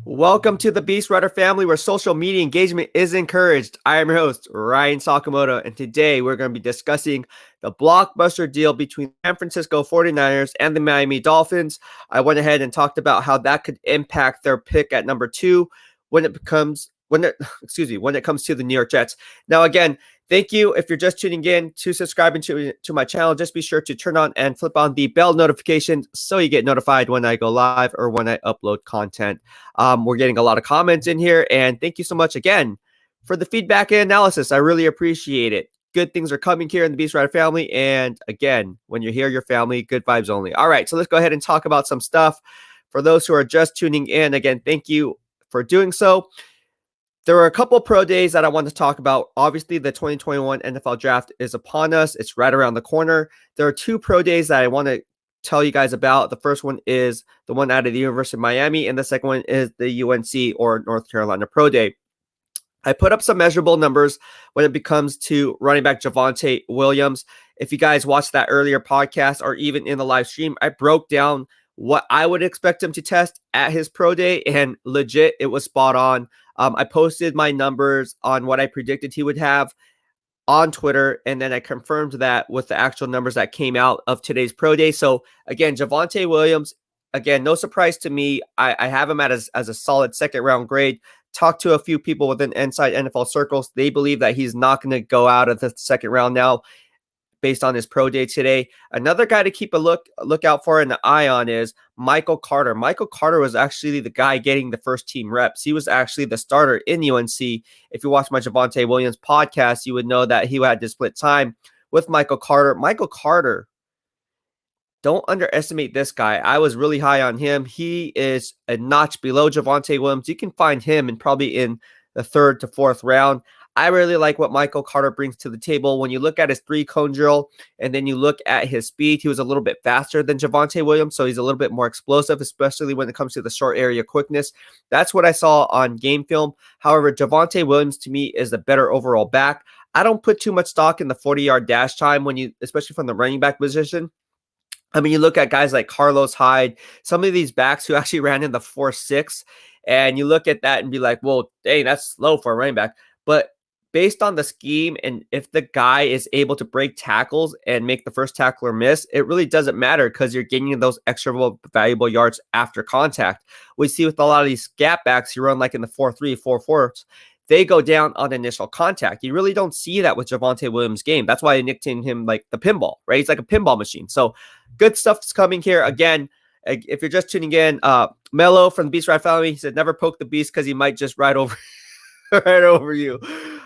Welcome to the BEASTwriter Family, where social media engagement is encouraged. I am your host, Ryan Sakamoto, and today we're going to be discussing the blockbuster deal between San Francisco 49ers and the Miami Dolphins. I went ahead and talked about how that could impact their pick at number 2 when it comes to the New York Jets. Now, again, thank you if you're just tuning in to subscribing to my channel. Just be sure to turn on and flip on the bell notifications so you get notified when I go live or when I upload content. We're getting a lot of comments in here, and thank you so much again for the feedback and analysis. I really appreciate it. Good things are coming here in the BEASTwriter family, and again, when you're here, your family, good vibes only. All right, so let's go ahead and talk about some stuff. For those who are just tuning in, again, thank you for doing so. There were a couple of pro days that I want to talk about. Obviously, the 2021 NFL Draft is upon us. It's right around the corner. There are 2 pro days that I want to tell you guys about. The first one is the one out of the University of Miami, and the second one is the UNC or North Carolina Pro Day. I put up some measurable numbers when it comes to running back Javonte Williams. If you guys watched that earlier podcast or even in the live stream, I broke down what I would expect him to test at his pro day, and legit, it was spot on. I posted my numbers on what I predicted he would have on Twitter, and then I confirmed that with the actual numbers that came out of today's pro day. So again, Javonte Williams, again, no surprise to me. I have him as a solid second round grade. Talked to a few people within inside NFL circles. They believe that he's not going to go out of the second round now based on his pro day today. Another guy to keep a lookout for and an eye on is Michael Carter. Michael Carter was actually the guy getting the first team reps. He was actually the starter in UNC. If you watch my Javonte Williams podcast, you would know that he had to split time with Michael Carter. Michael Carter, don't underestimate this guy. I was really high on him. He is a notch below Javonte Williams. You can find him probably in the 3rd to 4th round. I really like what Michael Carter brings to the table. When you look at his 3-cone drill and then you look at his speed, he was a little bit faster than Javonte Williams, so he's a little bit more explosive, especially when it comes to the short area quickness. That's what I saw on game film. However, Javonte Williams to me is the better overall back. I don't put too much stock in the 40-yard dash time especially from the running back position. I mean, you look at guys like Carlos Hyde, some of these backs who actually ran in the 4.6, and you look at that and be like, well, dang, that's slow for a running back. But based on the scheme, and if the guy is able to break tackles and make the first tackler miss, it really doesn't matter because you're getting those extra valuable yards after contact. We see with a lot of these gap backs who run like in the 4.3, 4.4s, they go down on initial contact. You really don't see that with Javonte Williams' game. That's why I nicknamed him like the pinball, right? He's like a pinball machine. So good stuff is coming here. Again, if you're just tuning in, Mello from the BEASTwriter Family, he said, never poke the beast because he might just ride over right over you.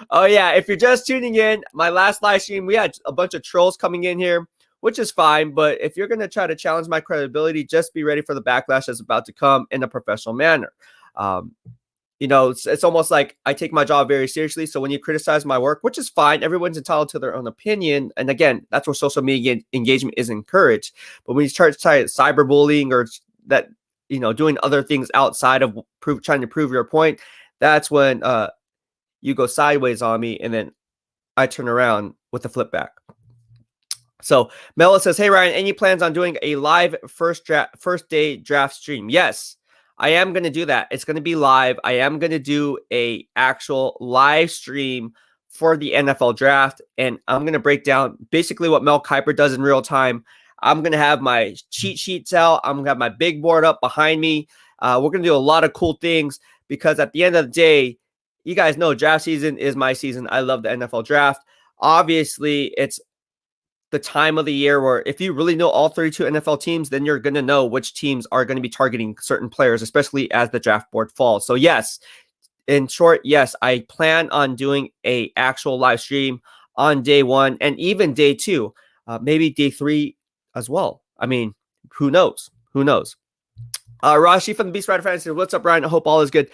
Oh yeah, if you're just tuning in, my last live stream, we had a bunch of trolls coming in here, which is fine, but if you're going to try to challenge my credibility, just be ready for the backlash that's about to come in a professional manner. It's almost like I take my job very seriously, so when you criticize my work, which is fine, everyone's entitled to their own opinion, and again, that's where social media engagement is encouraged. But when you start cyberbullying or that, doing other things outside of trying to prove your point, that's when you go sideways on me, and then I turn around with a flip back. So Mela says, hey, Ryan, any plans on doing a live first day draft stream? Yes, I am going to do that. It's going to be live. I am going to do a actual live stream for the NFL draft, and I'm going to break down basically what Mel Kiper does in real time. I'm going to have my cheat sheets out. I'm going to have my big board up behind me. We're going to do a lot of cool things because at the end of the day, you guys know draft season is my season. I love the NFL draft. Obviously, it's the time of the year where if you really know all 32 NFL teams, then you're going to know which teams are going to be targeting certain players, especially as the draft board falls. So yes, in short, yes, I plan on doing a actual live stream on day 1 and even day 2, maybe day 3 as well. I mean, who knows? Who knows? Rashi from the BEASTwriter Family says, what's up, Ryan? I hope all is good.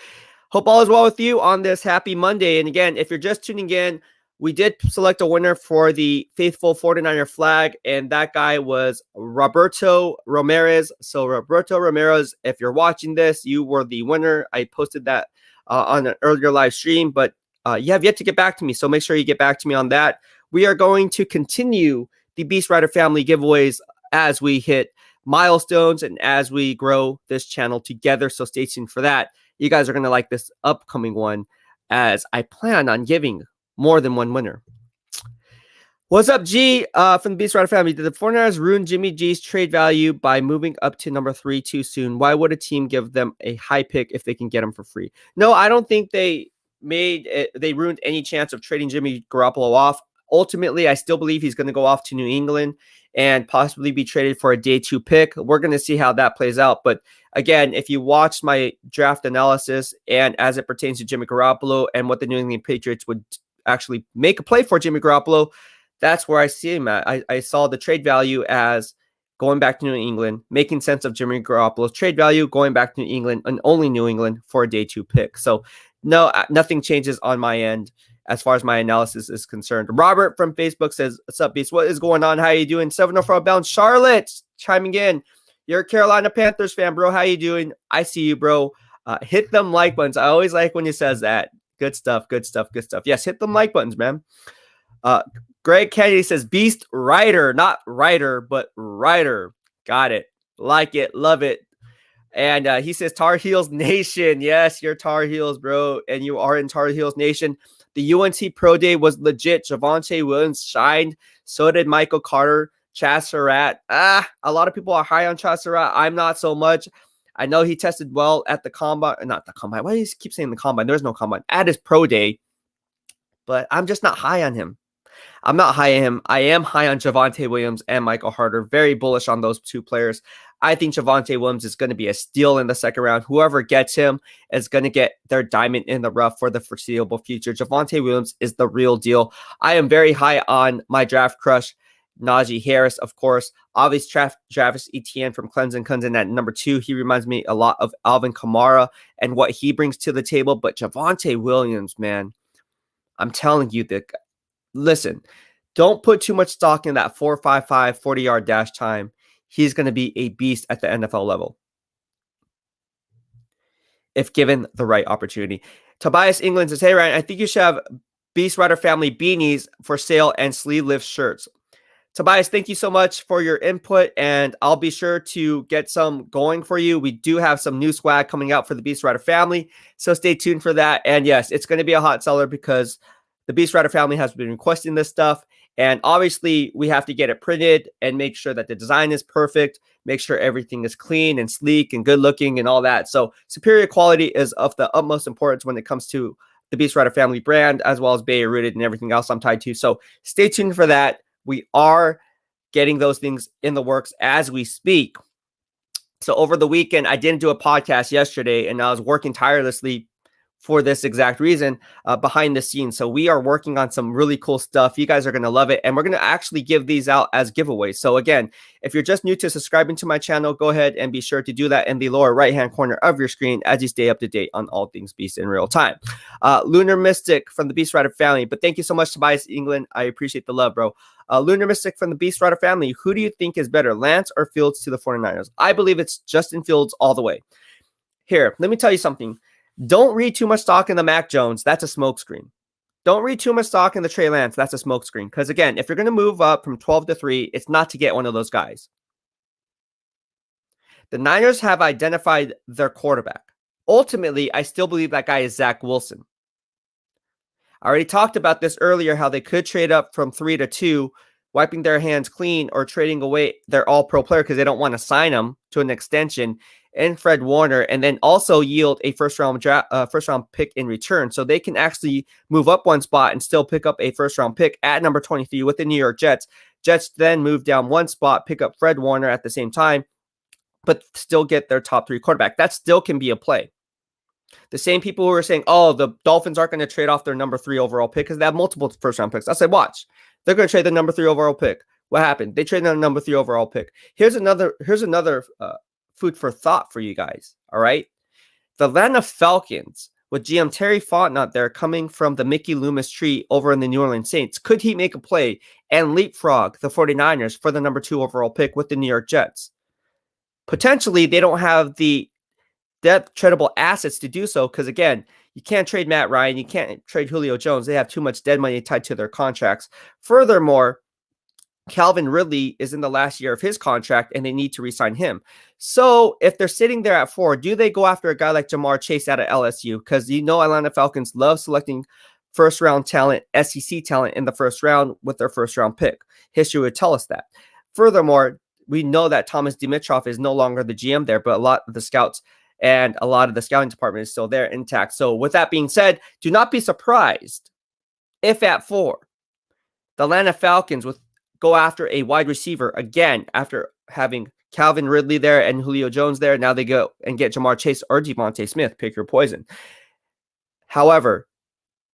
Hope all is well with you on this happy Monday. And again, if you're just tuning in, we did select a winner for the faithful 49er flag, and that guy was Roberto Ramirez. So Roberto Ramirez, if you're watching this, you were the winner. I posted that on an earlier live stream, but you have yet to get back to me. So make sure you get back to me on that. We are going to continue the BEASTwriter Family giveaways as we hit milestones and as we grow this channel together. So stay tuned for that. You guys are going to like this upcoming one as I plan on giving more than one winner. What's up, G? From the BEASTwriter Family. Did the 49ers ruin Jimmy G's trade value by moving up to number 3 too soon? Why would a team give them a high pick if they can get him for free? No, I don't think they ruined any chance of trading Jimmy Garoppolo off. Ultimately, I still believe he's going to go off to New England and possibly be traded for a day 2 pick. We're going to see how that plays out. But again, if you watch my draft analysis and as it pertains to Jimmy Garoppolo and what the New England Patriots would actually make a play for Jimmy Garoppolo, that's where I see him at. I saw the trade value as going back to New England, making sense of Jimmy Garoppolo's trade value, going back to New England and only New England for a day 2 pick. So no, nothing changes on my end as far as my analysis is concerned. Robert from Facebook says, what's up, Beast? What is going on? How are you doing? 704 Bound Charlotte chiming in. You're a Carolina Panthers fan, bro. How you doing? I see you, bro. Hit them like buttons. I always like when he says that. Good stuff, good stuff, good stuff. Yes, hit them like buttons, man. Greg Kennedy says Beast Writer, not writer, but writer. Got it. Like it. Love it. And he says Tar Heels Nation. Yes, you're Tar Heels, bro. And you are in Tar Heels Nation. The UNC Pro Day was legit. Javonte Williams shined. So did Michael Carter. Chaz Surratt. A lot of people are high on Chaz Surratt. I'm not so much. I know he tested well at the combine. Not the combine. Why do you keep saying the combine? There's no combine. At his Pro Day. But I'm just not high on him. I'm not high on him. I am high on Javonte Williams and Michael Carter. Very bullish on those two players. I think Javonte Williams is going to be a steal in the second round. Whoever gets him is going to get their diamond in the rough for the foreseeable future. Javonte Williams is the real deal. I am very high on my draft crush, Najee Harris, of course. Obviously, Travis Etienne from Clemson comes in at number 2. He reminds me a lot of Alvin Kamara and what he brings to the table. But Javonte Williams, man, I'm telling you that. Listen, don't put too much stock in that 4.55 40-yard dash time. He's going to be a beast at the NFL level if given the right opportunity. Tobias England says, hey, Ryan, I think you should have BEASTwriter Family beanies for sale and sleeveless shirts. Tobias, thank you so much for your input, and I'll be sure to get some going for you. We do have some new swag coming out for the BEASTwriter Family, so stay tuned for that. And yes, it's going to be a hot seller because the BEASTwriter Family has been requesting this stuff, and obviously we have to get it printed and make sure that the design is perfect, make sure everything is clean and sleek and good looking and all that. So superior quality is of the utmost importance when it comes to the BEASTwriter Family brand, as well as Bay Rooted and everything else I'm tied to. So stay tuned for that. We are getting those things in the works as we speak. So over the weekend, I didn't do a podcast yesterday, and I was working tirelessly for this exact reason behind the scenes. So we are working on some really cool stuff. You guys are going to love it. And we're going to actually give these out as giveaways. So again, if you're just new to subscribing to my channel, go ahead and be sure to do that in the lower right-hand corner of your screen as you stay up to date on all things Beast in real time. Lunar Mystic from the BEASTwriter Family. But thank you so much, Tobias England. I appreciate the love, bro. Lunar Mystic from the BEASTwriter Family. Who do you think is better, Lance or Fields to the 49ers? I believe it's Justin Fields all the way. Here, let me tell you something. Don't read too much stock in the Mac Jones. That's a smokescreen. Don't read too much stock in the Trey Lance. That's a smokescreen. Because again, if you're going to move up from 12 to 3, it's not to get one of those guys. The Niners have identified their quarterback. Ultimately, I still believe that guy is Zach Wilson. I already talked about this earlier, how they could trade up from 3 to 2, wiping their hands clean or trading away their all-pro player because they don't want to sign him to an extension and Fred Warner, and then also yield a first-round pick in return. So they can actually move up one spot and still pick up a first-round pick at number 23 with the New York Jets. Jets then move down one spot, pick up Fred Warner at the same time, but still get their top 3 quarterback. That still can be a play. The same people who are saying, oh, the Dolphins aren't going to trade off their number 3 overall pick because they have multiple first-round picks. I said, watch. They're going to trade the number 3 overall pick. What happened? They traded the number 3 overall pick. Here's another food for thought for you guys. All right. The Atlanta Falcons with GM Terry Fontenot there coming from the Mickey Loomis tree over in the New Orleans Saints. Could he make a play and leapfrog the 49ers for the number 2 overall pick with the New York Jets? Potentially, they don't have the depth tradable assets to do so because, again, you can't trade Matt Ryan. You can't trade Julio Jones. They have too much dead money tied to their contracts. Furthermore, Calvin Ridley is in the last year of his contract and they need to re-sign him. So if they're sitting there at 4, do they go after a guy like Jamar Chase out of LSU? Because Atlanta Falcons love selecting first-round talent, SEC talent in the first round with their first-round pick. History would tell us that. Furthermore, we know that Thomas Dimitroff is no longer the GM there, but a lot of the scouts and a lot of the scouting department is still there intact. So with that being said, do not be surprised if at 4, the Atlanta Falcons go after a wide receiver again after having Calvin Ridley there and Julio Jones there. Now they go and get Jamar Chase or Devontae Smith. Pick your poison. However,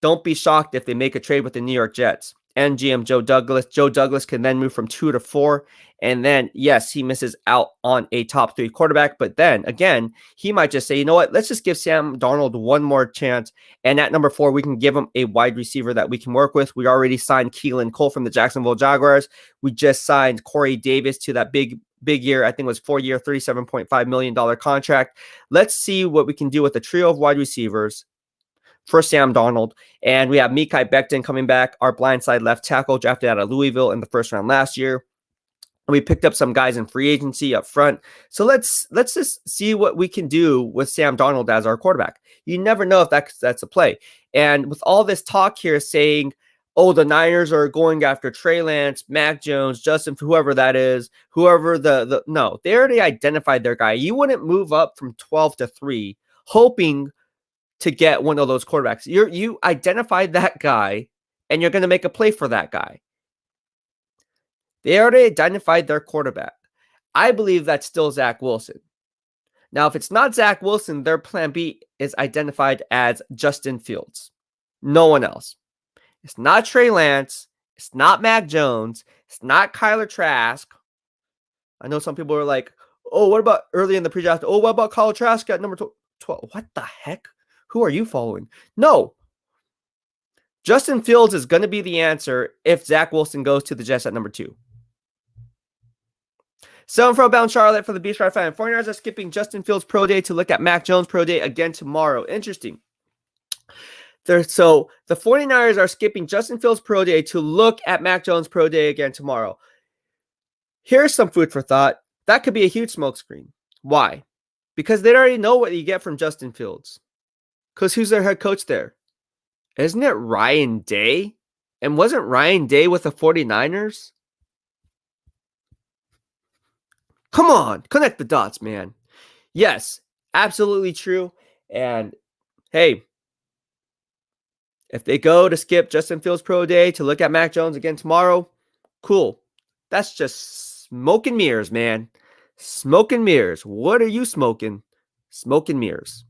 don't be shocked if they make a trade with the New York Jets and GM Joe Douglas. Joe Douglas can then move from 2 to 4. And then, yes, he misses out on a top 3 quarterback. But then, again, he might just say, you know what, let's just give Sam Darnold one more chance. And at number 4, we can give him a wide receiver that we can work with. We already signed Keelan Cole from the Jacksonville Jaguars. We just signed Corey Davis to that big year. I think it was 4-year, $37.5 million contract. Let's see what we can do with a trio of wide receivers for Sam Darnold. And we have Mekhi Becton coming back, our blindside left tackle, drafted out of Louisville in the first round last year. We picked up some guys in free agency up front. So let's just see what we can do with Sam Darnold as our quarterback. You never know if that's a play. And with all this talk here saying, oh, the Niners are going after Trey Lance, Mac Jones, Justin, whoever that is, whoever no, they already identified their guy. You wouldn't move up from 12 to 3 hoping to get one of those quarterbacks. You identified that guy and you're going to make a play for that guy. They already identified their quarterback. I believe that's still Zach Wilson. Now, if it's not Zach Wilson, their plan B is identified as Justin Fields. No one else. It's not Trey Lance. It's not Mac Jones. It's not Kyler Trask. I know some people are like, oh, what about early in the pre-draft? Oh, what about Kyler Trask at number 12? What the heck? Who are you following? No. Justin Fields is going to be the answer if Zach Wilson goes to the Jets at number 2. 7 for bound Charlotte for the BEASTwriter Family. 49ers are skipping Justin Fields Pro Day to look at Mac Jones Pro Day again tomorrow. Interesting. So the 49ers are skipping Justin Fields Pro Day to look at Mac Jones Pro Day again tomorrow. Here's some food for thought. That could be a huge smokescreen. Why? Because they already know what you get from Justin Fields. Because who's their head coach there? Isn't it Ryan Day? And wasn't Ryan Day with the 49ers? Come on, connect the dots, man. Yes, absolutely true. And hey, if they go to skip Justin Fields Pro Day to look at Mac Jones again tomorrow, cool. That's just smoke and mirrors, man. Smoke and mirrors. What are you smoking? Smoke and mirrors.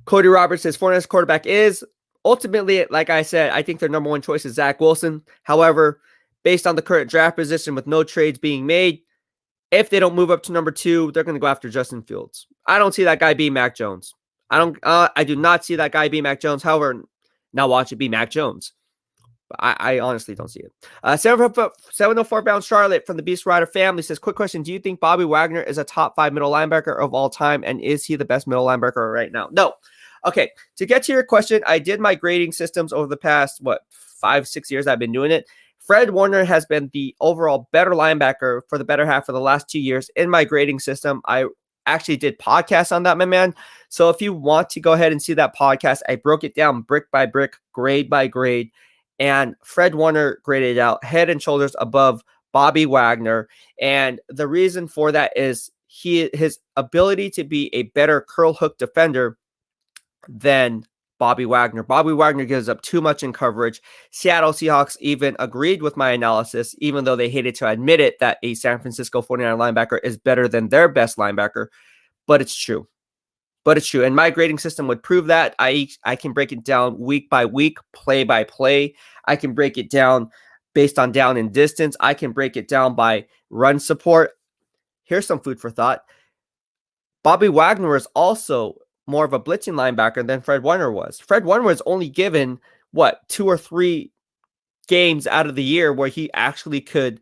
Cody Roberts says 49ers quarterback is ultimately, like I said, I think their number 1 choice is Zach Wilson. However, based on the current draft position with no trades being made, if they don't move up to number 2, they're going to go after Justin Fields. I don't see that guy being Mac Jones. I do not see that guy being Mac Jones. However, now watch it be Mac Jones. I honestly don't see it. 704 bound Charlotte from the BEASTwriter Family says, quick question. Do you think Bobby Wagner is a top 5 middle linebacker of all time? And is he the best middle linebacker right now? No. Okay. To get to your question, I did my grading systems over the past, 5-6 years I've been doing it. Fred Warner has been the overall better linebacker for the better half of the last 2 years in my grading system. I actually did podcasts on that, my man. So if you want to go ahead and see that podcast, I broke it down brick by brick, grade by grade. And Fred Warner graded out head and shoulders above Bobby Wagner. And the reason for that is his ability to be a better curl hook defender than Bobby Wagner. Bobby Wagner gives up too much in coverage. Seattle Seahawks even agreed with my analysis, even though they hated to admit it, that a San Francisco 49er linebacker is better than their best linebacker. But it's true. And my grading system would prove that. I can break it down week by week, play by play. I can break it down based on down and distance. I can break it down by run support. Here's some food for thought. Bobby Wagner is also more of a blitzing linebacker than Fred Warner was. Fred Warner was only given, 2 or 3 games out of the year where he actually could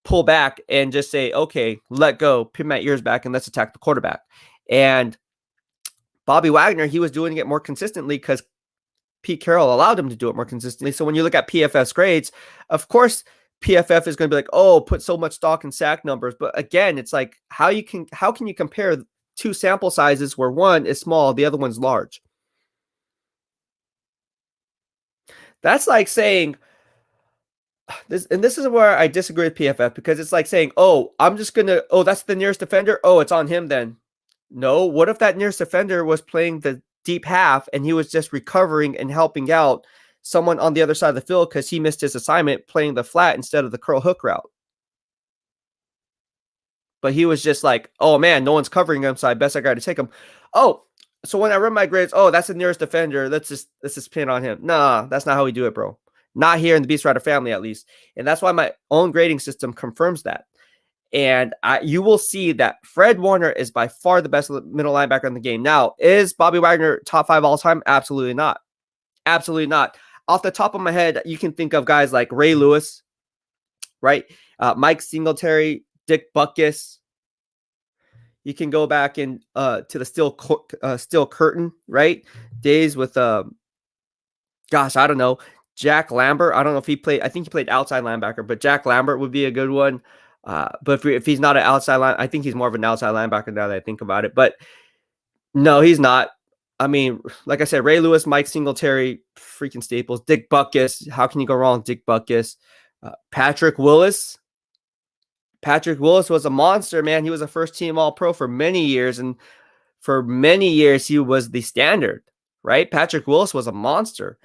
pull back and just say, okay, let go, pin my ears back, and let's attack the quarterback. And Bobby Wagner, he was doing it more consistently because Pete Carroll allowed him to do it more consistently. So when you look at PFF's grades, of course, PFF is going to be like, oh, put so much stock in sack numbers. But again, it's like how can you compare two sample sizes where one is small, the other one's large? That's like saying this, and this is where I disagree with PFF, because it's like saying, oh, that's the nearest defender. Oh, it's on him then. No, what if that nearest defender was playing the deep half and he was just recovering and helping out someone on the other side of the field because he missed his assignment playing the flat instead of the curl hook route? But he was just like, oh man, no one's covering him, so I got to take him. Oh, so when I run my grades, oh, that's the nearest defender. Let's just pin on him. Nah, that's not how we do it, bro. Not here in the BEASTwriter family, at least. And that's why my own grading system confirms that. And you will see that Fred Warner is by far the best middle linebacker in the game. Now, is Bobby Wagner top 5 all time? Absolutely not. Absolutely not. Off the top of my head, you can think of guys like Ray Lewis, right? Mike Singletary, Dick Butkus. You can go back to the steel curtain, right? Days with I don't know, Jack Lambert. I don't know if he played. I think he played outside linebacker, but Jack Lambert would be a good one. But if he's not an outside line, I think he's more of an outside linebacker now that I think about it. But no, he's not. I mean, like I said, Ray Lewis, Mike Singletary, freaking staples. Dick Butkus. How can you go wrong? Dick Butkus. Patrick Willis. Patrick Willis was a monster, man. He was a first-team All-Pro for many years, and for many years he was the standard, right? Patrick Willis was a monster.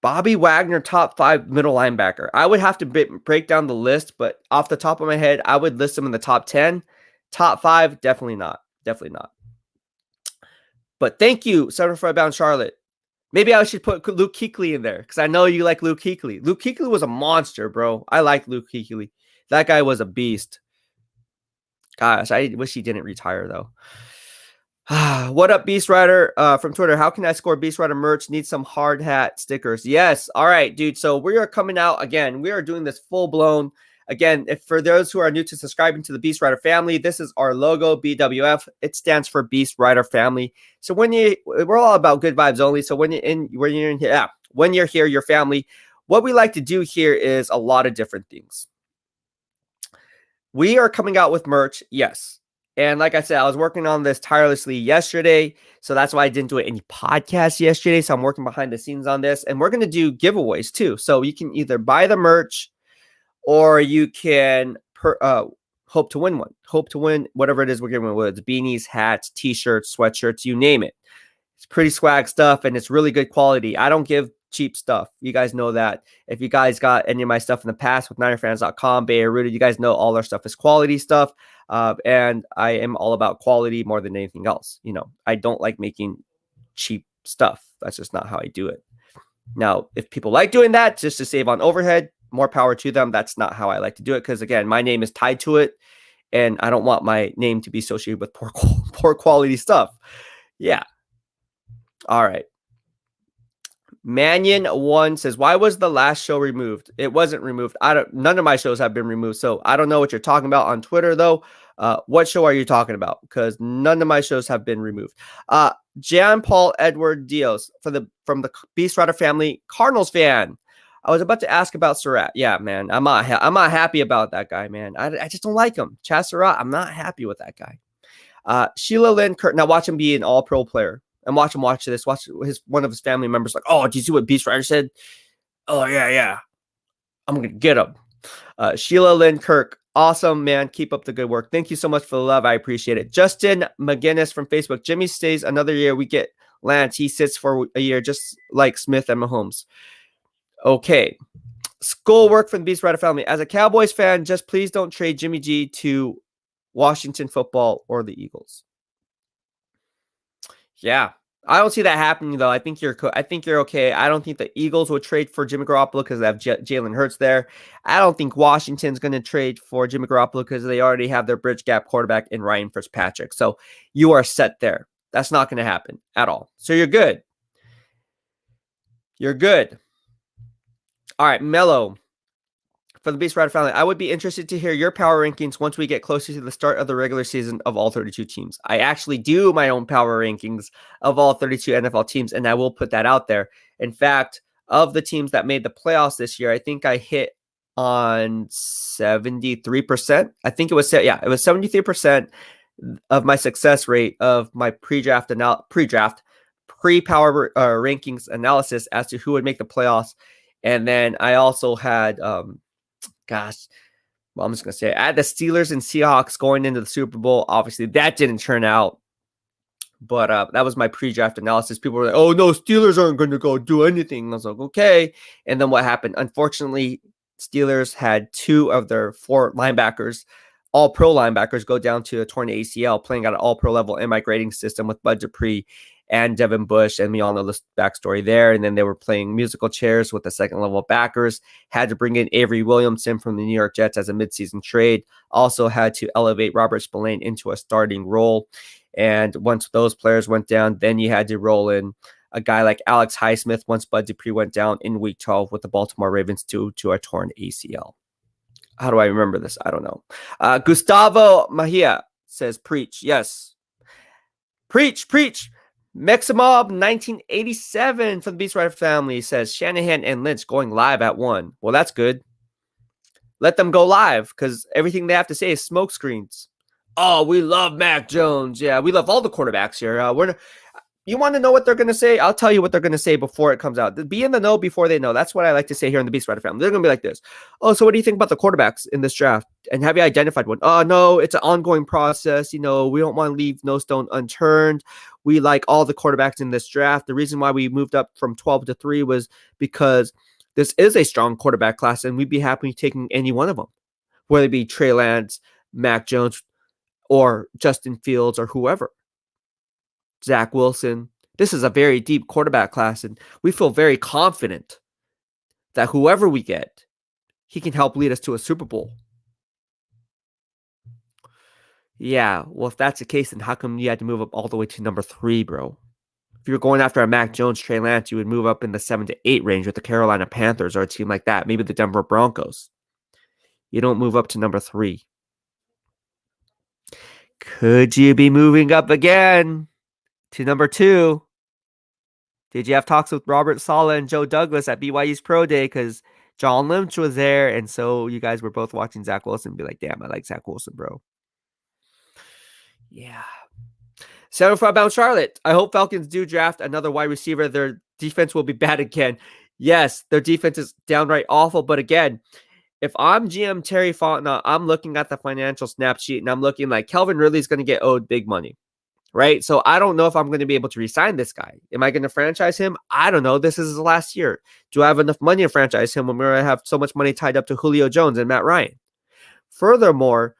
Bobby Wagner, top 5 middle linebacker. I would have to break down the list, but off the top of my head, I would list him in the top 10. Top 5, definitely not. Definitely not. But thank you, 75 Bound Charlotte. Maybe I should put Luke Kuechly in there because I know you like Luke Kuechly. Luke Kuechly was a monster, bro. I like Luke Kuechly. That guy was a beast. Gosh, I wish he didn't retire, though. What up, BEASTwriter from Twitter? How can I score BEASTwriter merch? Need some hard hat stickers. Yes. All right, dude. So we are coming out again. We are doing this full blown. Again, if for those who are new to subscribing to the BEASTwriter family, this is our logo, BWF. It stands for BEASTwriter Family. So we're all about good vibes only. So when you're here, your family. What we like to do here is a lot of different things. We are coming out with merch, yes. And like I said, I was working on this tirelessly yesterday. So that's why I didn't do any podcast yesterday. So I'm working behind the scenes on this. And we're going to do giveaways too. So you can either buy the merch or you can hope to win one. Hope to win whatever it is we're giving away. It's beanies, hats, t-shirts, sweatshirts, you name it. It's pretty swag stuff and it's really good quality. I don't give cheap stuff. You guys know that. If you guys got any of my stuff in the past with NinerFans.com, Bay Area Rooted, you guys know all our stuff is quality stuff. And I am all about quality more than anything else. You know, I don't like making cheap stuff. That's just not how I do it. Now, if people like doing that just to save on overhead, more power to them. That's not how I like to do it. Because again, my name is tied to it. And I don't want my name to be associated with poor quality stuff. Yeah. All right. Mannion1 says, why was the last show removed? It wasn't removed. None of my shows have been removed. So I don't know what you're talking about on Twitter, though. What show are you talking about? Because none of my shows have been removed. Jean Paul Edward Dios from the BEASTwriter family, Cardinals fan. I was about to ask about Surratt. Yeah, man. I'm not happy about that guy, man. I just don't like him. Chaz Surratt, I'm not happy with that guy. Sheila Lynn Kurt. Now watch him be an all-pro player. And watch him watch this. Watch one of his family members like, oh, did you see what BEASTwriter said? Oh, yeah. I'm going to get him. Sheila Lynn Kirk. Awesome, man. Keep up the good work. Thank you so much for the love. I appreciate it. Justin McGinnis from Facebook. Jimmy stays another year. We get Lance. He sits for a year just like Smith and Mahomes. Okay. Schoolwork from the BEASTwriter family. As a Cowboys fan, just please don't trade Jimmy G to Washington football or the Eagles. Yeah, I don't see that happening though. I think you're okay. I don't think the Eagles would trade for Jimmy Garoppolo because they have Jalen Hurts there. I don't think Washington's going to trade for Jimmy Garoppolo because they already have their bridge gap quarterback in Ryan Fitzpatrick. So you are set there. That's not going to happen at all. So you're good. You're good. All right, Mello for the BEASTwriter Family, I would be interested to hear your power rankings once we get closer to the start of the regular season of all 32 teams. I actually do my own power rankings of all 32 NFL teams, and I will put that out there. In fact, of the teams that made the playoffs this year, I think I hit on 73%. I think it was 73% of my success rate of my pre-power rankings analysis as to who would make the playoffs. And then I also had I'm just gonna say I had the Steelers and Seahawks going into the Super Bowl. Obviously, that didn't turn out. But that was my pre-draft analysis. People were like, "Oh no, Steelers aren't going to go do anything." And I was like, "Okay." And then what happened? Unfortunately, Steelers had 2 of their 4 linebackers, all-pro linebackers, go down to a torn ACL, playing at an all-pro level in my grading system with Bud Dupree and Devin Bush, and we all know the backstory there. And then they were playing musical chairs with the second-level backers. Had to bring in Avery Williamson from the New York Jets as a midseason trade. Also had to elevate Robert Spillane into a starting role. And once those players went down, then you had to roll in a guy like Alex Highsmith once Bud Dupree went down in week 12 with the Baltimore Ravens due to a torn ACL. How do I remember this? I don't know. Gustavo Mejia says, preach. Yes. Preach. Meximob 1987 from the BEASTwriter Family says, Shanahan and Lynch going live at 1. Well, that's good. Let them go live because everything they have to say is smoke screens. Oh, we love Mac Jones. Yeah, we love all the quarterbacks here. You want to know what they're going to say? I'll tell you what they're going to say before it comes out. Be in the know before they know. That's what I like to say here in the BEASTwriter Family. They're going to be like this. Oh, so what do you think about the quarterbacks in this draft? And have you identified one? Oh, no, it's an ongoing process. We don't want to leave no stone unturned. We like all the quarterbacks in this draft. The reason why we moved up from 12 to 3 was because this is a strong quarterback class, and we'd be happy taking any one of them, whether it be Trey Lance, Mac Jones, or Justin Fields, or whoever. Zach Wilson. This is a very deep quarterback class, and we feel very confident that whoever we get, he can help lead us to a Super Bowl. Yeah, well, if that's the case, then how come you had to move up all the way to number 3, bro? If you're going after a Mac Jones, Trey Lance, you would move up in the 7 to 8 range with the Carolina Panthers or a team like that, maybe the Denver Broncos. You don't move up to number 3. Could you be moving up again to number 2? Did you have talks with Robert Saleh and Joe Douglas at BYU's Pro Day? Because John Lynch was there, and so you guys were both watching Zach Wilson and be like, damn, I like Zach Wilson, bro. Yeah. 7-5 bound Charlotte. I hope Falcons do draft another wide receiver. Their defense will be bad again. Yes, their defense is downright awful, but again, if I'm GM Terry Fontenot, I'm looking at the financial snap sheet, and I'm looking like Calvin Ridley's going to get owed big money. Right? So I don't know if I'm going to be able to re-sign this guy. Am I going to franchise him? I don't know. This is his last year. Do I have enough money to franchise him when we have so much money tied up to Julio Jones and Matt Ryan? Furthermore,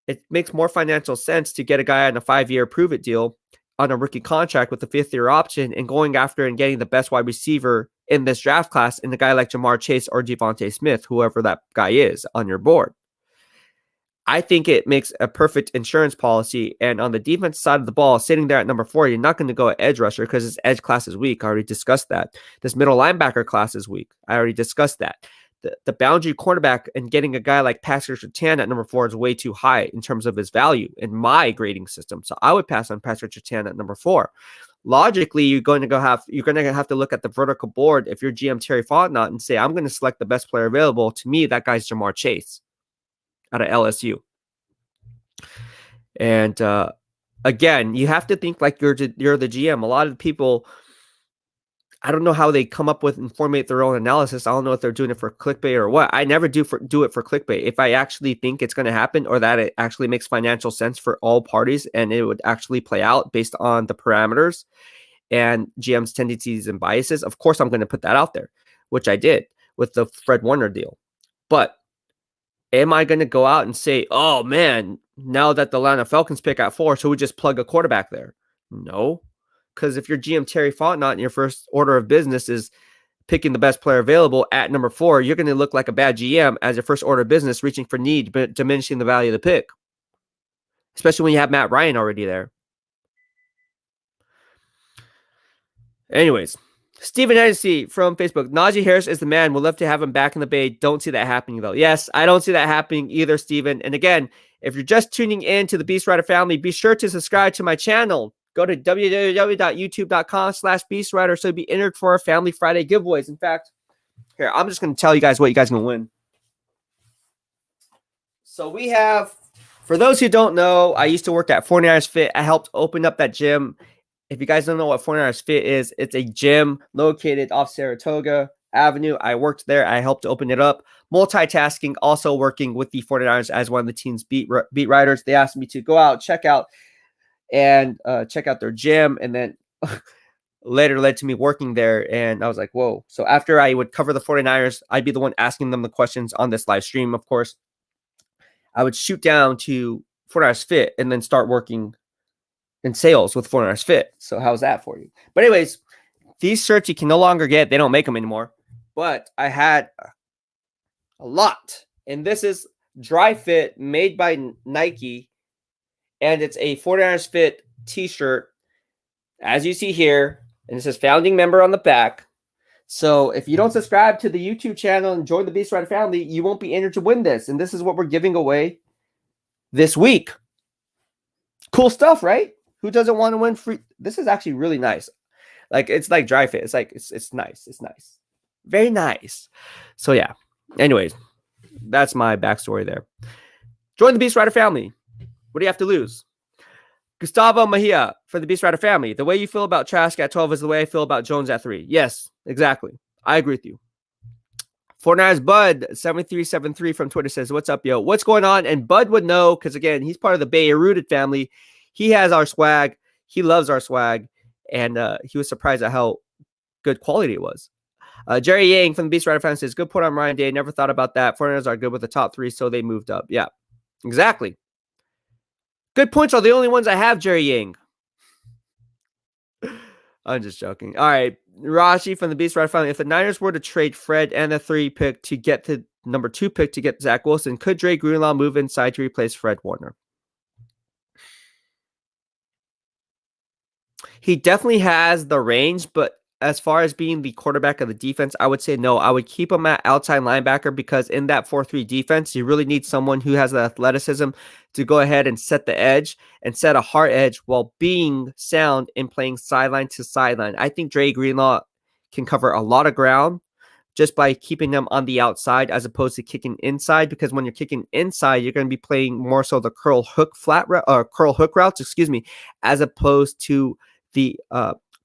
it makes more financial sense to get a guy on a 5-year prove-it deal on a rookie contract with a 5th-year option and going after and getting the best wide receiver in this draft class in a guy like Jamar Chase or Devontae Smith, whoever that guy is on your board. I think it makes a perfect insurance policy. And on the defense side of the ball, sitting there at number 4, you're not going to go at edge rusher because this edge class is weak. I already discussed that. This middle linebacker class is weak. I already discussed that. The boundary cornerback and getting a guy like Patrick Surtain at number 4 is way too high in terms of his value in my grading system. So I would pass on Patrick Surtain at number 4. Logically, you're going to have to look at the vertical board if you're GM Terry Fontenot and say, I'm going to select the best player available. To me, that guy's Jamar Chase out of LSU. And again, you have to think like you're the GM. A lot of people, I don't know how they come up with and formulate their own analysis. I don't know if they're doing it for clickbait or what. I never do it for clickbait. If I actually think it's going to happen or that it actually makes financial sense for all parties and it would actually play out based on the parameters and GM's tendencies and biases, of course I'm going to put that out there, which I did with the Fred Warner deal. But am I going to go out and say, oh man, now that the Atlanta Falcons pick at 4, so we just plug a quarterback there? No, because if you're GM Terry Fontenot and your first order of business is picking the best player available at number 4, you're going to look like a bad GM as your first order of business reaching for need, but diminishing the value of the pick, especially when you have Matt Ryan already there. Anyways, Stephen Hennessy from Facebook. Najee Harris is the man. Would love to have him back in the Bay. Don't see that happening, though. Yes, I don't see that happening either, Stephen. And again, if you're just tuning in to the BeastWriter family, be sure to subscribe to my channel. Go to www.youtube.com/BeastWriter so you'll be entered for our Family Friday giveaways. In fact, here, I'm just going to tell you guys what you guys are going to win. So we have, for those who don't know, I used to work at 49ers Fit. I helped open up that gym. If you guys don't know what 49ers Fit is, it's a gym located off Saratoga Avenue. I worked there. I helped open it up. Multitasking, also working with the 49ers as one of the team's beat writers. They asked me to go out, check out their gym, and then later led to me working there. And I was like, whoa. So after I would cover the 49ers, I'd be the one asking them the questions on this live stream, of course. I would shoot down to 49ers Fit and then start working in sales with 49ers Fit. So how's that for you? But anyways, these shirts you can no longer get. They don't make them anymore. But I had a lot. And this is Dry Fit made by Nike. And it's a 49ers Fit t-shirt, as you see here. And it says founding member on the back. So if you don't subscribe to the YouTube channel and join the BeastWriter family, you won't be entered to win this. And this is what we're giving away this week. Cool stuff, right? Who doesn't want to win free? This is actually really nice. Like, it's like Dry Fit. It's like, it's nice. It's nice. Very nice. So yeah. Anyways, that's my backstory there. Join the BeastWriter family. What do you have to lose? Gustavo Mejia for the BeastWriter family. The way you feel about Trask at 12 is the way I feel about Jones at 3. Yes, exactly. I agree with you. 49ers Bud 7373 from Twitter says, what's up, yo? What's going on? And Bud would know because, again, he's part of the Bay Rooted family. He has our swag. He loves our swag. And he was surprised at how good quality it was. Jerry Yang from the BeastWriter family says, good point on Ryan Day. Never thought about that. 49ers are good with the top 3, so they moved up. Yeah, exactly. Good points are the only ones I have, Jerry Yang. I'm just joking. All right. Rashi from the BeastWriter family. If the Niners were to trade Fred and the 3 pick to get the number 2 pick to get Zach Wilson, could Dre Greenlaw move inside to replace Fred Warner? He definitely has the range, but as far as being the quarterback of the defense, I would say no. I would keep him at outside linebacker because in that 4-3 defense, you really need someone who has the athleticism to go ahead and set the edge and set a hard edge while being sound and playing sideline to sideline. I think Dre Greenlaw can cover a lot of ground just by keeping them on the outside as opposed to kicking inside, because when you're kicking inside, you're going to be playing more so the curl hook routes, as opposed to the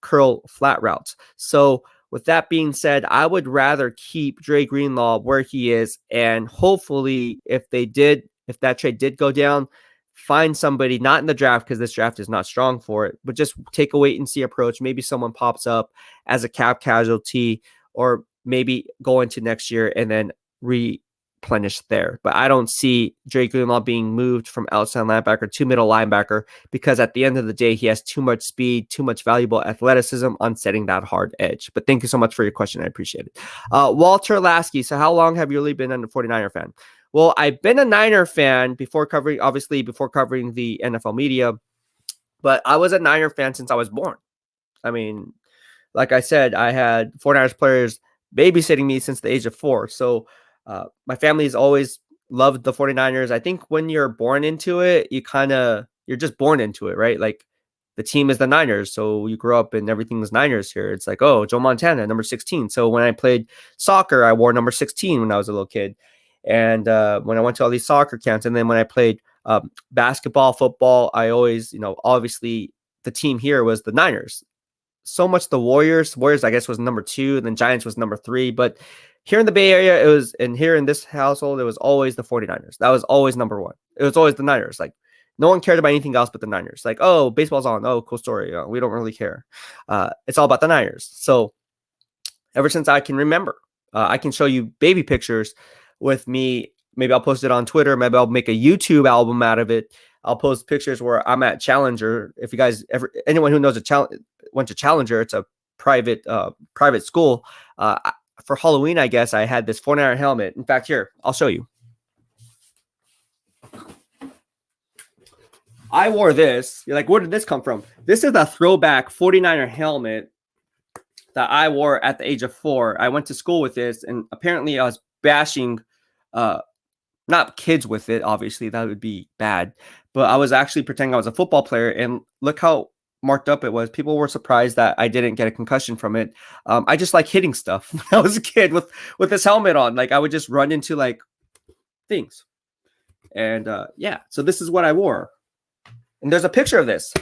curl flat routes. So with that being said, I would rather keep Dre Greenlaw where he is, and hopefully if that trade did go down, find somebody not in the draft because this draft is not strong for it, but just take a wait and see approach. Maybe someone pops up as a cap casualty, or maybe go into next year and then replenish there. But I don't see Dre Greenlaw being moved from outside linebacker to middle linebacker because at the end of the day, he has too much speed, too much valuable athleticism on setting that hard edge. But thank you so much for your question. I appreciate it. Walter Lasky. So how long have you really been a 49er fan? Well, I've been a Niner fan before covering the NFL media, but I was a Niner fan since I was born. I mean, like I said, I had 49ers players babysitting me since the age of 4. So my family has always loved the 49ers. I think when you're born into it, you're just born into it, right? Like the team is the Niners. So you grow up and everything is Niners here. It's like, oh, Joe Montana, number 16. So when I played soccer, I wore number 16 when I was a little kid. And when I went to all these soccer camps, and then when I played basketball, football, I always, obviously the team here was the Niners. So much the Warriors, I guess, was number 2, and then Giants was number 3. But here in the Bay Area, and here in this household, it was always the 49ers. That was always number 1. It was always the Niners. Like, no one cared about anything else but the Niners. Like, oh, baseball's on. Oh, cool story. We don't really care. It's all about the Niners. So ever since I can remember, I can show you baby pictures with me. Maybe I'll post it on Twitter. Maybe I'll make a YouTube album out of it. I'll post pictures where I'm at Challenger. If you guys anyone who knows went to Challenger, it's a private school. For Halloween, I guess I had this 49er helmet. In fact, here, I'll show you. I wore this. You're like, where did this come from? This is a throwback 49er helmet that I wore at the age of 4. I went to school with this, and apparently I was bashing, not kids with it. Obviously, that would be bad. But I was actually pretending I was a football player, and look how marked up it was. People were surprised that I didn't get a concussion from it. I just like hitting stuff when I was a kid with this helmet on. Like I would just run into like things, and yeah. So this is what I wore, and there's a picture of this.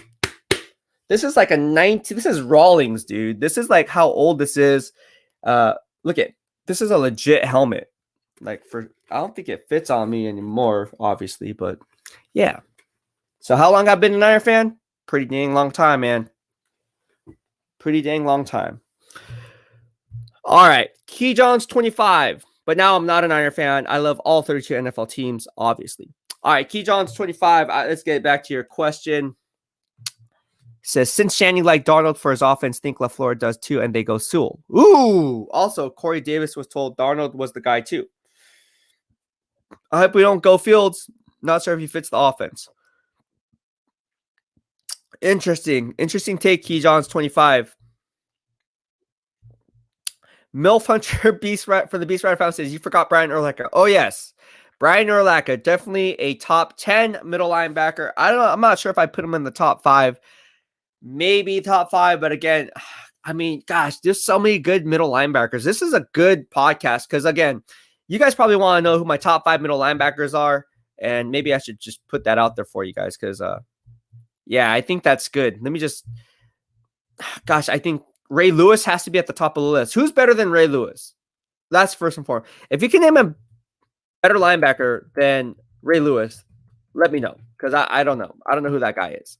This is like a 19. This is Rawlings, dude. This is like how old this is. Look at this is a legit helmet. Like I don't think it fits on me anymore, obviously, but yeah. So how long I've been an Iron fan? Pretty dang long time, man. Pretty dang long time. All right, Key John's 25, but now I'm not an Iron fan. I love all 32 NFL teams, obviously. All right, Key John's 25. Let's get back to your question. Says, since Shanny liked Darnold for his offense, think LaFleur does too, and they go Sewell. Ooh, also, Corey Davis was told Darnold was the guy too. I hope we don't go Fields. Not sure if he fits the offense. Interesting take, Key John's 25. Milf Hunter for the BEASTwriter Family says, you forgot Brian Urlacher. Oh, yes. Brian Urlacher, definitely a top 10 middle linebacker. I'm not sure if I put him in the top 5. Maybe top 5, but again, I mean, gosh, there's so many good middle linebackers. This is a good podcast because, again, you guys probably want to know who my top 5 middle linebackers are, and maybe I should just put that out there for you guys because, yeah, I think that's good. Let me just, gosh, I think Ray Lewis has to be at the top of the list. Who's better than Ray Lewis? That's first and foremost. If you can name a better linebacker than Ray Lewis, let me know because I don't know. I don't know who that guy is.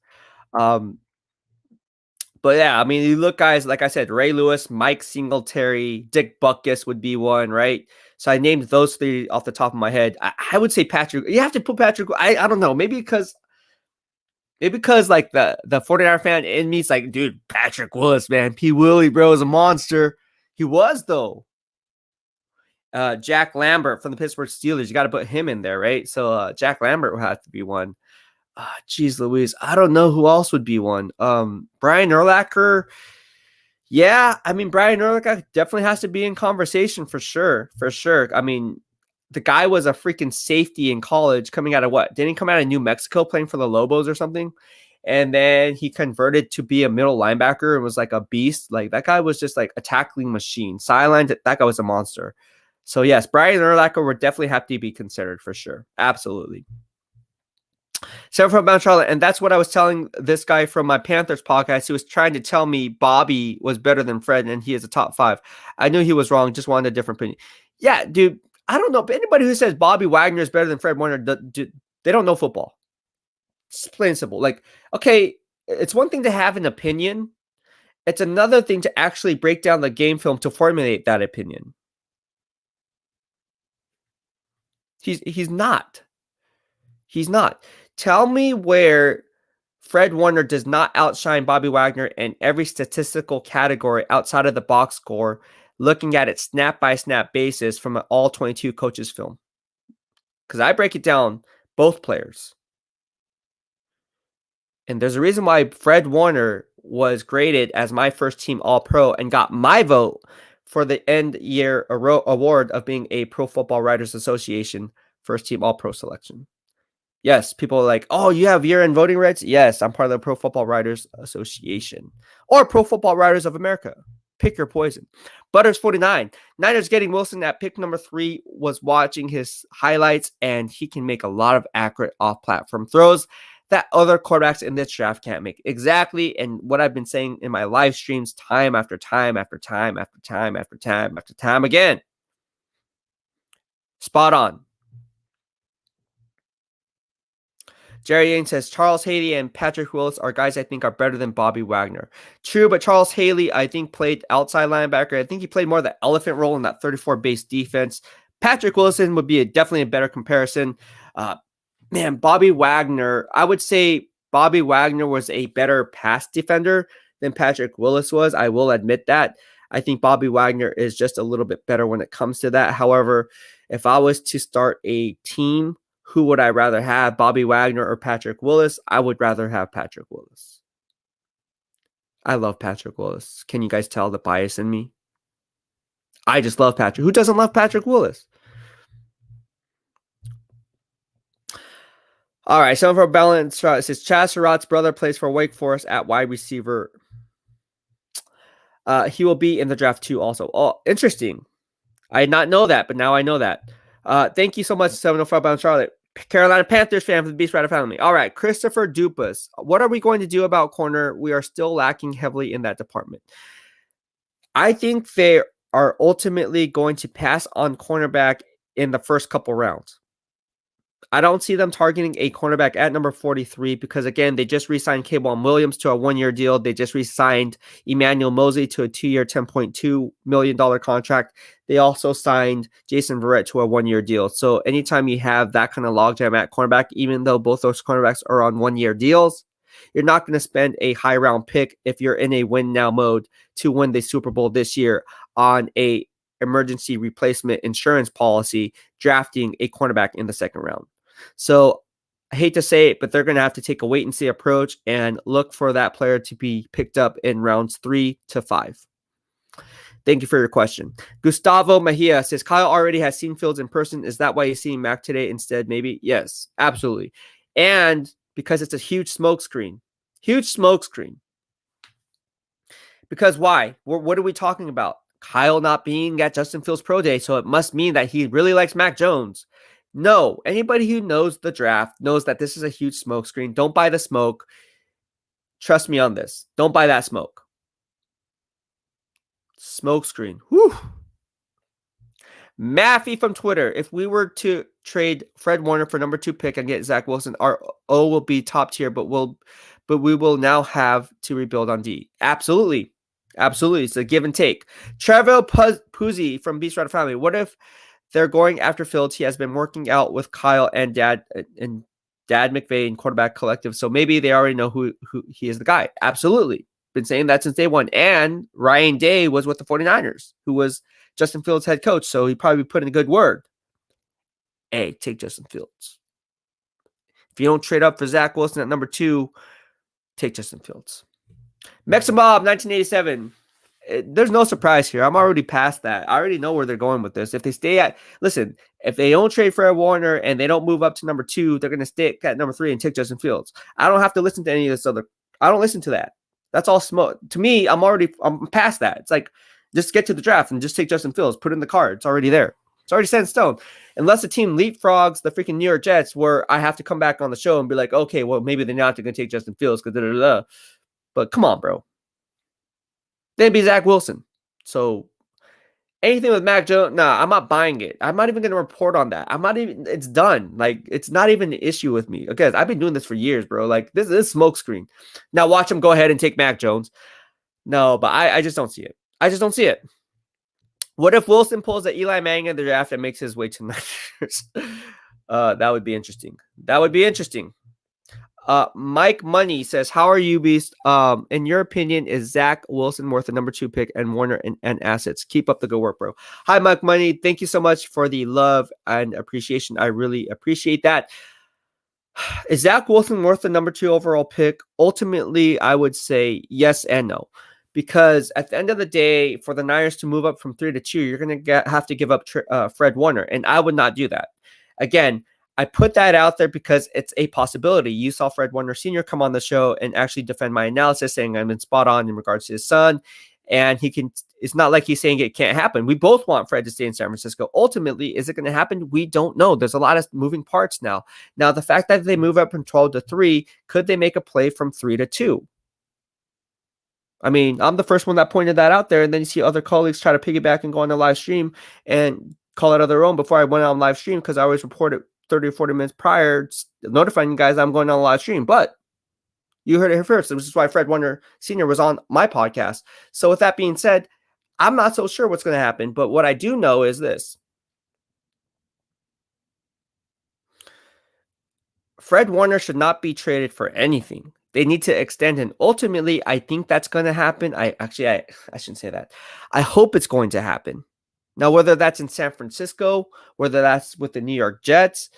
But yeah, I mean, you look, guys, like I said, Ray Lewis, Mike Singletary, Dick Butkus would be one, right? So I named those 3 off the top of my head. I would say Patrick. You have to put Patrick. I don't know. Maybe because like the 49er fan in me is like, dude, Patrick Willis, man. P. Willie, bro, is a monster. He was, though. Jack Lambert from the Pittsburgh Steelers. You got to put him in there, right? So Jack Lambert would have to be one. Geez Louise, I don't know who else would be one. Brian Urlacher. Yeah, I mean, Brian Urlacher definitely has to be in conversation for sure. For sure. I mean, the guy was a freaking safety in college coming out of what? Didn't he come out of New Mexico playing for the Lobos or something? And then he converted to be a middle linebacker and was like a beast. Like that guy was just like a tackling machine. Sidelined, that guy was a monster. So yes, Brian Urlacher would definitely have to be considered for sure. Absolutely. So from Mount Charlotte, and that's what I was telling this guy from my Panthers podcast. He was trying to tell me Bobby was better than Fred, and he is a top 5. I knew he was wrong. Just wanted a different opinion. Yeah, dude. I don't know. But anybody who says Bobby Wagner is better than Fred Warner, they don't know football. It's plain and simple. Like, okay, it's one thing to have an opinion. It's another thing to actually break down the game film to formulate that opinion. He's not. He's not. Tell me where Fred Warner does not outshine Bobby Wagner in every statistical category outside of the box score, looking at it snap-by-snap basis from an all-22 coaches film. Because I break it down, both players. And there's a reason why Fred Warner was graded as my first-team All-Pro and got my vote for the end-year award of being a Pro Football Writers Association first-team All-Pro selection. Yes, people are like, oh, you have year-end voting rights? Yes, I'm part of the Pro Football Writers Association or Pro Football Writers of America. Pick your poison. Butters 49. Niners getting Wilson at pick number 3, was watching his highlights, and he can make a lot of accurate off-platform throws that other quarterbacks in this draft can't make. Exactly, and what I've been saying in my live streams time after time after time after time after time after time again. Spot on. Jerry Yang says, Charles Haley and Patrick Willis are guys I think are better than Bobby Wagner. True, but Charles Haley, I think, played outside linebacker. I think he played more of the elephant role in that 34 base defense. Patrick Wilson would be definitely a better comparison. Man, Bobby Wagner, I would say Bobby Wagner was a better pass defender than Patrick Willis was. I will admit that. I think Bobby Wagner is just a little bit better when it comes to that. However, if I was to start a team, who would I rather have, Bobby Wagner or Patrick Willis? I would rather have Patrick Willis. I love Patrick Willis. Can you guys tell the bias in me? I just love Patrick. Who doesn't love Patrick Willis? All right, some of our balance says Chaz Surratt's brother plays for Wake Forest at wide receiver. He will be in the draft too also. Oh, interesting. I did not know that, but now I know that. Thank you so much, 705 Bound Charlotte. Carolina Panthers fan for the BEASTwriter Family. All right, Christopher Dupas. What are we going to do about corner? We are still lacking heavily in that department. I think they are ultimately going to pass on cornerback in the first couple rounds. I don't see them targeting a cornerback at number 43 because, again, they just re-signed K'Waun Williams to a one-year deal. They just re-signed Emmanuel Mosley to a 2-year, $10.2 million contract. They also signed Jason Verrett to a one-year deal. So anytime you have that kind of logjam at cornerback, even though both those cornerbacks are on one-year deals, you're not going to spend a high-round pick if you're in a win-now mode to win the Super Bowl this year on a emergency replacement insurance policy, drafting a cornerback in the second round. So I hate to say it, but they're going to have to take a wait and see approach and look for that player to be picked up in rounds 3 to 5. Thank you for your question. Gustavo Mejia says, Kyle already has seen Fields in person. Is that why he's seeing Mac today instead? Maybe. Yes, absolutely. And because it's a huge smoke screen. Huge smoke screen. Because why? What are we talking about? Kyle not being at Justin Fields Pro Day, so it must mean that he really likes Mac Jones. No, anybody who knows the draft knows that this is a huge smoke screen. Don't buy the smoke. Trust me on this. Don't buy that smoke. Smoke screen. Whew. Maffey from Twitter. If we were to trade Fred Warner for number 2 pick and get Zach Wilson, our O will be top tier, but we will now have to rebuild on D. Absolutely. Absolutely. It's a give and take. Trevor Puzzi from BEASTwriter Family. What if they're going after Fields? He has been working out with Kyle and Dad McVay and quarterback collective. So maybe they already know who he is the guy. Absolutely. Been saying that since day one. And Ryan Day was with the 49ers, who was Justin Fields' head coach. So he probably put in a good word. Hey, take Justin Fields. If you don't trade up for Zach Wilson at number 2, take Justin Fields. Mexan Bob, 1987. There's no surprise here. I'm already past that. I already know where they're going with this. If they stay at, listen, if they don't trade Fred Warner and they don't move up to number 2, they're going to stick at number 3 and take Justin Fields. I don't have to listen to any of this other. I don't listen to that. That's all smoke. To me, I'm past that. It's like, just get to the draft and just take Justin Fields. Put in the card. It's already there. It's already set in stone. Unless the team leapfrogs the freaking New York Jets, where I have to come back on the show and be like, okay, well, maybe they're not going to take Justin Fields because da-da-da-da. But come on, bro. Then be Zach Wilson. So anything with Mac Jones, nah, I'm not buying it. I'm not even going to report on that. It's done. Like, it's not even an issue with me. Okay, I've been doing this for years, bro. Like, this is smokescreen. Now watch him go ahead and take Mac Jones. No, but I just don't see it. I just don't see it. What if Wilson pulls the Eli Manning in the draft and makes his way to Niners? That would be interesting. That would be interesting. Mike Money says, how are you, Beast? In your opinion, is Zach Wilson worth a number 2 pick and Warner and assets? Keep up the good work, bro. Hi, Mike Money. Thank you so much for the love and appreciation. I really appreciate that. Is Zach Wilson worth the number 2 overall pick? Ultimately, I would say yes and no. Because at the end of the day, for the Niners to move up from 3 to 2, you're going to have to give up Fred Warner. And I would not do that. Again, I put that out there because it's a possibility. You saw Fred Warner Sr. come on the show and actually defend my analysis, saying I'm in spot on in regards to his son. And it's not like he's saying it can't happen. We both want Fred to stay in San Francisco. Ultimately, is it going to happen? We don't know. There's a lot of moving parts now. Now, the fact that they move up from 12 to 3, could they make a play from 3 to 2? I mean, I'm the first one that pointed that out there. And then you see other colleagues try to piggyback and go on the live stream and call it their own before I went on live stream, because I always reported 30 or 40 minutes prior, notifying you guys I'm going on a live stream. But you heard it here first. This is why Fred Warner Sr. was on my podcast. So with that being said, I'm not so sure what's going to happen. But what I do know is this. Fred Warner should not be traded for anything. They need to extend him. Ultimately, I think that's going to happen. I shouldn't say that. I hope it's going to happen. Now, whether that's in San Francisco, whether that's with the New York Jets,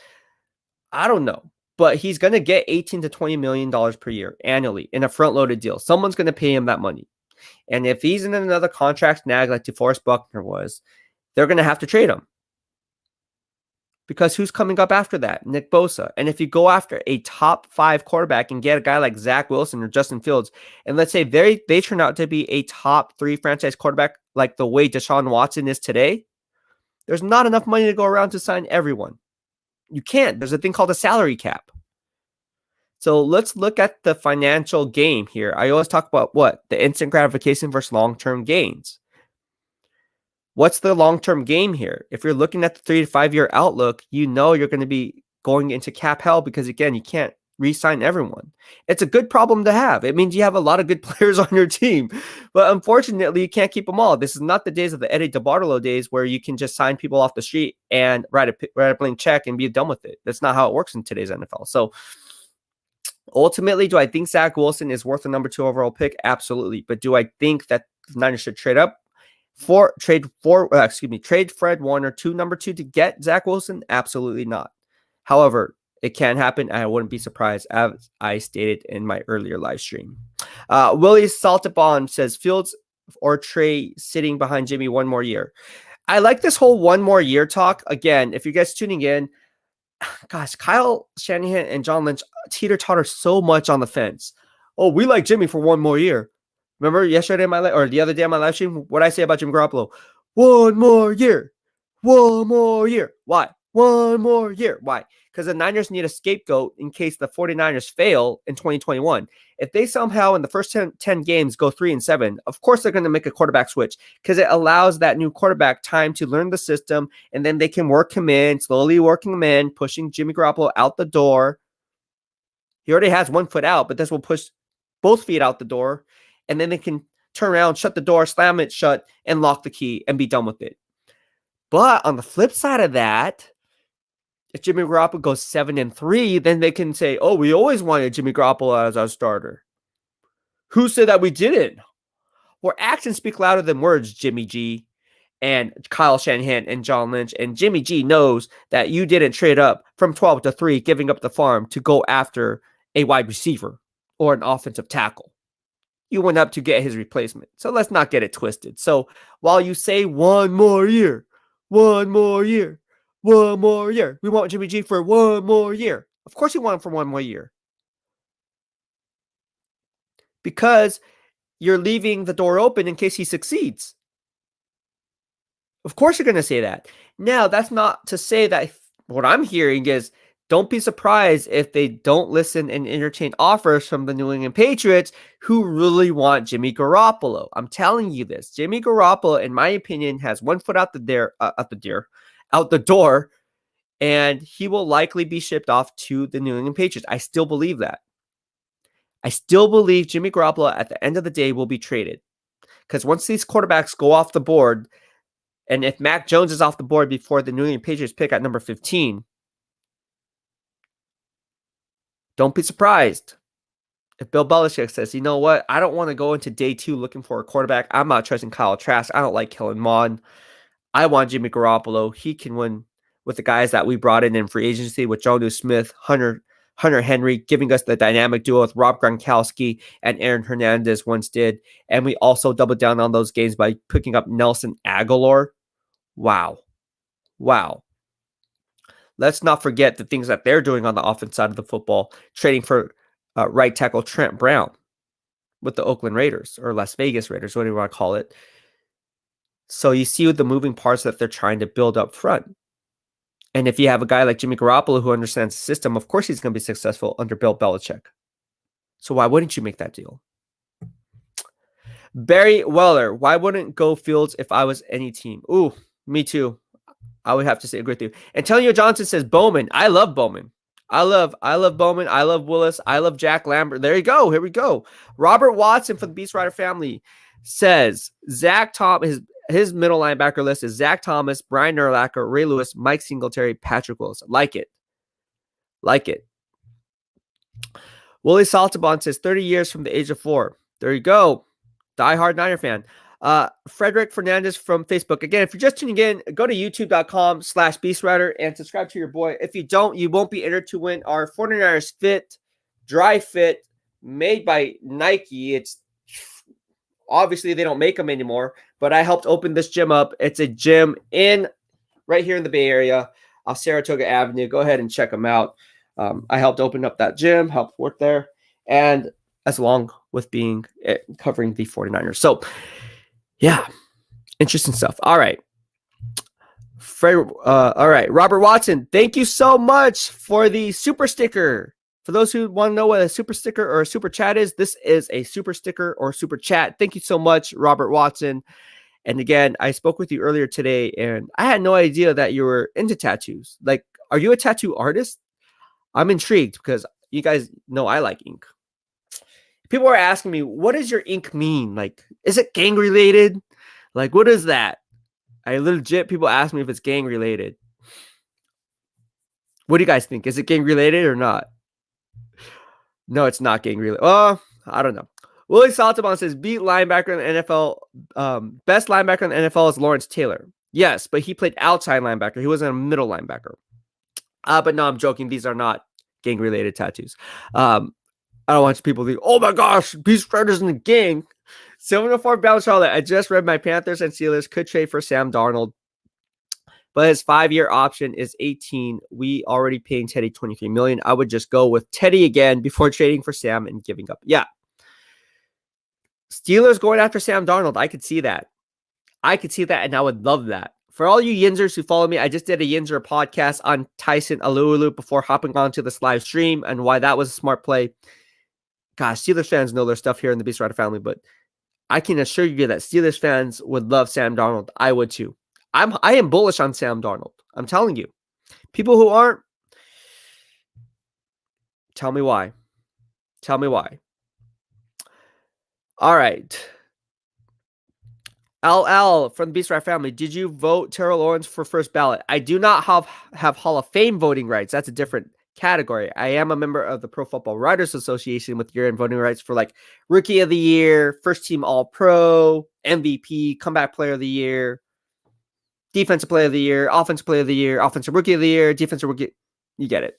I don't know. but he's going to get $18 to $20 million per year annually in a front-loaded deal. Someone's going to pay him that money. And if he's in another contract snag like DeForest Buckner was, they're going to have to trade him. Because who's coming up after that? Nick Bosa. And if you go after a top 5 quarterback and get a guy like Zach Wilson or Justin Fields, and let's say they turn out to be a top 3 franchise quarterback like the way Deshaun Watson is today, there's not enough money to go around to sign everyone. You can't. There's a thing called a salary cap. So let's look at the financial game here. I always talk about what? The instant gratification versus long-term gains. What's the long-term game here? If you're looking at the 3 to 5 year outlook, you know you're going to be going into cap hell because, again, you can't re-sign everyone. It's a good problem to have. It means you have a lot of good players on your team. But unfortunately, you can't keep them all. This is not the days of the Eddie DeBartolo days where you can just sign people off the street and write a blank check and be done with it. That's not how it works in today's NFL. So ultimately, do I think Zach Wilson is worth a number 2 overall pick? Absolutely. But do I think that the Niners should trade Fred Warner to number 2 to get Zach Wilson? Absolutely not. However, it can happen, and I wouldn't be surprised, as I stated in my earlier live stream. Willie Saltabon says Fields or Trey sitting behind Jimmy one more year. I like this whole one more year talk. Again, if you guys tuning in, gosh, Kyle Shanahan and John Lynch teeter-totter so much on the fence. Oh, we like Jimmy for one more year. Remember yesterday or the other day on my live stream, what I say about Jimmy Garoppolo? One more year. One more year. Why? One more year. Why? Because the Niners need a scapegoat in case the 49ers fail in 2021. If they somehow in the first 10 games go 3-7, of course they're going to make a quarterback switch because it allows that new quarterback time to learn the system, and then they can work him in, slowly working him in, pushing Jimmy Garoppolo out the door. He already has one foot out, but this will push both feet out the door, and then they can turn around, shut the door, slam it shut, and lock the key and be done with it. But on the flip side of that, if Jimmy Garoppolo goes 7-3, then they can say, oh, we always wanted Jimmy Garoppolo as our starter. Who said that we didn't? Well, actions speak louder than words, Jimmy G and Kyle Shanahan and John Lynch. And Jimmy G knows that you didn't trade up from 12-3, giving up the farm to go after a wide receiver or an offensive tackle. You went up to get his replacement. So let's not get it twisted. So while you say one more year, one more year, one more year, we want Jimmy G for one more year. Of course you want him for one more year. Because you're leaving the door open in case he succeeds. Of course you're going to say that. Now, that's not to say that what I'm hearing is don't be surprised if they don't listen and entertain offers from the New England Patriots who really want Jimmy Garoppolo. I'm telling you this. Jimmy Garoppolo, in my opinion, has one foot out the door, and he will likely be shipped off to the New England Patriots. I still believe that. I still believe Jimmy Garoppolo at the end of the day will be traded. Because once these quarterbacks go off the board, and if Mac Jones is off the board before the New England Patriots pick at number 15, don't be surprised if Bill Belichick says, you know what, I don't want to go into day 2 looking for a quarterback. I'm not trusting Kyle Trask. I don't like Kellen Mond. I want Jimmy Garoppolo. He can win with the guys that we brought in free agency with Jonnu Smith, Hunter Henry, giving us the dynamic duo with Rob Gronkowski and Aaron Hernandez once did. And we also doubled down on those games by picking up Nelson Aguilar. Wow. Let's not forget the things that they're doing on the offense side of the football, trading for right tackle Trent Brown with the Oakland Raiders or Las Vegas Raiders, whatever you want to call it. So you see the moving parts that they're trying to build up front. And if you have a guy like Jimmy Garoppolo who understands the system, of course he's going to be successful under Bill Belichick. So why wouldn't you make that deal? Barry Weller, why wouldn't go Fields if I was any team? Ooh, me too. I would have to say agree with you. Antonio Johnson says Bowman. I love Bowman. I love Bowman. I love Willis. I love Jack Lambert. There you go. Here we go. Robert Watson from the BEASTwriter Family says Zach Thomas. His middle linebacker list is Zach Thomas, Brian Urlacher, Ray Lewis, Mike Singletary, Patrick Wilson. Like it. Willie Saltabon says 30 years from the age of 4. There you go. Die-hard Niner fan. Frederick Fernandez from Facebook. Again, if you're just tuning in, go to youtube.com/BeastWriter and subscribe to your boy. If you don't, you won't be entered to win our 49ers Fit Dry Fit made by Nike. It's obviously they don't make them anymore, but I helped open this gym up. It's a gym right here in the Bay Area off Saratoga Avenue. Go ahead and check them out. I helped open up that gym, helped work there, and as long with covering the 49ers. So yeah, interesting stuff. All right. All right. Robert Watson, thank you so much for the super sticker. For those who want to know what a super sticker or a super chat is, this is a super sticker or super chat. Thank you so much, Robert Watson. And again, I spoke with you earlier today, and I had no idea that you were into tattoos. Like, are you a tattoo artist? I'm intrigued because you guys know I like ink. People are asking me, what does your ink mean? Like, is it gang related? Like, what is that? People ask me if it's gang related. What do you guys think? Is it gang related or not? No, it's not gang related. Oh, I don't know. Willie Saltamon says, beat linebacker in the NFL. Best linebacker in the NFL is Lawrence Taylor. Yes, but he played outside linebacker. He wasn't a middle linebacker. But no, I'm joking. These are not gang related tattoos. I don't want people to think, oh my gosh, BEASTwriter's in the gang. 704 Bound Charlotte. I just read my Panthers and Steelers could trade for Sam Darnold, but his 5-year option is 18. We already paying Teddy $23 million. I would just go with Teddy again before trading for Sam and giving up. Yeah. Steelers going after Sam Darnold. I could see that. And I would love that. For all you Yinzers who follow me, I just did a Yinzer podcast on Tyson Alualu before hopping on to this live stream and why that was a smart play. Gosh, Steelers fans know their stuff here in the BEASTwriter family, but I can assure you that Steelers fans would love Sam Darnold. I would too. I am bullish on Sam Darnold. I'm telling you. People who aren't, tell me why. All right. LL from the BEASTwriter family. Did you vote Terrell Owens for first ballot? I do not have Hall of Fame voting rights. That's a different category. I am a member of the Pro Football Writers Association with year-end voting rights for like Rookie of the Year, First Team All-Pro, MVP, Comeback Player of the Year, Defensive Player of the Year, Offensive Player of the Year, Offensive Rookie of the Year, Defensive Rookie. You get it.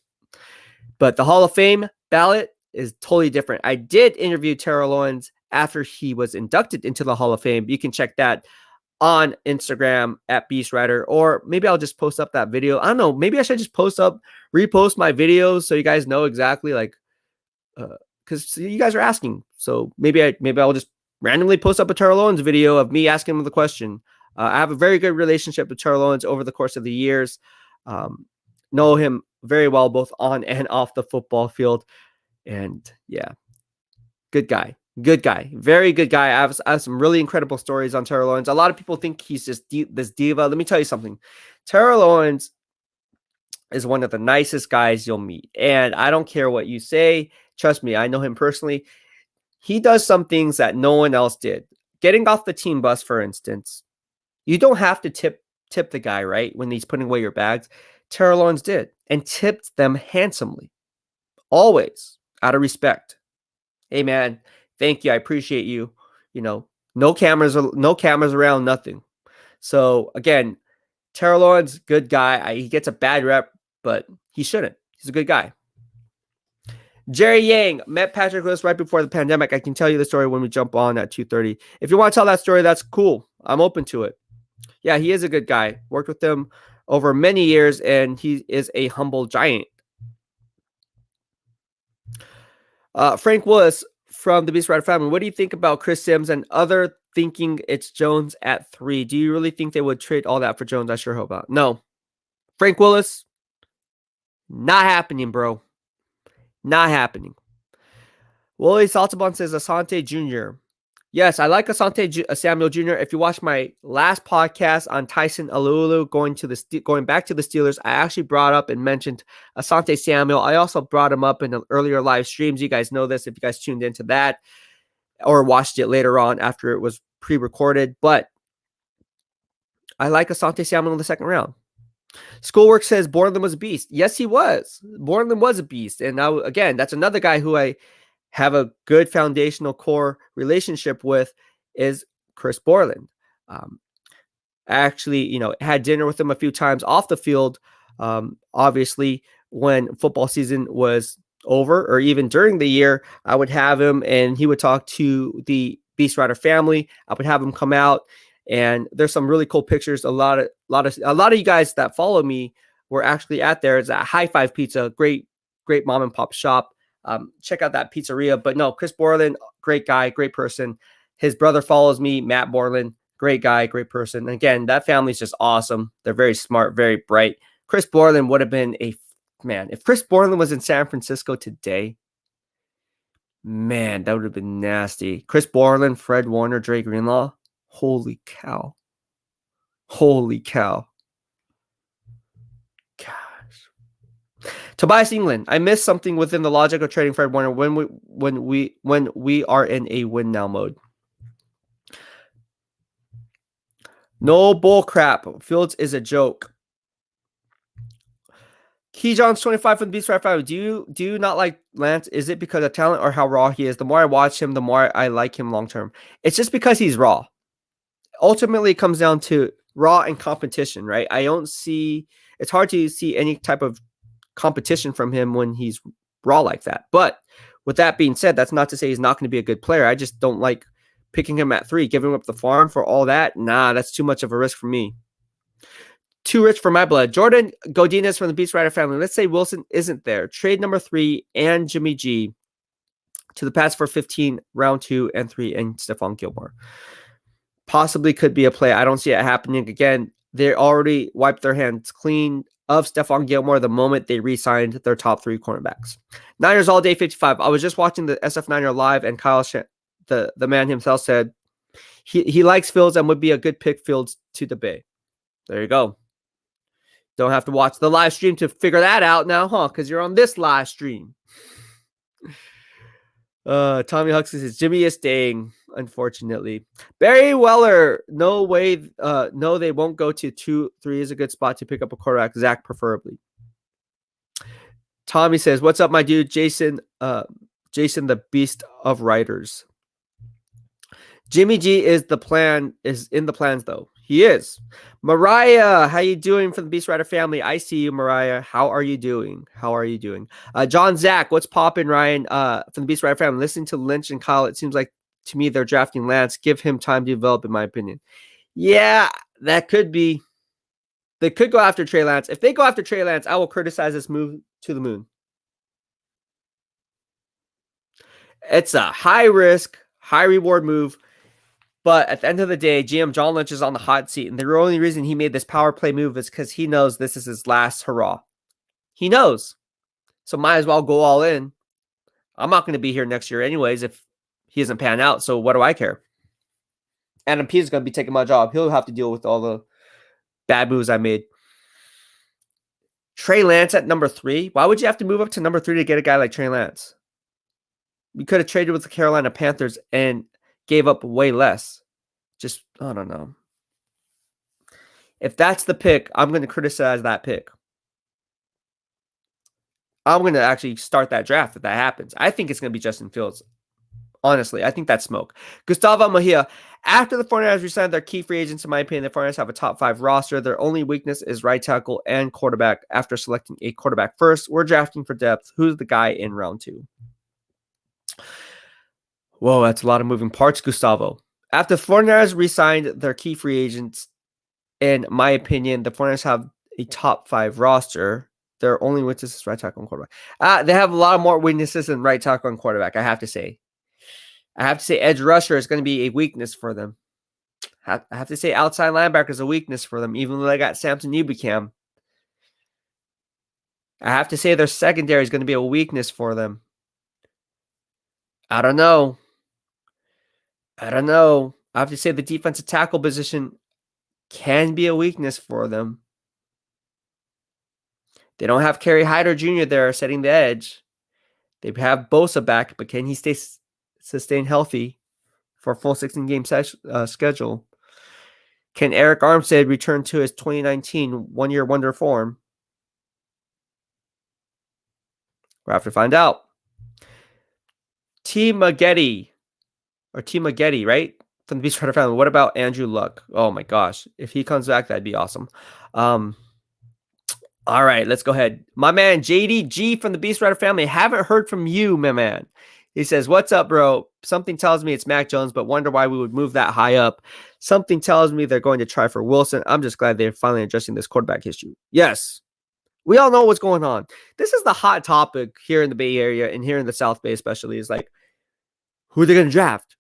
But the Hall of Fame ballot is totally different. I did interview Terrell Owens after he was inducted into the Hall of Fame. You can check that on Instagram at BEASTwriter, or maybe I'll just post up that video. I don't know. Maybe I should just repost my videos so you guys know exactly, like, because you guys are asking. So maybe I'll just randomly post up a Terrell Owens video of me asking him the question. I have a very good relationship with Terrell Owens over the course of the years. Know him very well, both on and off the football field. And yeah, good guy. Very good guy. I have some really incredible stories on Terrell Owens. A lot of people think he's just this diva. Let me tell you something. Terrell Owens is one of the nicest guys you'll meet. And I don't care what you say. Trust me, I know him personally. He does some things that no one else did. Getting off the team bus, for instance. You don't have to tip the guy, right? When he's putting away your bags. Terrell Owens did. And tipped them handsomely. Always. Out of respect. Hey, man. Thank you. I appreciate you. You know, no cameras around, nothing. So again, Terrell Owens, good guy. He gets a bad rep, but he shouldn't. He's a good guy. Jerry Yang met Patrick Lewis right before the pandemic. I can tell you the story when we jump on at 2:30. If you want to tell that story, that's cool. I'm open to it. Yeah, he is a good guy. Worked with him over many years, and he is a humble giant. Frank Willis from the BEASTwriter family. What do you think about Chris Sims and other thinking it's Jones at 3? Do you really think they would trade all that for Jones? I sure hope not. No. Frank Willis, not happening, bro. Not happening. Willie Saltabon says Asante Jr. Yes, I like Asante Samuel Jr. If you watch my last podcast on Tyson Alualu going back to the Steelers, I actually brought up and mentioned Asante Samuel. I also brought him up in earlier live streams. You guys know this if you guys tuned into that or watched it later on after it was pre-recorded. But I like Asante Samuel in the second round. Schoolwork says Borland was a beast. Yes, he was. Borland was a beast. And now, again, that's another guy who I have a good foundational core relationship with, is Chris Borland. I actually, had dinner with him a few times off the field. Obviously, when football season was over, or even during the year, I would have him and he would talk to the BEASTwriter family. I would have him come out, and there's some really cool pictures. A lot of you guys that follow me were actually at there. It's at High Five Pizza, great mom and pop shop. Check out that pizzeria. But no, Chris Borland, great guy, great person. His brother follows me, Matt Borland. Great guy, great person. And again, that family's just awesome. They're very smart, very bright. Chris Borland would have been man. If Chris Borland was in San Francisco today, man, that would have been nasty. Chris Borland, Fred Warner, Dre Greenlaw. Holy cow. Holy cow. Gosh. Tobias England. I missed something within the logic of trading Fred Warner when we are in a win now mode. No bull crap. Fields is a joke. Key John's 25 from the BEASTwriter Family. Do you not like Lance? Is it because of talent or how raw he is? The more I watch him, the more I like him long term. It's just because he's raw. Ultimately, it comes down to raw and competition, right? It's hard to see any type of competition from him when he's raw like that. But with that being said, that's not to say he's not going to be a good player. I just don't like picking him at 3, giving up the farm for all that. Nah, that's too much of a risk for me. Too rich for my blood. Jordan Godinez from the BEASTwriter Family. Let's say Wilson isn't there. Trade number 3 and Jimmy G to the Pats for 15, round 2 and 3, and Stephon Gilmore. Possibly could be a play. I don't see it happening. Again, they already wiped their hands clean of Stephon Gilmore the moment they re-signed their top 3 cornerbacks. Niners all day 55. I was just watching the SF Niner live, and Kyle the man himself said he likes Fields and would be a good pick Fields to the Bay. There you go. Don't have to watch the live stream to figure that out now, huh? Because you're on this live stream. Tommy Huxley says Jimmy is staying, unfortunately. Barry Weller, no way. No, they won't go to 2-3 is a good spot to pick up a quarterback. Zach preferably. Tommy says, "What's up, my dude, Jason? Jason, the Beast of Writers." Jimmy G is in the plans though. He is. Mariah, how you doing from the BEASTwriter Family? I see you, Mariah. How are you doing? John Zach, what's popping, Ryan? From the BEASTwriter Family. Listening to Lynch and Kyle, it seems like to me they're drafting Lance. Give him time to develop, in my opinion. Yeah, that could be. They could go after Trey Lance. If they go after Trey Lance, I will criticize this move to the moon. It's a high risk, high reward move. But at the end of the day, GM John Lynch is on the hot seat. And the only reason he made this power play move is because he knows this is his last hurrah. He knows. So might as well go all in. I'm not going to be here next year anyways if he doesn't pan out. So what do I care? Adam P is going to be taking my job. He'll have to deal with all the bad moves I made. Trey Lance at number 3. Why would you have to move up to number 3 to get a guy like Trey Lance? We could have traded with the Carolina Panthers and gave up way less. Just, I don't know. If that's the pick, I'm going to criticize that pick. I'm going to actually start that draft if that happens. I think it's going to be Justin Fields. Honestly, I think that's smoke. Gustavo Mejia. After the 49ers resigned their key free agents, in my opinion, the 49ers have a top 5 roster. Their only weakness is right tackle and quarterback. After selecting a quarterback first, we're drafting for depth. Who's the guy in round 2? Whoa, that's a lot of moving parts, Gustavo. After the 49ers re-signed their key free agents, in my opinion, the 49ers have a top 5 roster. Their only weakness is right tackle and quarterback. They have a lot more weaknesses than right tackle and quarterback, I have to say. Edge rusher is going to be a weakness for them. I have to say outside linebacker is a weakness for them, even though they got Samson Ebukam. I have to say their secondary is going to be a weakness for them. I don't know. I have to say the defensive tackle position can be a weakness for them. They don't have Kerry Hyder Jr. there setting the edge. They have Bosa back, but can he sustain healthy for a full 16-game schedule? Can Eric Armstead return to his 2019 one-year wonder form? We'll have to find out. T. Maggette, right? from the BEASTwriter Family. What about Andrew Luck? Oh my gosh. If he comes back, that'd be awesome. All right, let's go ahead. My man, JDG from the BEASTwriter Family. Haven't heard from you, my man. He says, what's up, bro? Something tells me it's Mac Jones, but wonder why we would move that high up. Something tells me they're going to try for Wilson. I'm just glad they're finally addressing this quarterback issue. Yes, we all know what's going on. This is the hot topic here in the Bay Area and here in the South Bay especially, is like, who are they going to draft?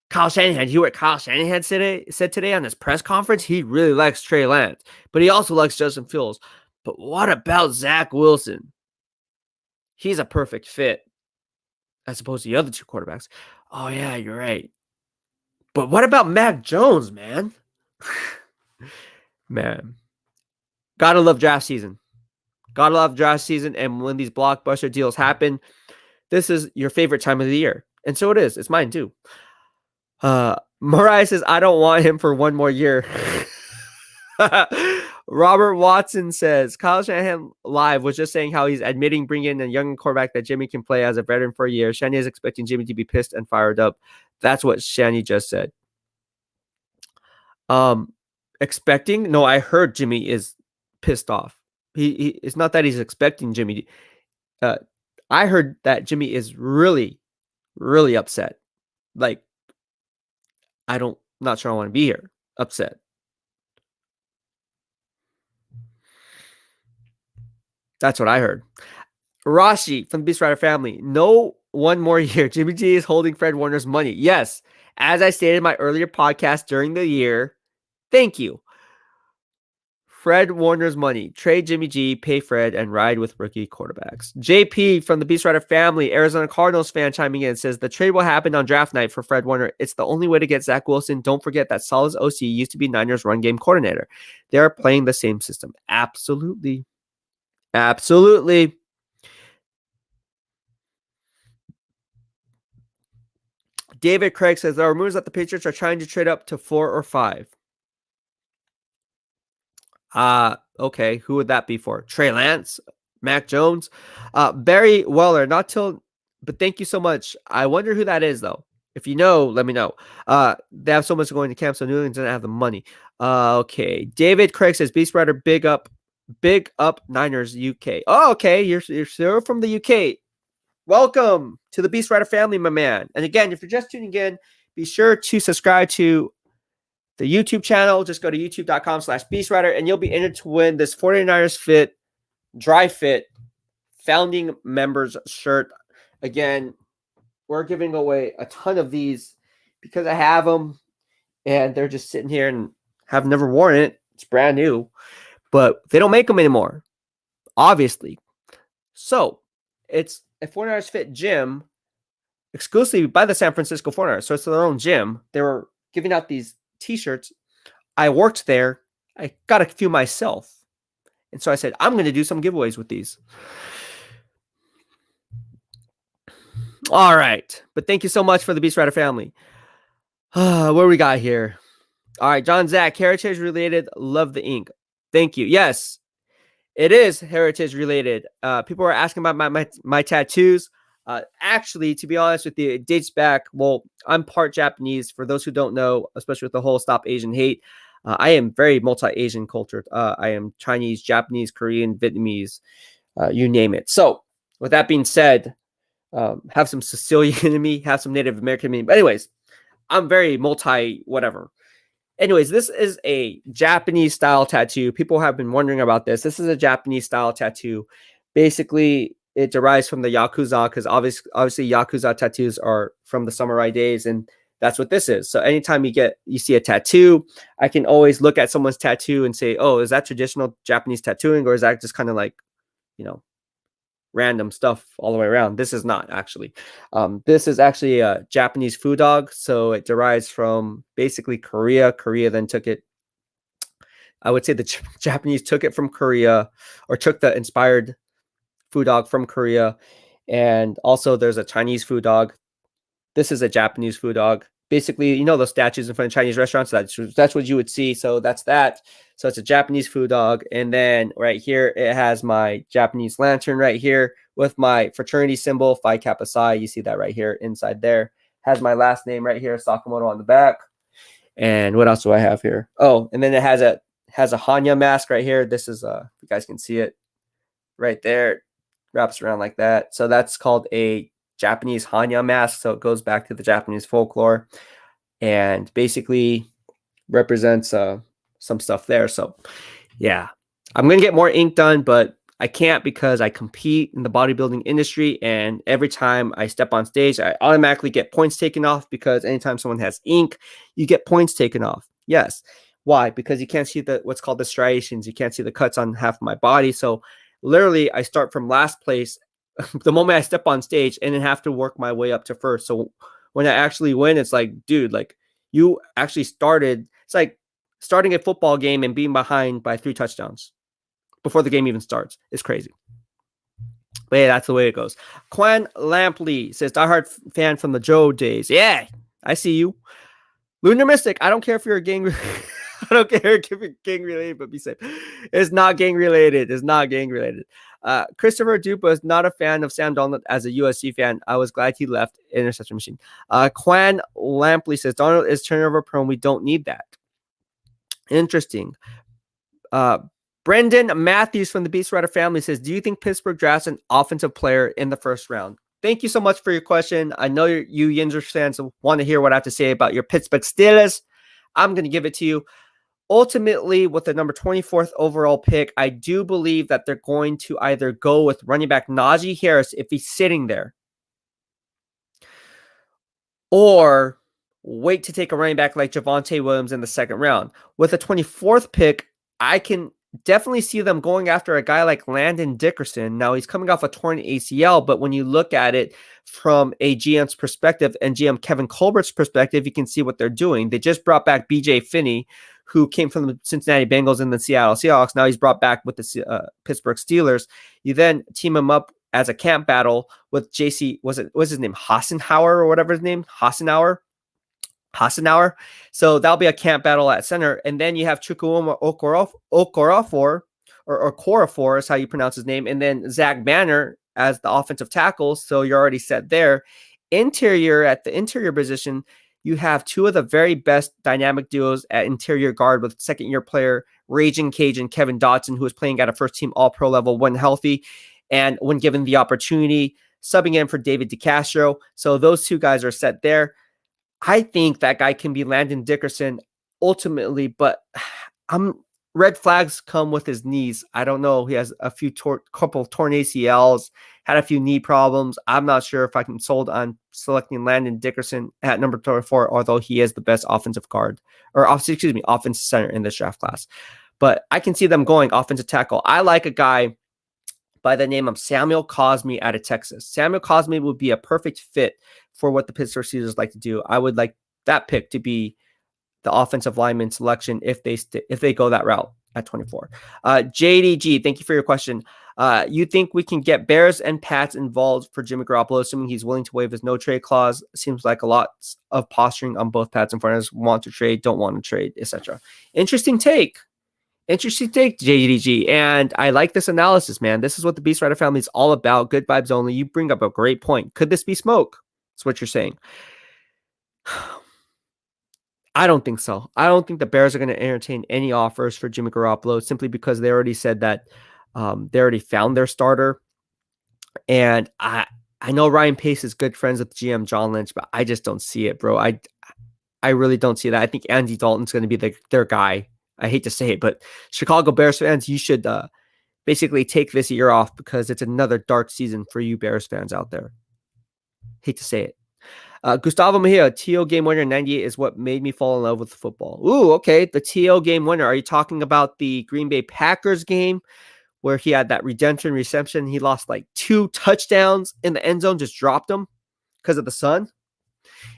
Kyle Shanahan. You hear what Kyle Shanahan said today on his press conference? He really likes Trey Lance, but he also likes Justin Fields. But what about Zach Wilson? He's a perfect fit as opposed to the other two quarterbacks. Oh, yeah, you're right. But what about Mac Jones, man? Man. Gotta love draft season. Gotta love draft season. And when these blockbuster deals happen, this is your favorite time of the year. And so it is. It's mine too. Mariah says, I don't want him for one more year. Robert Watson says, Kyle Shanahan live was just saying how he's admitting bringing in a young quarterback that Jimmy can play as a veteran for a year. Shanahan is expecting Jimmy to be pissed and fired up. That's what Shanahan just said. Expecting? No, I heard Jimmy is pissed off. It's not that he's expecting Jimmy. I heard that Jimmy is really, really upset. Like, not sure I want to be here. Upset. That's what I heard. Rashi from the BEASTwriter Family. No one more year. Jimmy G is holding Fred Warner's money. Yes. As I stated in my earlier podcast during the year, thank you. Fred Warner's money. Trade Jimmy G, pay Fred, and ride with rookie quarterbacks. JP from the BEASTwriter Family, Arizona Cardinals fan, chiming in, says the trade will happen on draft night for Fred Warner. It's the only way to get Zach Wilson. Don't forget that Saleh's OC used to be Niners run game coordinator. They are playing the same system. Absolutely. Absolutely. David Craig says there are rumors that the Patriots are trying to trade up to 4 or 5. Okay. Who would that be for? Trey Lance? Mac Jones? Barry Weller, but thank you so much. I wonder who that is, though. If you know, let me know. They have so much going to camp, so New England doesn't have the money. Okay. David Craig says, BEASTwriter, big up Niners UK. Oh, okay. You're from the UK. Welcome to the BEASTwriter Family, my man. And again, if you're just tuning in, be sure to subscribe to the YouTube channel. Just go to youtube.com/BEASTwriter and you'll be entered to win this 49ers Fit, Dry Fit, founding members shirt. Again, we're giving away a ton of these because I have them and they're just sitting here and have never worn it. It's brand new, but they don't make them anymore, obviously. So it's a 49ers Fit gym exclusively by the San Francisco 49ers. So it's their own gym. They were giving out these t-shirts. I worked there. I got a few myself. And so I said, I'm going to do some giveaways with these. All right. But thank you so much for the BEASTwriter Family. What do we got here? All right. John Zach, heritage related. Love the ink. Thank you. Yes, it is heritage related. People are asking about my tattoos. Actually, to be honest with you, it dates back. Well, I'm part Japanese. For those who don't know, especially with the whole Stop Asian Hate, I am very multi-Asian cultured. I am Chinese, Japanese, Korean, Vietnamese, you name it. So with that being said, have some Sicilian in me, have some Native American in me. But anyways, I'm very multi-whatever. Anyways, this is a Japanese style tattoo. People have been wondering about this. This is a Japanese style tattoo. Basically, it derives from the Yakuza because obviously Yakuza tattoos are from the samurai days, and that's what this is. So anytime you see a tattoo, I can always look at someone's tattoo and say, oh, is that traditional Japanese tattooing, or is that just kind of like, random stuff all the way around? This is not actually. This is actually a Japanese food dog. So it derives from basically Korea. Korea then took it. I would say the Japanese took it from Korea, or took the inspired food dog from Korea. And also there's a Chinese food dog. This is a Japanese food dog. Basically, those statues in front of Chinese restaurants, that's what you would see. So that's that. So it's a Japanese food dog. And then right here, it has my Japanese lantern right here with my fraternity symbol, Phi Kappa Psi. You see that right here inside there. Has my last name right here, Sakamoto, on the back. And what else do I have here? Oh, and then it has a Hanya mask right here. This is you guys can see it right there. It wraps around like that. So that's called a Japanese Hanya mask. So it goes back to the Japanese folklore and basically represents some stuff there. So yeah, I'm gonna get more ink done, but I can't because I compete in the bodybuilding industry, and every time I step on stage, I automatically get points taken off because anytime someone has ink, you get points taken off. Yes. Why? Because you can't see what's called the striations. You can't see the cuts on half of my body. So literally, I start from last place the moment I step on stage, and then have to work my way up to first. So when I actually win, it's like, dude, like you actually started. It's like starting a football game and being behind by 3 touchdowns before the game even starts. It's crazy. But yeah, that's the way it goes. Quan Lampley says, diehard fan from the Joe days. Yeah, I see you. Lunar Mystic, I don't care if you're a gang. I don't care if you're gang related, but be safe. It's not gang related. It's not gang related. Christopher Dupa is not a fan of Sam Donald as a USC fan. I was glad he left. Interception machine. Quan Lampley says, Donald is turnover prone. We don't need that. Interesting. Brendan Matthews from the BEASTwriter Family says, do you think Pittsburgh drafts an offensive player in the first round? Thank you so much for your question. I know you Yinzers fans want to hear what I have to say about your Pittsburgh Steelers. I'm going to give it to you. Ultimately, with the number 24th overall pick, I do believe that they're going to either go with running back Najee Harris if he's sitting there, or wait to take a running back like Javonte Williams in the second round. With the 24th pick, I can definitely see them going after a guy like Landon Dickerson. Now, he's coming off a torn ACL, but when you look at it from a GM's perspective and GM Kevin Colbert's perspective, you can see what they're doing. They just brought back BJ Finney, who came from the Cincinnati Bengals and the Seattle Seahawks. Now he's brought back with the Pittsburgh Steelers. You then team him up as a camp battle with JC, what's his name? Hassenauer or whatever his name? Hassenauer. So that'll be a camp battle at center. And then you have Chukwuma Okorafor, or Okorafor is how you pronounce his name. And then Zach Banner as the offensive tackle. So you're already set there. Interior, at the interior position, you have 2 of the very best dynamic duos at interior guard with second-year player Raging Cajun Kevin Dotson, who is playing at a first-team all-pro level when healthy and when given the opportunity, subbing in for David DeCastro. So those 2 guys are set there. I think that guy can be Landon Dickerson ultimately, but red flags come with his knees. I don't know. He has a few couple torn ACLs, had a few knee problems. I'm not sure if I can sold on selecting Landon Dickerson at number 24, although he is the best offensive center in this draft class. But I can see them going offensive tackle. I like a guy by the name of Samuel Cosme out of Texas. Samuel Cosme would be a perfect fit for what the Pittsburgh Steelers like to do. I would like that pick to be the offensive lineman selection if they go that route at 24. JDG, thank you for your question. You think we can get Bears and Pats involved for Jimmy Garoppolo, assuming he's willing to waive his no trade clause? Seems like a lot of posturing on both Pats and 49ers. Want to trade, don't want to trade, etc. Interesting take, JDG. And I like this analysis, man. This is what the BEASTwriter Family is all about. Good vibes only. You bring up a great point. Could this be smoke? That's what you're saying. I don't think so. I don't think the Bears are going to entertain any offers for Jimmy Garoppolo simply because they already said that they already found their starter. And I know Ryan Pace is good friends with GM John Lynch, but I just don't see it, bro. I really don't see that. I think Andy Dalton's going to be their guy. I hate to say it, but Chicago Bears fans, you should basically take this year off because it's another dark season for you Bears fans out there. Hate to say it. Gustavo Mejia, TO game winner 98 is what made me fall in love with football. Ooh, okay. The TO game winner. Are you talking about the Green Bay Packers game where he had that redemption reception? He lost like 2 touchdowns in the end zone, just dropped them because of the sun,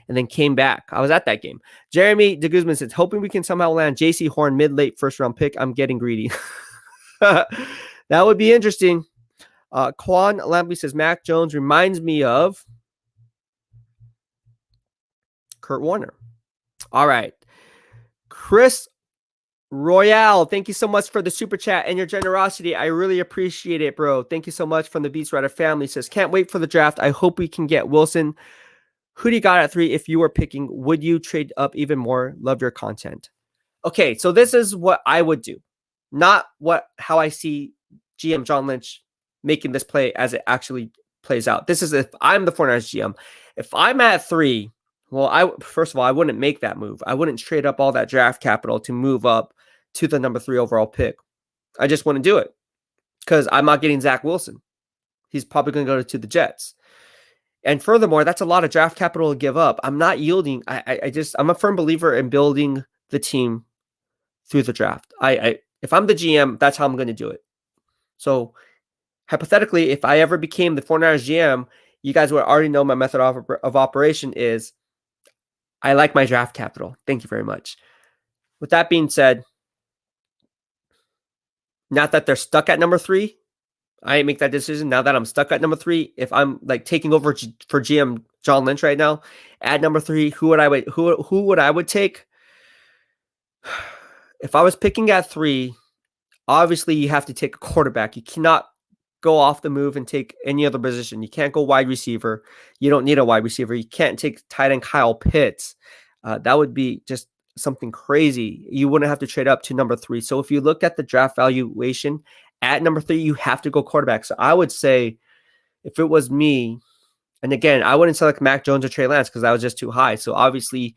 and then came back. I was at that game. Jeremy de Guzman says, hoping we can somehow land JC Horn mid-late first-round pick. I'm getting greedy. That would be interesting. Quan Lampy says, Mac Jones reminds me of Kurt Warner. All right. Chris Royale, thank you so much for the super chat and your generosity. I really appreciate it, bro. Thank you so much from the BEASTwriter Family. Says, can't wait for the draft. I hope we can get Wilson. Who do you got at 3 if you were picking? Would you trade up even more? Love your content. Okay, so this is what I would do, not how I see GM John Lynch making this play as it actually plays out. This is if I'm the 49ers GM. If I'm at 3, well, first of all, I wouldn't make that move. I wouldn't trade up all that draft capital to move up to the number 3 overall pick. I just wouldn't do it because I'm not getting Zach Wilson. He's probably going to go to the Jets. And furthermore, that's a lot of draft capital to give up. I'm not yielding. I'm a firm believer in building the team through the draft. If I'm the GM, that's how I'm going to do it. So hypothetically, if I ever became the 49ers GM, you guys would already know my method of operation is I like my draft capital. Thank you very much. With that being said, not that they're stuck at number 3, I make that decision. Now that I'm stuck at number 3, if I'm like taking over for GM John Lynch right now, at number 3, who would I take? If I was picking at 3, obviously you have to take a quarterback. You cannot go off the move and take any other position. You can't go wide receiver. You don't need a wide receiver. You can't take tight end Kyle Pitts. That would be just something crazy. You wouldn't have to trade up to number 3. So if you look at the draft valuation at number 3, you have to go quarterback. So I would say if it was me, and again, I wouldn't select Mac Jones or Trey Lance because that was just too high. So obviously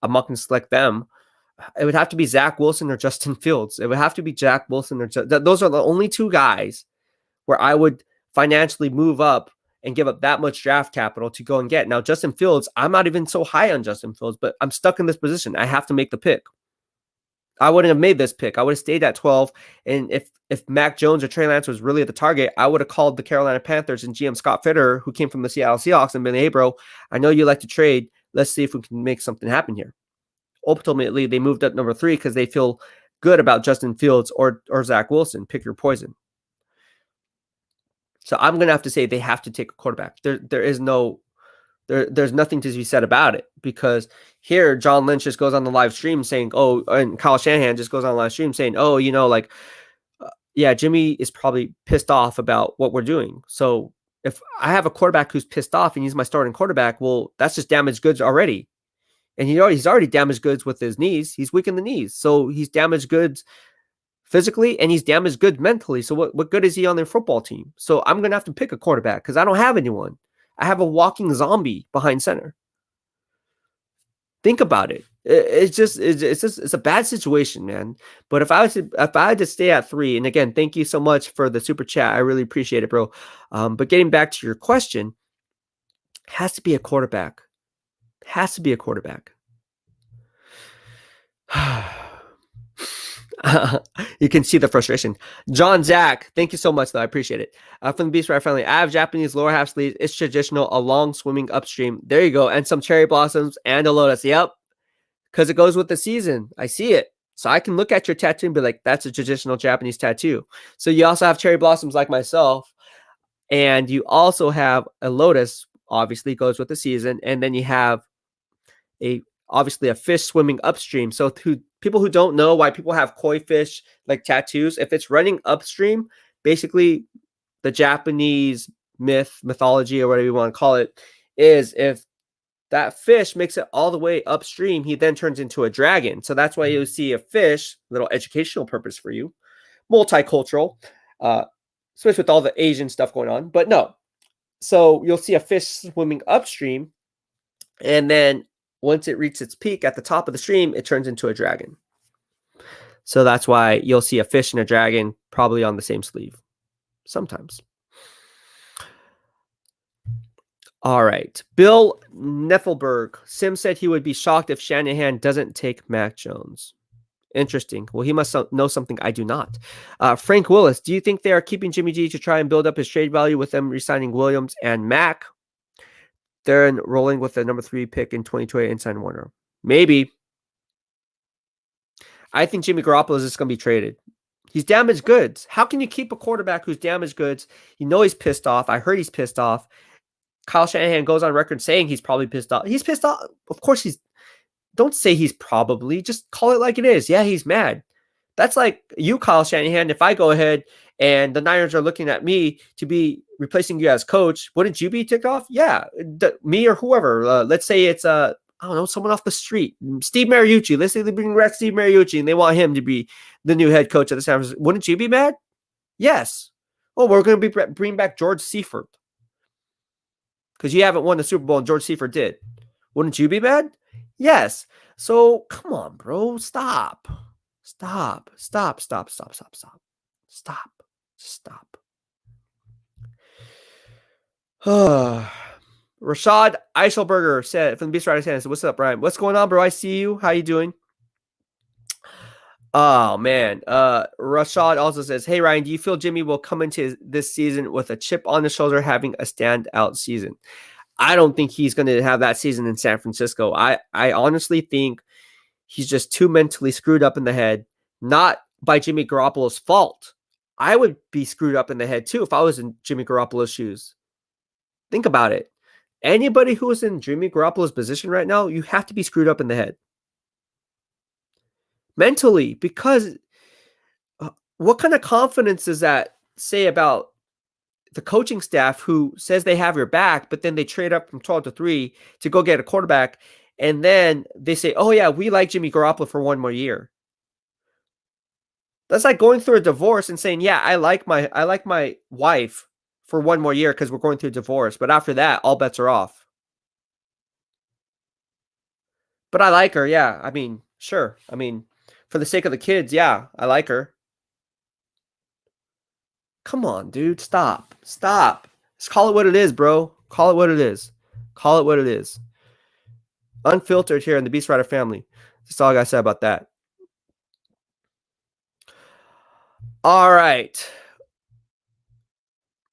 I'm not going to select them. It would have to be Zach Wilson or Justin Fields. It would have to be Zach Wilson or those are the only 2 guys where I would financially move up and give up that much draft capital to go and get. Now, Justin Fields, I'm not even so high on Justin Fields, but I'm stuck in this position. I have to make the pick. I wouldn't have made this pick. I would have stayed at 12. And if Mac Jones or Trey Lance was really the target, I would have called the Carolina Panthers and GM Scott Fitterer, who came from the Seattle Seahawks, and been, hey, bro, I know you like to trade. Let's see if we can make something happen here. Ultimately, they moved up number 3 because they feel good about Justin Fields or Zach Wilson. Pick your poison. So I'm going to have to say they have to take a quarterback. There's nothing to be said about it because here John Lynch just goes on the live stream saying, oh, and Kyle Shanahan just goes on the live stream saying, oh, yeah, Jimmy is probably pissed off about what we're doing. So if I have a quarterback who's pissed off and he's my starting quarterback, well, that's just damaged goods already. And he's already damaged goods with his knees. He's weak in the knees. So he's damaged goods physically and he's damaged goods mentally. So what good is he on their football team? So I'm going to have to pick a quarterback because I don't have anyone. I have a walking zombie behind center. Think about it. It's a bad situation, man. But if I had to stay at 3, and again, thank you so much for the super chat. I really appreciate it, bro. But getting back to your question, has to be a quarterback. Has to be a quarterback. You can see the frustration. John Zach, thank you so much, though. I appreciate it. From the BEASTwriter Family, I have Japanese lower half sleeves. It's traditional, a long swimming upstream. There you go. And some cherry blossoms and a lotus. Yep. Because it goes with the season. I see it. So I can look at your tattoo and be like, that's a traditional Japanese tattoo. So you also have cherry blossoms like myself. And you also have a lotus, obviously goes with the season. And then you have obviously a fish swimming upstream. So people who don't know why people have koi fish like tattoos, if it's running upstream, basically the Japanese mythology or whatever you want to call it is if that fish makes it all the way upstream, he then turns into a dragon. So that's why you see a fish, little educational purpose for you, multicultural, especially with all the Asian stuff going on. But no, so you'll see a fish swimming upstream, and then once it reaches its peak at the top of the stream, it turns into a dragon. So that's why you'll see a fish and a dragon probably on the same sleeve sometimes. All right. Bill Neffelberg. Sim said he would be shocked if Shanahan doesn't take Mac Jones. Interesting. Well, he must know something I do not. Frank Willis. Do you think they are keeping Jimmy G to try and build up his trade value with them re-signing Williams and Mac? They're rolling with the number 3 pick in 2020 and sign Warner. Maybe. I think Jimmy Garoppolo is just going to be traded. He's damaged goods. How can you keep a quarterback who's damaged goods? You know he's pissed off. I heard he's pissed off. Kyle Shanahan goes on record saying he's probably pissed off. He's pissed off. Of course don't say he's probably. Just call it like it is. Yeah, he's mad. That's like you, Kyle Shanahan. If I go ahead and the Niners are looking at me to be replacing you as coach, wouldn't you be ticked off? Yeah, me or whoever. Let's say it's I don't know, someone off the street, Steve Mariucci. Let's say they bring back Steve Mariucci and they want him to be the new head coach of the San Francisco. Wouldn't you be mad? Yes. Oh, we're going to bring back George Seifert because you haven't won the Super Bowl and George Seifert did. Wouldn't you be mad? Yes. So come on, bro. Stop. Rashad Eichelberger said from the BEASTwriter Family, "What's up, Brian? What's going on, bro? I see you. How you doing?" Oh man. Rashad also says, "Hey Ryan, do you feel Jimmy will come into this season with a chip on the shoulder, having a standout season?" I don't think he's going to have that season in San Francisco. I honestly think he's just too mentally screwed up in the head, not by Jimmy Garoppolo's fault. I would be screwed up in the head too if I was in Jimmy Garoppolo's shoes. Think about it. Anybody who is in Jimmy Garoppolo's position right now, you have to be screwed up in the head. Mentally, because what kind of confidence does that say about the coaching staff who says they have your back, but then they trade up from 12 to 3 to go get a quarterback, and then they say, "Oh yeah, we like Jimmy Garoppolo for one more year." That's like going through a divorce and saying, "Yeah, I like my wife for one more year because we're going through a divorce, but after that, all bets are off." But I like her, yeah. I mean, sure. I mean, for the sake of the kids, yeah, I like her. Come on, dude. Stop. Just call it what it is, bro. Call it what it is. Unfiltered here in the BEASTwriter family. That's all I got to say about that. All right.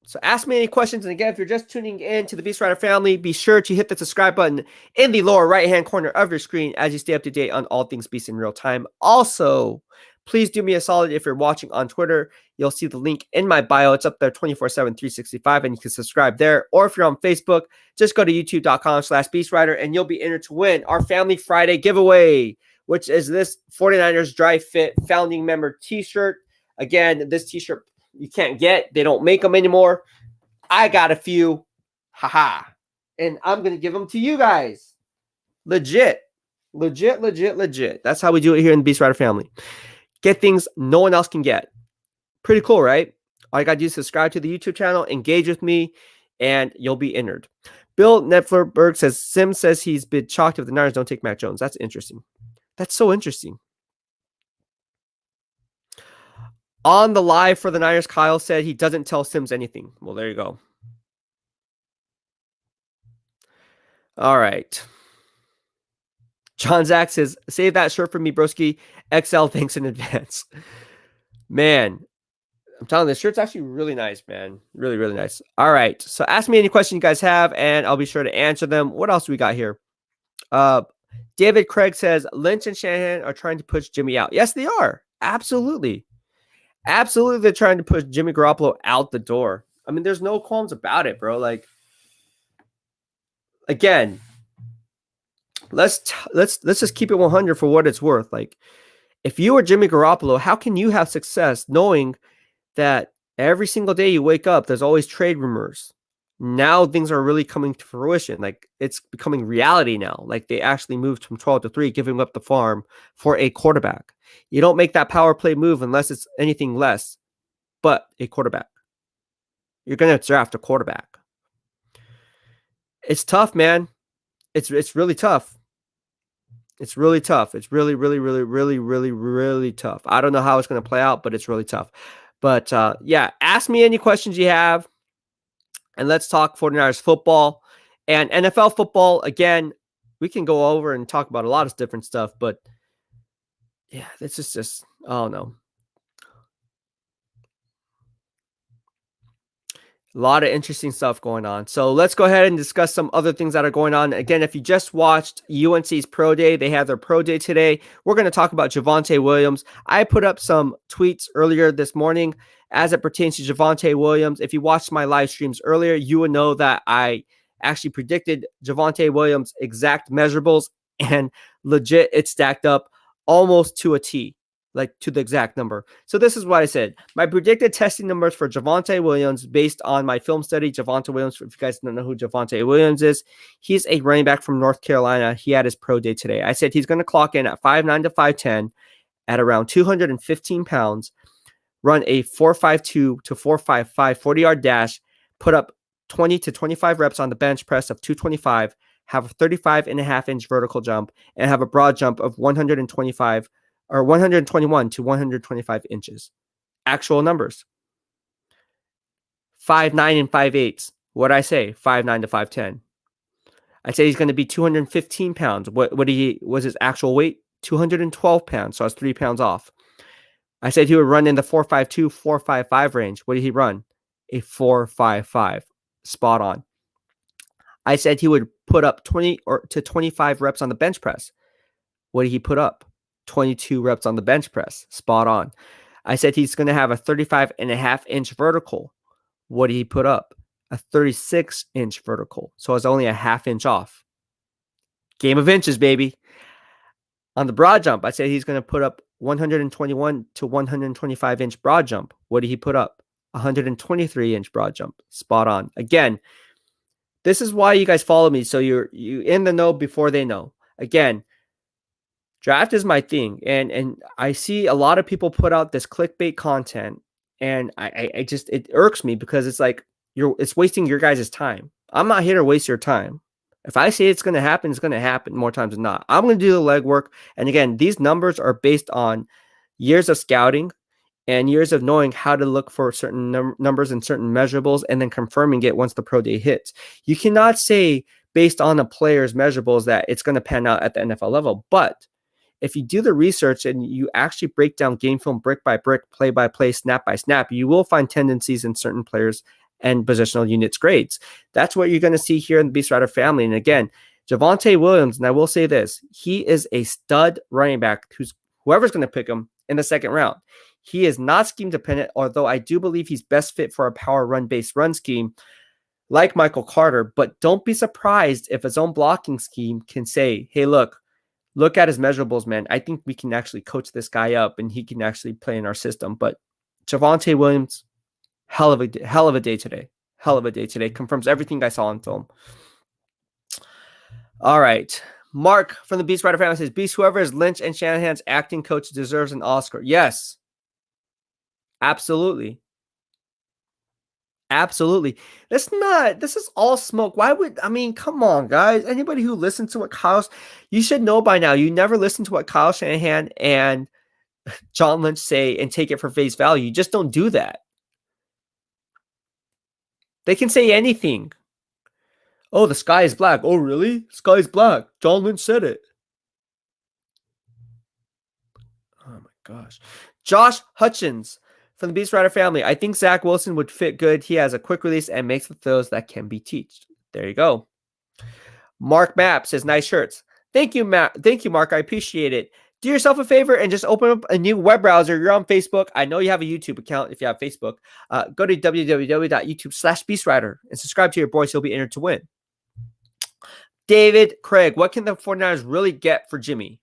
So ask me any questions. And again, if you're just tuning in to the BEASTwriter family, be sure to hit the subscribe button in the lower right-hand corner of your screen as you stay up to date on all things Beast in real time. Also, please do me a solid if you're watching on Twitter. You'll see the link in my bio. It's up there 24/7, 365, and you can subscribe there. Or if you're on Facebook, just go to youtube.com/BEASTwriter, and you'll be entered to win our Family Friday giveaway, which is this 49ers Dry Fit founding member t-shirt. Again, this t-shirt you can't get. They don't make them anymore. I got a few. Haha. And I'm going to give them to you guys. Legit. That's how we do it here in the BEASTwriter family. Get things no one else can get. Pretty cool, right? All you got to do is subscribe to the YouTube channel, engage with me, and you'll be entered. Bill Netflerberg says, Sims says he's been shocked if the Niners don't take Mac Jones. That's interesting. That's so interesting. On the live for the Niners, Kyle said he doesn't tell Sims anything. Well, there you go. All right. John Zach says, save that shirt for me, broski. XL, thanks in advance. Man, I'm telling you, this shirt's actually really nice, man. Really, really nice. All right. So ask me any questions you guys have, and I'll be sure to answer them. What else do we got here? David Craig says, Lynch and Shanahan are trying to push Jimmy out. Yes, they are. Absolutely. Absolutely, they're trying to push Jimmy Garoppolo out the door. I mean, there's no qualms about it, bro. Like, again, let's just keep it 100 for what it's worth. Like, if you are Jimmy Garoppolo, how can you have success knowing that every single day you wake up, there's always trade rumors? Now things are really coming to fruition. Like, it's becoming reality now. Like, they actually moved from 12 to 3, giving up the farm for a quarterback. You don't make that power play move unless it's anything less but a quarterback. You're going to draft a quarterback. It's tough, man. It's really tough. It's really tough. It's really tough. I don't know how it's going to play out, but it's really tough. But yeah, ask me any questions you have, and let's talk 49ers football and NFL football. Again, we can go over and talk about a lot of different stuff, but yeah, this is just, oh no. A lot of interesting stuff going on. So let's go ahead and discuss some other things that are going on. Again, if you just watched UNC's Pro Day, they had their Pro Day today. We're going to talk about Javonte Williams. I put up some tweets earlier this morning as it pertains to Javonte Williams. If you watched my live streams earlier, you would know that I actually predicted Javonte Williams' exact measurables, and legit, it stacked up almost to a T. like to the exact number. So this is what I said. My predicted testing numbers for Javonte Williams based on my film study. Javonte Williams, if you guys don't know who Javonte Williams is, he's a running back from North Carolina. He had his pro day today. I said he's going to clock in at 5'9" to 5'10", at around 215 pounds, run a 4.52 to 4.55 40-yard dash, put up 20 to 25 reps on the bench press of 225, have a 35.5-inch vertical jump, and have a broad jump of 125 or 121 to 125 inches. Actual numbers. 5'9" and 5'8". What did I say? 5'9" to 5'10". I say he's going to be 215 pounds. What was his actual weight? 212 pounds. So I was 3 pounds off. I said he would run in the 4.52, 4.55 range. What did he run? A 4.55. Spot on. I said he would put up 20 to 25 reps on the bench press. What did he put up? 22 reps on the bench press. Spot on. I said he's going to have a 35.5-inch vertical. What did he put up? A 36-inch vertical. So I was only a half inch off. Game of inches, baby. On the broad jump, I said he's going to put up 121 to 125-inch broad jump. What did he put up? 123-inch broad jump. Spot on. Again, this is why you guys follow me, so you're in the know before they know. Again, draft is my thing, and I see a lot of people put out this clickbait content, and I just, it irks me because it's like it's wasting your guys' time. I'm not here to waste your time. If I say it's going to happen, it's going to happen more times than not. I'm going to do the legwork, and again, these numbers are based on years of scouting and years of knowing how to look for certain numbers and certain measurables and then confirming it once the pro day hits. You cannot say based on a player's measurables that it's going to pan out at the NFL level. But if you do the research and you actually break down game film brick by brick, play by play, snap by snap, you will find tendencies in certain players and positional units grades. That's what you're going to see here in the BEASTwriter family. And again, Javonte Williams, and I will say this, he is a stud running back whoever's going to pick him in the second round. He is not scheme dependent, although I do believe he's best fit for a power run-based run scheme like Michael Carter. But don't be surprised if his own blocking scheme can say, hey, look at his measurables, man. I think we can actually coach this guy up and he can actually play in our system. But Javonte Williams, hell of a day today. Hell of a day today. Confirms everything I saw on film. All right. Mark from the BEASTwriter family says, Beast, whoever is Lynch and Shanahan's acting coach deserves an Oscar. Yes. Absolutely. Absolutely. This is all smoke. Come on, guys. Anybody who listens to what you should know by now, you never listen to what Kyle Shanahan and John Lynch say and take it for face value. You just don't do that. They can say anything. Oh, the sky is black. Oh, really? Sky is black. John Lynch said it. Oh, my gosh. Josh Hutchins from the BEASTwriter family. I think Zach Wilson would fit good. He has a quick release and makes the throws that can be taught. There you go. Mark Mapp says, nice shirts. Thank you, Matt. Thank you, Mark. I appreciate it. Do yourself a favor and just open up a new web browser. You're on Facebook. I know you have a YouTube account if you have Facebook. Go to www.youtube.com/BEASTwriter and subscribe to your boys. You'll be entered to win. David Craig, what can the 49ers really get for Jimmy?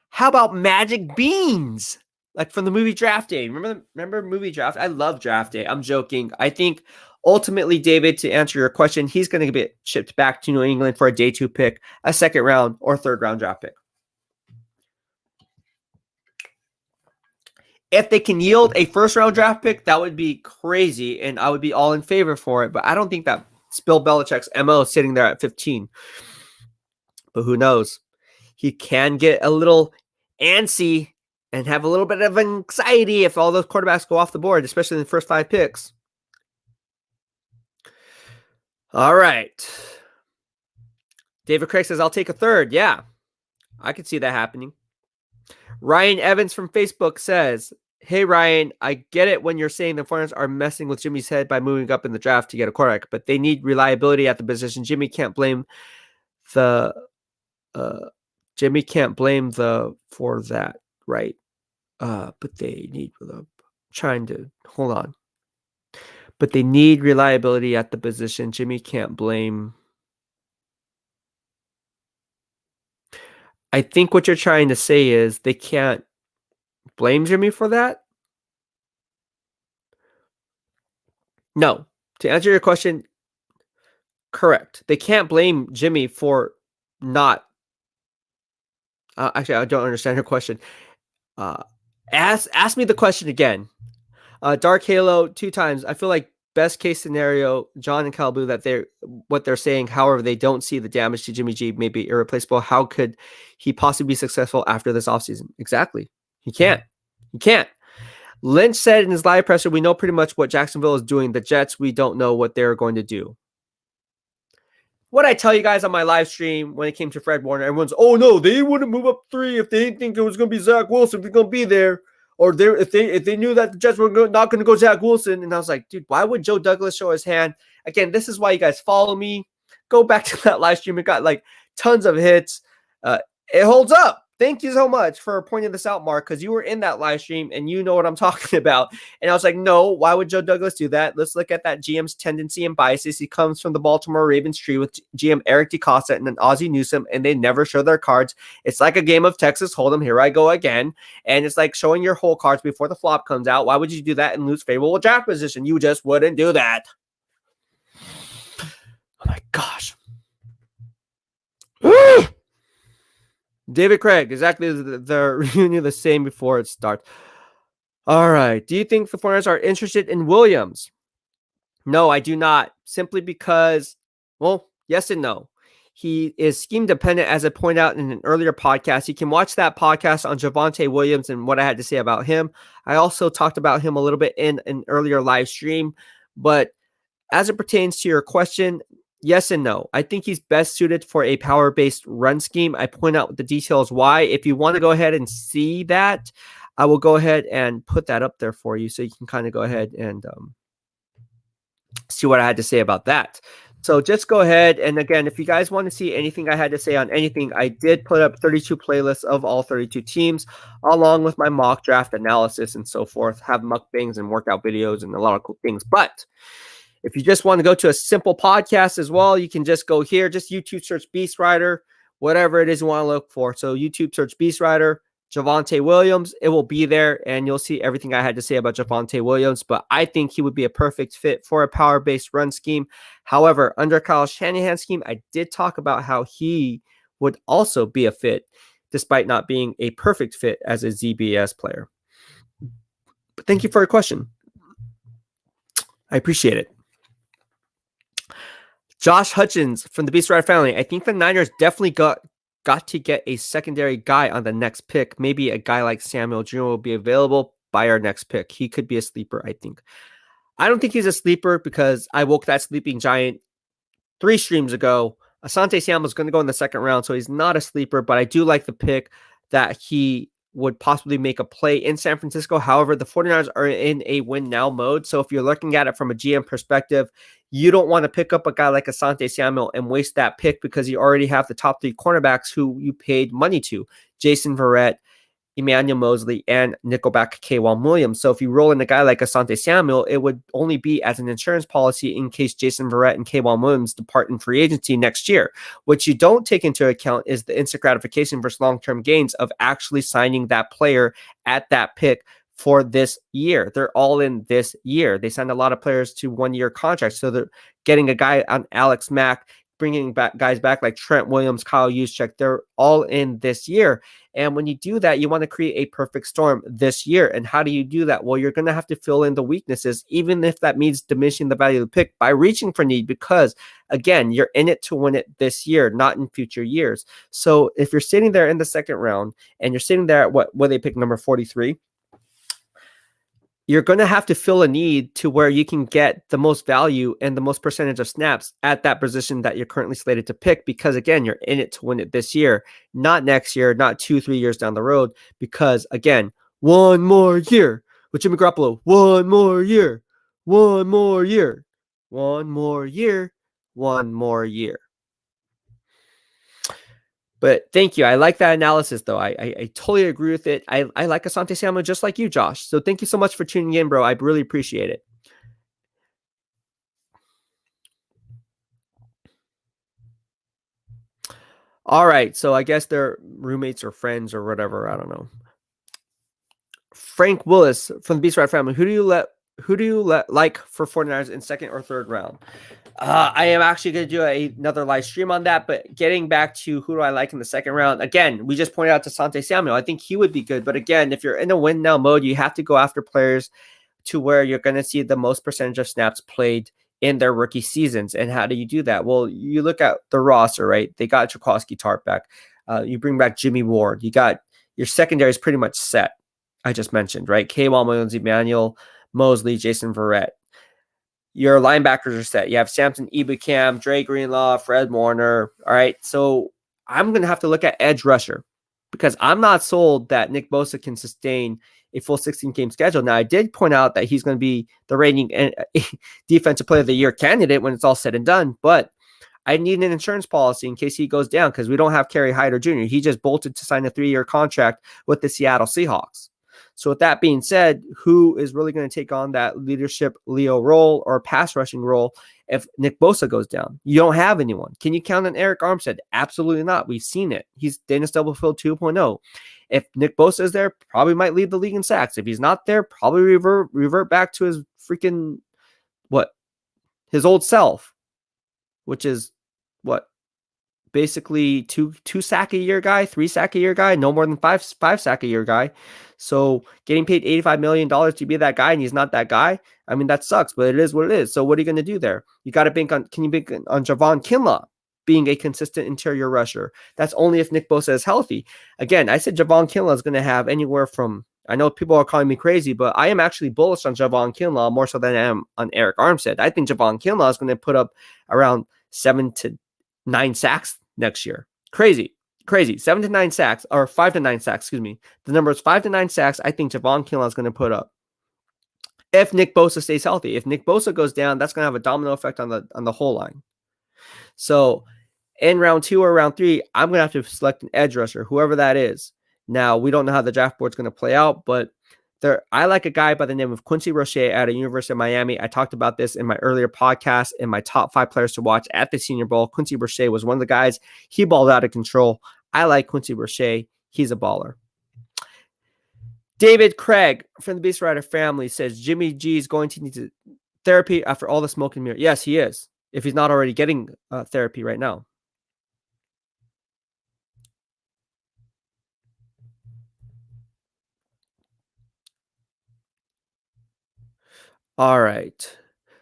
How about magic beans? Like from the movie Draft Day. Remember movie Draft? I love Draft Day. I'm joking. I think ultimately, David, to answer your question, he's going to get shipped back to New England for a day 2 pick, a second round or third round draft pick. If they can yield a first round draft pick, that would be crazy, and I would be all in favor for it. But I don't think that Bill Belichick's MO is sitting there at 15. But who knows? He can get a little antsy and have a little bit of anxiety if all those quarterbacks go off the board, especially in the first 5 picks. All right. David Craig says, I'll take a third. Yeah, I could see that happening. Ryan Evans from Facebook says, hey, Ryan, I get it when you're saying the 49ers are messing with Jimmy's head by moving up in the draft to get a quarterback, but they need reliability at the position. Jimmy can't blame for that, right? But they need But they need reliability at the position. Jimmy can't blame. I think what you're trying to say is they can't Blame Jimmy for that? No. To answer your question, correct. They can't blame Jimmy for not. Actually, I don't understand your question. Uh, ask me the question again. Dark Halo 2 times. I feel like best case scenario, John and Calbu, that they're saying. However, they don't see the damage to Jimmy G may be irreplaceable. How could he possibly be successful after this offseason? Exactly. He can't. He can't. Lynch said in his live presser, we know pretty much what Jacksonville is doing. The Jets, we don't know what they're going to do. What I tell you guys on my live stream when it came to Fred Warner, everyone's, oh no, they wouldn't move up 3 if they didn't think it was going to be Zach Wilson. If he's going to be there, or if they knew that the Jets were not going to go Zach Wilson. And I was like, dude, why would Joe Douglas show his hand? Again, this is why you guys follow me. Go back to that live stream. It got like tons of hits. It holds up. Thank you so much for pointing this out, Mark, because you were in that live stream and you know what I'm talking about. And I was like, no, why would Joe Douglas do that? Let's look at that GM's tendency and biases. He comes from the Baltimore Ravens tree with GM Eric DeCosta and then Ozzie Newsome, and they never show their cards. It's like a game of Texas Hold'em. Here I go again. And it's like showing your whole cards before the flop comes out. Why would you do that and lose favorable draft position? You just wouldn't do that. Oh my gosh. David Craig, exactly the reunion the same before it starts. All right. Do you think the 49ers are interested in Williams? No, I do not. Simply because, well, yes and no. He is scheme dependent, as I pointed out in an earlier podcast. You can watch that podcast on Javonte Williams and what I had to say about him. I also talked about him a little bit in an earlier live stream. But as it pertains to your question, yes and no. I think he's best suited for a power-based run scheme. I point out the details why. If you want to go ahead and see that, I will go ahead and put that up there for you so you can kind of go ahead and see what I had to say about that. So just go ahead. And again, if you guys want to see anything I had to say on anything, I did put up 32 playlists of all 32 teams, along with my mock draft analysis and so forth, have mukbangs and workout videos and a lot of cool things. But if you just want to go to a simple podcast as well, you can just go here, just YouTube search BEASTwriter, whatever it is you want to look for. So YouTube search BEASTwriter, Javonte Williams, it will be there, and you'll see everything I had to say about Javonte Williams. But I think he would be a perfect fit for a power-based run scheme. However, under Kyle Shanahan's scheme, I did talk about how he would also be a fit, despite not being a perfect fit as a ZBS player. But thank you for your question. I appreciate it. Josh Hutchins from the BEASTwriter Family. I think the Niners definitely got to get a secondary guy on the next pick. Maybe a guy like Samuel Jr. will be available by our next pick. He could be a sleeper, I think. I don't think he's a sleeper because I woke that sleeping giant 3 streams ago. Asante Samuel is going to go in the second round, so he's not a sleeper, but I do like the pick that he would possibly make a play in San Francisco. However, the 49ers are in a win now mode. So if you're looking at it from a GM perspective, you don't want to pick up a guy like Asante Samuel and waste that pick because you already have the top 3 cornerbacks who you paid money to, Jason Verrett, Emmanuel Mosley, and Nickelback K'Waun Williams. So if you roll in a guy like Asante Samuel, it would only be as an insurance policy in case Jason Verrett and K'Waun Williams depart in free agency next year. What you don't take into account is the instant gratification versus long-term gains of actually signing that player at that pick for this year. They're all in this year. They signed a lot of players to 1-year contracts. So they're getting a guy on Alex Mack, bringing back guys back like Trent Williams, Kyle Juszczyk. They're all in this year. And when you do that, you want to create a perfect storm this year. And how do you do that? Well, you're going to have to fill in the weaknesses, even if that means diminishing the value of the pick by reaching for need, because again, you're in it to win it this year, not in future years. So if you're sitting there in the second round and you're sitting there at what they pick number 43, you're going to have to fill a need to where you can get the most value and the most percentage of snaps at that position that you're currently slated to pick. Because again, you're in it to win it this year, not next year, not 2-3 years down the road. Because again, 1 more year with Jimmy Garoppolo, 1 more year, 1 more year, 1 more year, 1 more year. But thank you. I like that analysis, though. I totally agree with it. I like Asante Samuel just like you, Josh. So thank you so much for tuning in, bro. I really appreciate it. All right. So I guess they're roommates or friends or whatever. I don't know. Frank Willis from the BEASTwriter Family. Who do you like for 49ers in second or third round? I am actually going to do another live stream on that, but getting back to who do I like in the second round, again, we just pointed out Asante Samuel. I think he would be good, but again, if you're in a win now mode, you have to go after players to where you're going to see the most percentage of snaps played in their rookie seasons. And how do you do that? Well, you look at the roster, right? They got Jaquaski Tartt back. You bring back Jimmy Ward. You got your secondary is pretty much set. I just mentioned, right? K-Wall Williams, Emmanuel Mosley, Jason Verrett. Your linebackers are set. You have Samson Ebukam, Dre Greenlaw, Fred Warner. All right. So I'm going to have to look at edge rusher because I'm not sold that Nick Bosa can sustain a full 16-game schedule. Now, I did point out that he's going to be the reigning defensive player of the year candidate when it's all said and done, but I need an insurance policy in case he goes down because we don't have Kerry Hyder Jr. He just bolted to sign a 3-year contract with the Seattle Seahawks. So with that being said, who is really going to take on that leadership Leo role or pass rushing role if Nick Bosa goes down? You don't have anyone. Can you count on Eric Armstead? Absolutely not. We've seen it. He's Dana Stubblefield 2.0. If Nick Bosa is there, probably might lead the league in sacks. If he's not there, probably revert back to his freaking his old self, which is basically two sack a year guy, 3 sack a year guy, no more than five sack a year guy. So getting paid $85 million to be that guy and he's not that guy, I mean, that sucks, but it is what it is. So what are you going to do there? You got to bank on, can you bank on Javon Kinlaw being a consistent interior rusher? That's only if Nick Bosa is healthy. Again, I said Javon Kinlaw is going to have anywhere from, I know people are calling me crazy, but I am actually bullish on Javon Kinlaw more so than I am on Eric Armstead. I think Javon Kinlaw is going to put up around 7 to 9 sacks next year. Crazy. 7 to 9 sacks, or 5 to 9 sacks, excuse me. The number is 5 to 9 sacks. I think Javon Kinlaw is going to put up if Nick Bosa stays healthy. If Nick Bosa goes down, that's going to have a domino effect on the whole line. So in round 2 or round 3, I'm going to have to select an edge rusher, whoever that is. Now, we don't know how the draft board is going to play out, but I like a guy by the name of Quincy Roche out of University of Miami. I talked about this in my earlier podcast in my top 5 players to watch at the Senior Bowl. Quincy Roche was one of the guys. He balled out of control. I like Quincy Roche. He's a baller. David Craig from the BEASTwriter Family says Jimmy G is going to need therapy after all the smoke and mirror. Yes, he is, if he's not already getting therapy right now. All right.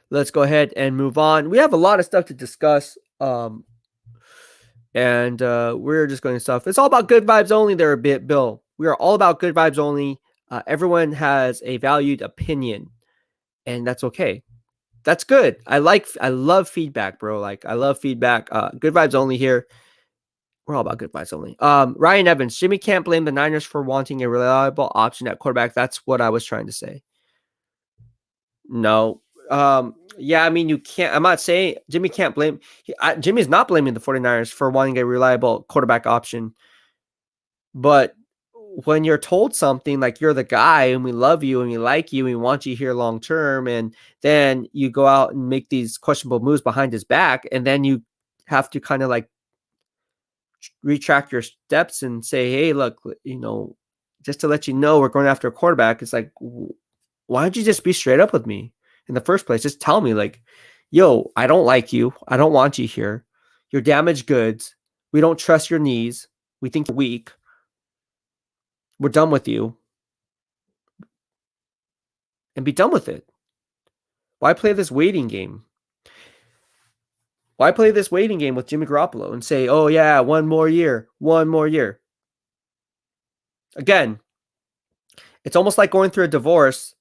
Let's go ahead and move on. We have a lot of stuff to discuss. And we're just going to stuff. It's all about good vibes only there a bit, Bill. We are all about good vibes only. Everyone has a valued opinion, and that's okay. That's good. I love feedback, bro. Like, I love feedback. Good vibes only here. We're all about good vibes only. Ryan Evans, Jimmy can't blame the Niners for wanting a reliable option at quarterback. That's what I was trying to say. No. Yeah, I mean, you can't. I'm not saying Jimmy can't blame. Jimmy's not blaming the 49ers for wanting a reliable quarterback option. But when you're told something like you're the guy and we love you and we like you and we want you here long term, and then you go out and make these questionable moves behind his back, and then you have to kind of like retract your steps and say, hey, look, just to let you know we're going after a quarterback. It's like, why don't you just be straight up with me in the first place? Just tell me, like, yo, I don't like you. I don't want you here. You're damaged goods. We don't trust your knees. We think you're weak. We're done with you. And be done with it. Why play this waiting game? Why play this waiting game with Jimmy Garoppolo and say, oh, yeah, one more year. Again, it's almost like going through a divorce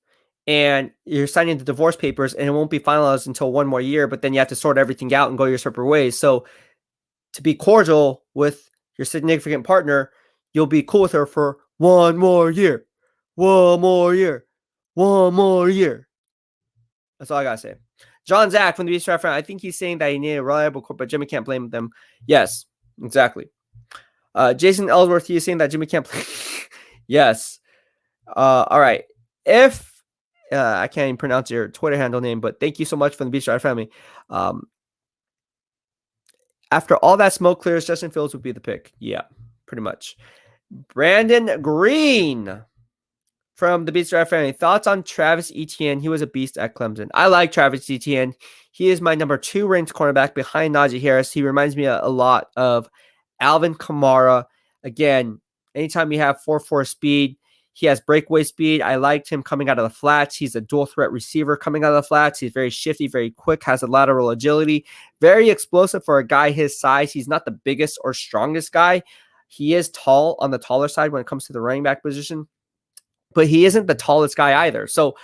and you're signing the divorce papers and it won't be finalized until one more year, but then you have to sort everything out and go your separate ways. So to be cordial with your significant partner, you'll be cool with her for one more year. That's all I got to say. John Zach from the BEASTwriter Family, I think he's saying that he needed a reliable core, but Jimmy can't blame them. Yes, exactly. Jason Ellsworth, he's saying that Jimmy can't play. Yes. All right. If I can't even pronounce your Twitter handle name, but thank you so much from the BEASTwriter Family. After all that smoke clears, Justin Fields would be the pick. Yeah, pretty much. Brandon Green from the BEASTwriter Family. Thoughts on Travis Etienne? He was a beast at Clemson. I like Travis Etienne. He is my number 2 ranked cornerback behind Najee Harris. He reminds me a lot of Alvin Kamara. Again, anytime you have 4.4 speed, he has breakaway speed. I liked him coming out of the flats. He's a dual threat receiver coming out of the flats. He's very shifty, very quick, has a lateral agility, very explosive for a guy his size. He's not the biggest or strongest guy. He is tall on the taller side when it comes to the running back position, but he isn't the tallest guy either. So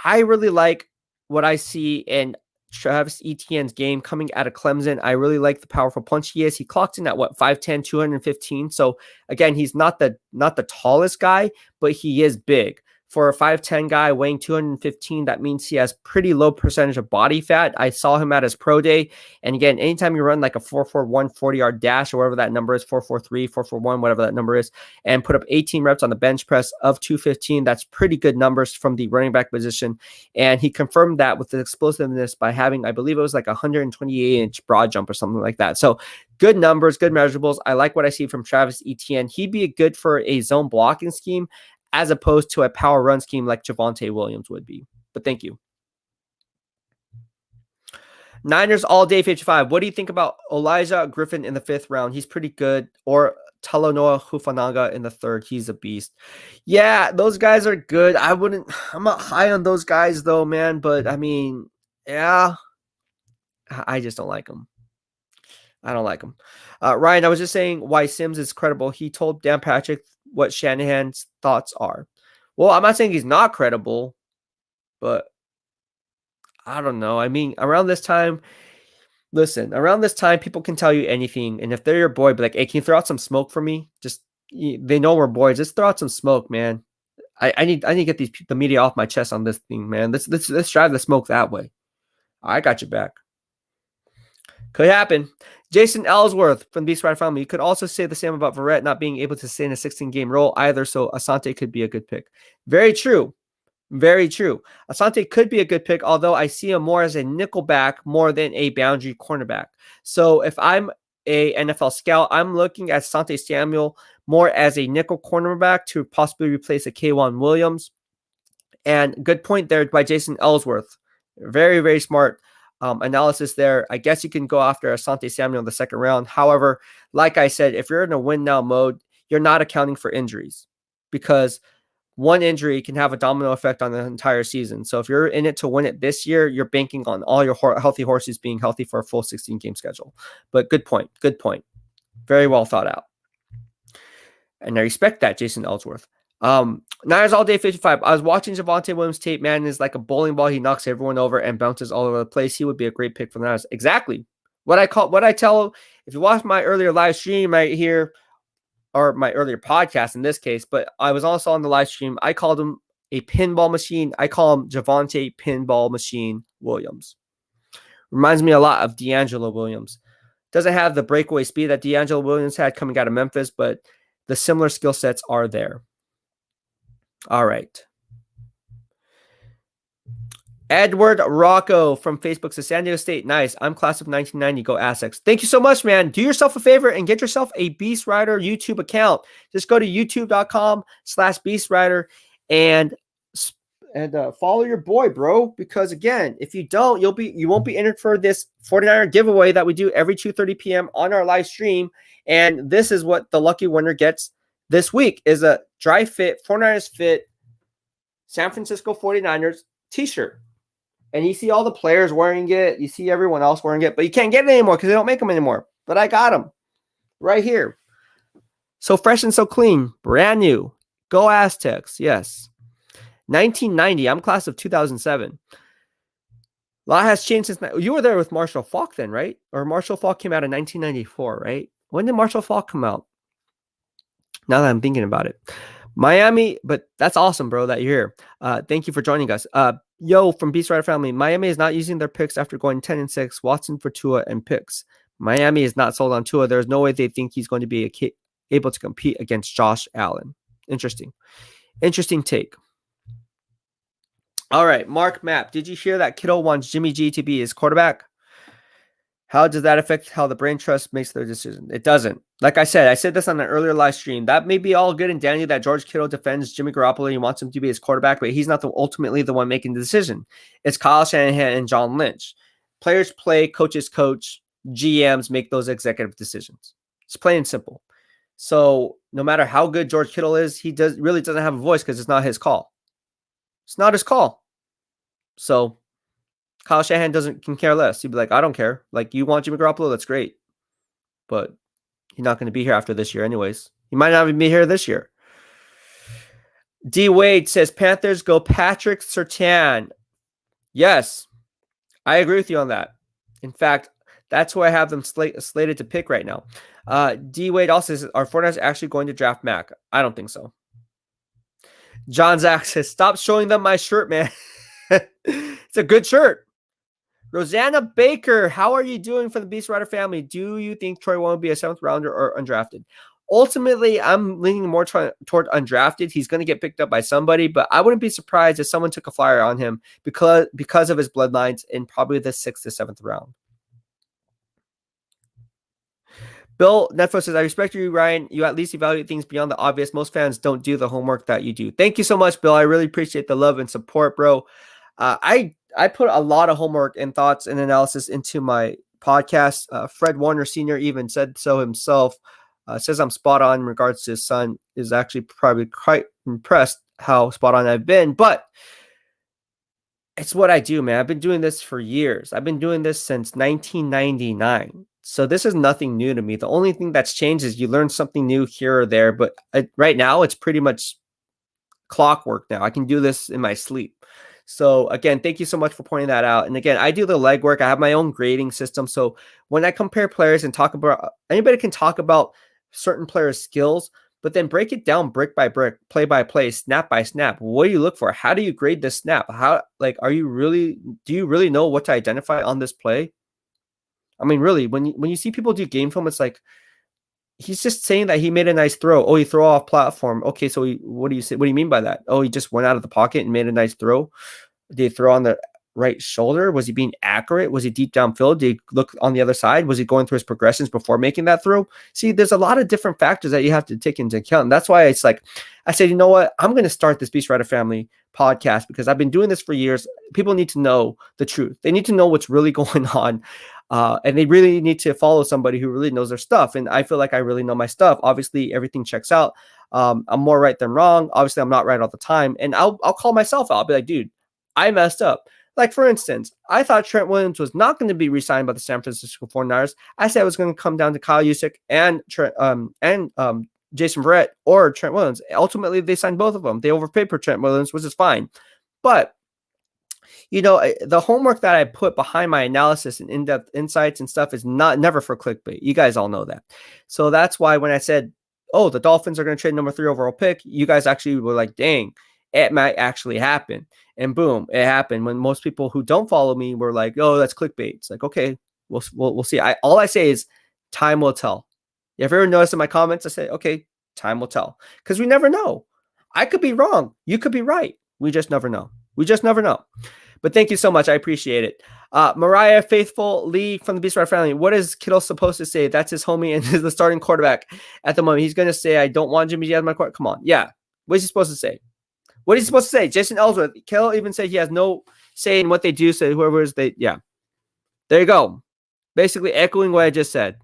I really like what I see in Travis Etienne's game coming out of Clemson. I really like the powerful punch he is. He clocked in at 5'10", 215. So again, he's not the tallest guy, but he is big. For a 5'10" guy weighing 215, that means he has pretty low percentage of body fat. I saw him at his pro day. And again, anytime you run like a 4.41 40-yard dash or whatever that number is, 4.43, 4.41, whatever that number is, and put up 18 reps on the bench press of 215, that's pretty good numbers from the running back position. And he confirmed that with the explosiveness by having, I believe it was like a 128-inch broad jump or something like that. So good numbers, good measurables. I like what I see from Travis Etienne. He'd be good for a zone blocking scheme as opposed to a power run scheme like Javonte Williams would be. But thank you. Niners all day 55. What do you think about Elijah Griffin in the 5th round? He's pretty good. Or Talanoa Hufanaga in the 3rd. He's a beast. Yeah, those guys are good. I'm not high on those guys though, man. But I mean, yeah, I just don't like them. I don't like him. Ryan, I was just saying why Sims is credible. He told Dan Patrick what Shanahan's thoughts are. Well, I'm not saying he's not credible, but I don't know. I mean, around this time, people can tell you anything. And if they're your boy, be like, hey, can you throw out some smoke for me? They know we're boys. Just throw out some smoke, man. I need to get the media off my chest on this thing, man. Let's drive the smoke that way. I got your back. Could happen. Jason Ellsworth from the BEASTwriter Family. You could also say the same about Verrett not being able to stay in a 16-game role either, so Asante could be a good pick. Very true. Very true. Asante could be a good pick, although I see him more as a nickelback more than a boundary cornerback. So if I'm a NFL scout, I'm looking at Asante Samuel more as a nickel cornerback to possibly replace a K'Wan Williams. And good point there by Jason Ellsworth. Very, very smart analysis there. I guess you can go after Asante Samuel in the 2nd round. However, like I said, if you're in a win now mode, you're not accounting for injuries because one injury can have a domino effect on the entire season. So if you're in it to win it this year, you're banking on all your healthy horses being healthy for a full 16-game schedule. But good point. Good point. Very well thought out. And I respect that, Jason Ellsworth. Niners all day 55. I was watching Javonte Williams tape. Man is like a bowling ball. He knocks everyone over and bounces all over the place. He would be a great pick for the Niners. Exactly. What I tell, if you watch my earlier live stream right here, or my earlier podcast in this case, but I was also on the live stream. I called him a pinball machine. I call him Javonte Pinball Machine Williams. Reminds me a lot of D'Angelo Williams. Doesn't have the breakaway speed that D'Angelo Williams had coming out of Memphis, but the similar skill sets are there. All right. Edward Rocco from Facebook says, San Diego State, nice. I'm class of 1990. Go Aztecs. Thank you so much, man. Do yourself a favor and get yourself a BEASTwriter YouTube account. Just go to youtube.com/BEASTwriter and follow your boy, bro. Because again, if you don't, you won't be entered for this 49er giveaway that we do every 2:30 p.m. on our live stream. And this is what the lucky winner gets this week is a dry fit 49ers fit San Francisco 49ers t-shirt. And you see all the players wearing it. You see everyone else wearing it, but you can't get it anymore because they don't make them anymore. But I got them right here. So fresh and so clean. Brand new. Go Aztecs. Yes. 1990. I'm class of 2007. A lot has changed since. You were there with Marshall Faulk then, right? Or Marshall Faulk came out in 1994, right? When did Marshall Faulk come out? Now that I'm thinking about it. Miami, but that's awesome, bro, that you're here. Thank you for joining us. Yo, from BEASTwriter Family, Miami is not using their picks after going 10-6. Watson for Tua and picks. Miami is not sold on Tua. There's no way they think he's going to be able to compete against Josh Allen. Interesting take. All right, Mark Mapp. Did you hear that Kittle wants Jimmy G to be his quarterback? How does that affect how the brain trust makes their decision? It doesn't. Like I said this on an earlier live stream. That may be all good and dandy that George Kittle defends Jimmy Garoppolo. He wants him to be his quarterback, but he's not ultimately the one making the decision. It's Kyle Shanahan and John Lynch. Players play, coaches coach, GMs make those executive decisions. It's plain and simple. So no matter how good George Kittle is, he really doesn't have a voice because it's not his call. It's not his call. So Kyle Shanahan can care less. He'd be like, I don't care. Like, you want Jimmy Garoppolo? That's great. But he's not going to be here after this year anyways. He might not even be here this year. D. Wade says, Panthers go Patrick Surtain. Yes, I agree with you on that. In fact, that's where I have them slated to pick right now. D. Wade also says, are 49ers actually going to draft Mac? I don't think so. John Zach says, stop showing them my shirt, man. It's a good shirt. Rosanna Baker, how are you doing for the BEASTwriter family? Do you think Troy won't be a 7th rounder or undrafted? Ultimately, I'm leaning more toward undrafted. He's going to get picked up by somebody, but I wouldn't be surprised if someone took a flyer on him because of his bloodlines in probably the 6th to 7th round. Bill Netflix says, I respect you, Ryan. You at least evaluate things beyond the obvious. Most fans don't do the homework that you do. Thank you so much, Bill. I really appreciate the love and support, bro. I put a lot of homework and thoughts and analysis into my podcast. Fred Warner Sr. even said so himself. Says I'm spot on in regards to his son. Is actually probably quite impressed how spot on I've been. But it's what I do, man. I've been doing this for years. I've been doing this since 1999. So this is nothing new to me. The only thing that's changed is you learn something new here or there. But right now, it's pretty much clockwork now. I can do this in my sleep. So again, thank you so much for pointing that out. And again, I do the legwork. I have my own grading system. So when I compare players and talk about, anybody can talk about certain players' skills, but then break it down brick by brick, play by play, snap by snap. What do you look for? How do you grade this snap? How, like, do you really know what to identify on this play? I mean, really, when you see people do game film, it's like, he's just saying that he made a nice throw. Oh, he threw off platform. Okay, so what do you say? What do you mean by that? Oh, he just went out of the pocket and made a nice throw. Did he throw on the right shoulder? Was he being accurate? Was he deep downfield? Did he look on the other side? Was he going through his progressions before making that throw? See, there's a lot of different factors that you have to take into account. And that's why it's like, I said, you know what? I'm going to start this BEASTwriter Family podcast because I've been doing this for years. People need to know the truth. They need to know what's really going on. And they really need to follow somebody who really knows their stuff. And I feel like I really know my stuff. Obviously, everything checks out. I'm more right than wrong. Obviously, I'm not right all the time. And I'll call myself out. I'll be like, dude, I messed up. Like, for instance, I thought Trent Williams was not going to be re-signed by the San Francisco 49ers. I said it was going to come down to Kyle Juszczyk and Jason Verrett or Trent Williams. Ultimately, they signed both of them. They overpaid for Trent Williams, which is fine. But you know, the homework that I put behind my analysis and in-depth insights and stuff is never for clickbait. You guys all know that. So that's why when I said, oh, the Dolphins are going to trade number 3 overall pick, you guys actually were like, dang, it might actually happen. And boom, it happened. When most people who don't follow me were like, oh, that's clickbait. It's like, okay, we'll see. All I say is time will tell. If you ever notice in my comments, I say, okay, time will tell. Because we never know. I could be wrong. You could be right. We just never know. We just never know. But thank you so much. I appreciate it. Mariah Faithful Lee from the BEASTwriter Family. What is Kittle supposed to say? That's his homie and the starting quarterback at the moment. He's going to say, I don't want Jimmy G as my quarterback. Come on. Yeah. What is he supposed to say? What is he supposed to say? Jason Ellsworth. Kittle even said he has no say in what they do. So whoever is they, yeah. There you go. Basically echoing what I just said.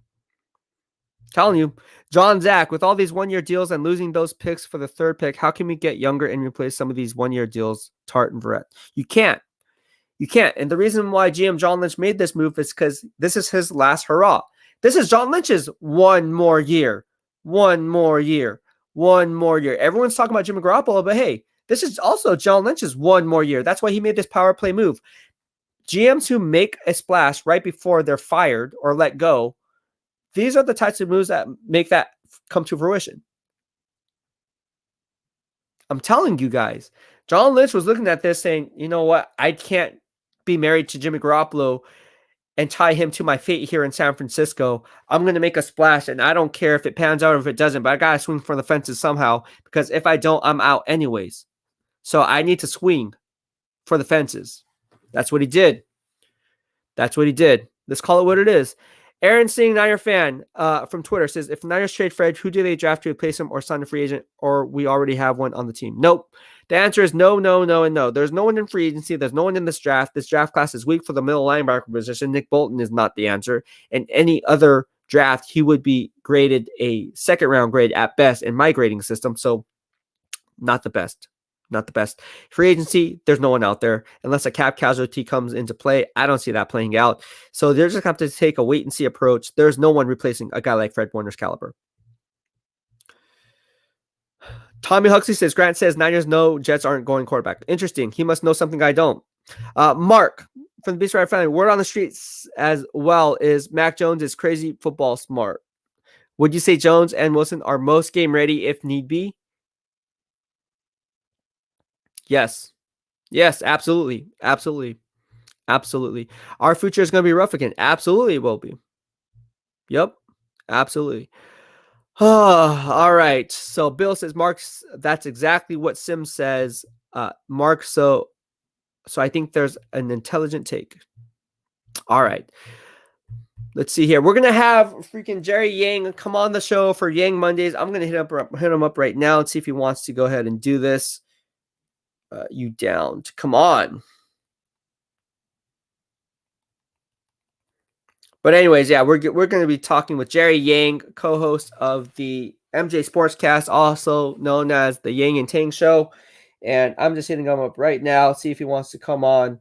Telling you. John Zach, with all these one-year deals and losing those picks for the 3rd pick, how can we get younger and replace some of these one-year deals, Tart and Verrett? You can't. You can't. And the reason why GM John Lynch made this move is because this is his last hurrah. This is John Lynch's one more year. One more year. One more year. Everyone's talking about Jimmy Garoppolo, but hey, this is also John Lynch's one more year. That's why he made this power play move. GMs who make a splash right before they're fired or let go, these are the types of moves that make that come to fruition. I'm telling you guys, John Lynch was looking at this saying, you know what? I can't be married to Jimmy Garoppolo and tie him to my fate here in San Francisco. I'm going to make a splash, and I don't care if it pans out or if it doesn't, but I got to swing for the fences somehow, because if I don't, I'm out anyways. So I need to swing for the fences. That's what he did. That's what he did. Let's call it what it is. Aaron Singh, Niner fan from Twitter says, if Niners trade Fred, who do they draft to replace him or sign a free agent, or we already have one on the team? Nope. The answer is no, no, no, and no. There's no one in free agency. There's no one in this draft. This draft class is weak for the middle linebacker position. Nick Bolton is not the answer. In any other draft, he would be graded a second-round grade at best in my grading system, so not the best. Not the best. Free agency, there's no one out there. Unless a cap casualty comes into play, I don't see that playing out. So they're just going to have to take a wait-and-see approach. There's no one replacing a guy like Fred Warner's caliber. Tommy Huxley says, Grant says, Niners know Jets aren't going quarterback. Interesting. He must know something I don't. Mark from the BEASTwriter Family, word on the streets as well is Mac Jones is crazy football smart. Would you say Jones and Wilson are most game ready if need be? Yes. Yes, absolutely. Absolutely. Absolutely. Our future is going to be rough again. Absolutely it will be. Yep. Absolutely. All right. So Bill says, Mark's, that's exactly what Sim says. Mark, so I think there's an intelligent take. All right. Let's see here. We're going to have freaking Jerry Yang come on the show for Yang Mondays. I'm going to hit him up right now and see if he wants to go ahead and do this. You down? Come on. But anyways, yeah, we're going to be talking with Jerry Yang, co-host of the MJ Sportscast, also known as the Yang and Tang Show. And I'm just hitting him up right now, see if he wants to come on.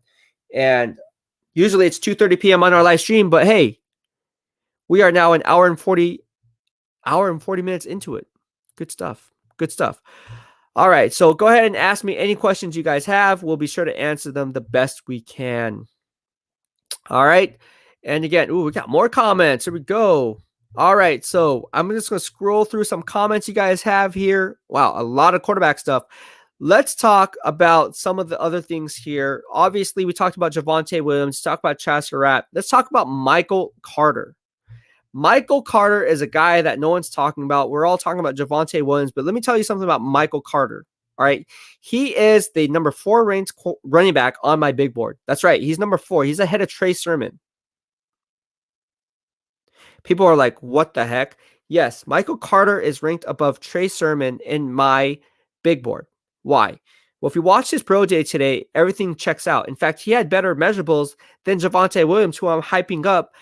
And usually it's 2:30 p.m. on our live stream, but hey, we are now an hour and 40 minutes into it. Good stuff. Good stuff. All right, so go ahead and ask me any questions you guys have. We'll be sure to answer them the best we can. All right. And again, we got more comments. Here we go. All right, so I'm just going to scroll through some comments you guys have here. Wow, a lot of quarterback stuff. Let's talk about some of the other things here. Obviously, we talked about Javonte Williams, talked about Chaz Surratt. Let's talk about Michael Carter. Michael Carter is a guy that no one's talking about. We're all talking about Javonte Williams, but let me tell you something about Michael Carter. All right. He is the number 4 ranked running back on my big board. That's right. He's number 4. He's ahead of Trey Sermon. People are like, what the heck? Yes, Michael Carter is ranked above Trey Sermon in my big board. Why? Well, if you watch his pro day today, everything checks out. In fact, he had better measurables than Javonte Williams, who I'm hyping up.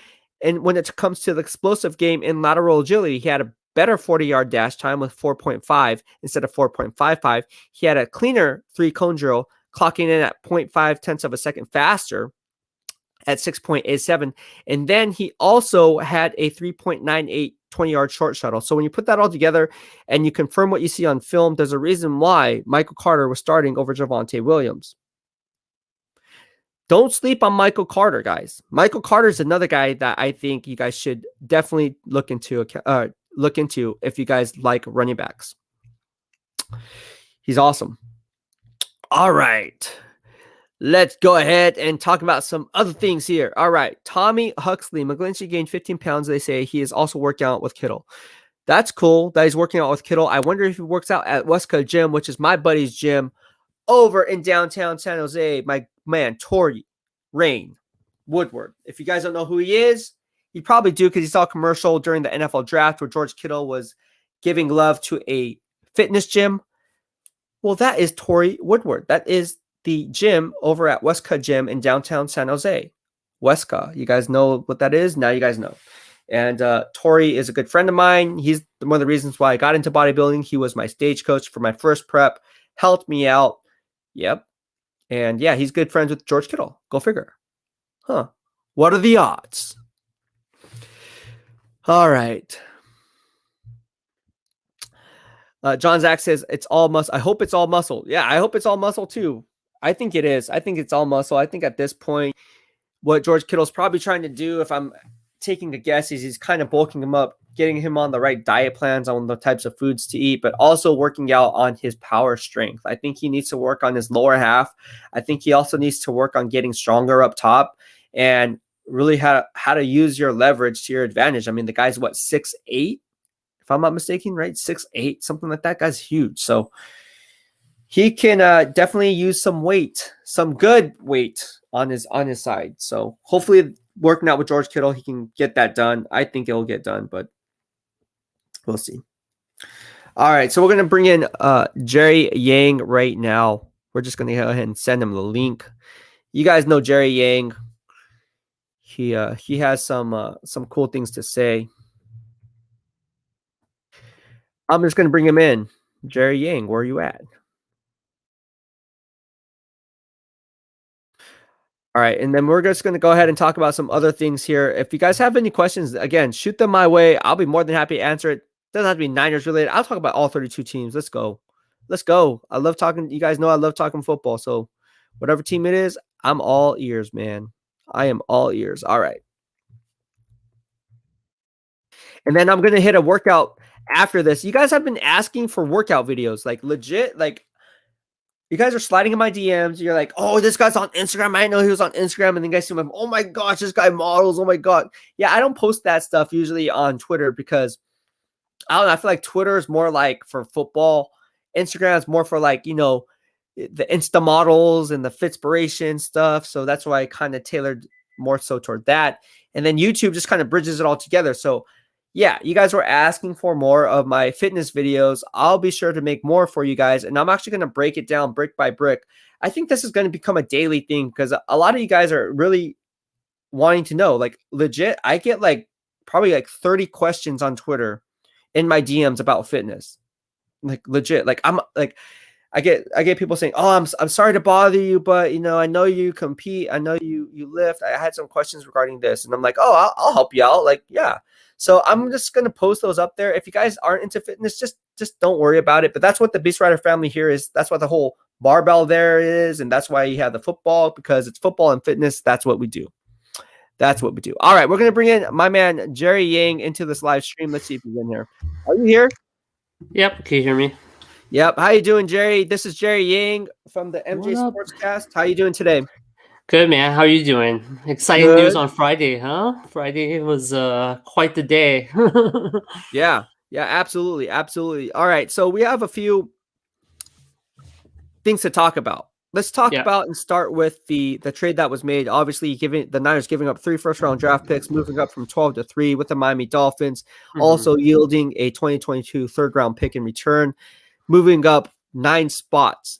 And when it comes to the explosive game in lateral agility, he had a better 40-yard dash time with 4.5 instead of 4.55. He had a cleaner 3-cone drill, clocking in at 0.5 tenths of a second faster at 6.87. And then he also had a 3.98 20-yard short shuttle. So when you put that all together and you confirm what you see on film, there's a reason why Michael Carter was starting over Javonte Williams. Don't sleep on Michael Carter, guys. Michael Carter is another guy that I think you guys should definitely look into if you guys like running backs. He's awesome. All right. Let's go ahead and talk about some other things here. All right. Tommy Huxley. McGlinchey gained 15 pounds. They say he is also working out with Kittle. That's cool that he's working out with Kittle. I wonder if he works out at Westca Gym, which is my buddy's gym over in downtown San Jose. My man, Torrey Rain Woodward. If you guys don't know who he is, you probably do because you saw a commercial during the NFL draft where George Kittle was giving love to a fitness gym. Well, that is Torrey Woodward. That is the gym over at Westca Gym in downtown San Jose. Westca. You guys know what that is? Now you guys know. And Torrey is a good friend of mine. He's one of the reasons why I got into bodybuilding. He was my stage coach for my first prep, helped me out. Yep. And yeah, he's good friends with George Kittle. Go figure. Huh. What are the odds? All right. John Zach says it's all muscle. I hope it's all muscle. Yeah, I hope it's all muscle too. I think it is. I think it's all muscle. I think at this point, what George Kittle's probably trying to do, if I'm taking a guess, is he's kind of bulking him up, getting him on the right diet plans on the types of foods to eat, but also working out on his power strength. I think he needs to work on his lower half. I think he also needs to work on getting stronger up top and really how to use your leverage to your advantage. I mean, the guy's what, 6'8", if I'm not mistaken, right? 6'8", something like that. Guy's huge. So he can definitely use some weight, some good weight on his side. So hopefully working out with George Kittle, he can get that done. I think it'll get done, but we'll see. All right, so we're gonna bring in Jerry Yang right now. We're just gonna go ahead and send him the link. You guys know Jerry Yang. He has some cool things to say. I'm just gonna bring him in. Jerry Yang, where are you at? All right, and then we're just going to go ahead and talk about some other things here. If you guys have any questions, again, shoot them my way. I'll be more than happy to answer it. Doesn't have to be Niners related. I'll talk about all 32 teams. Let's go. Let's go. I love talking. You guys know I love talking football. So whatever team it is, I'm all ears, man. I am all ears. All right. And then I'm going to hit a workout after this. You guys have been asking for workout videos, like legit, like you guys are sliding in my DMs. You're like, oh, this guy's on Instagram. I didn't know he was on Instagram. And then you guys see him, oh my gosh, this guy models. Oh my God. Yeah, I don't post that stuff usually on Twitter because I don't know. I feel like Twitter is more like for football. Instagram is more for like, you know, the Insta models and the Fitspiration stuff. So that's why I kind of tailored more so toward that. And then YouTube just kind of bridges it all together. So yeah, you guys were asking for more of my fitness videos. I'll be sure to make more for you guys. And I'm actually going to break it down brick by brick. I think this is going to become a daily thing because a lot of you guys are really wanting to know, like legit, I get like probably like 30 questions on Twitter in my DMs about fitness. Like legit, like I'm like, I get people saying, "Oh, I'm sorry to bother you, but you know, I know you compete. I know you lift. I had some questions regarding this." And I'm like, "Oh, I'll help you out." Like, yeah. So I'm just going to post those up there. If you guys aren't into fitness, just don't worry about it. But that's what the BEASTwriter family here is. That's what the whole barbell there is, and that's why you have the football, because it's football and fitness. That's what we do. That's what we do. All right, we're going to bring in my man Jerry Yang into this live stream. Let's see if he's in here. Are you here? Yep. Can you hear me? Yep. How you doing, Jerry? This is Jerry Yang from the MJ Sportscast. How you doing today? Good, man. How are you doing? Exciting news on Friday, huh? Friday was quite the day. Yeah, absolutely. Absolutely. All right. So we have a few things to talk about. Let's talk about and start with the trade that was made. Obviously, giving the Niners giving up 3 first-round draft picks, moving up from 12 to 3 with the Miami Dolphins, also yielding a 2022 third-round pick in return, moving up 9 spots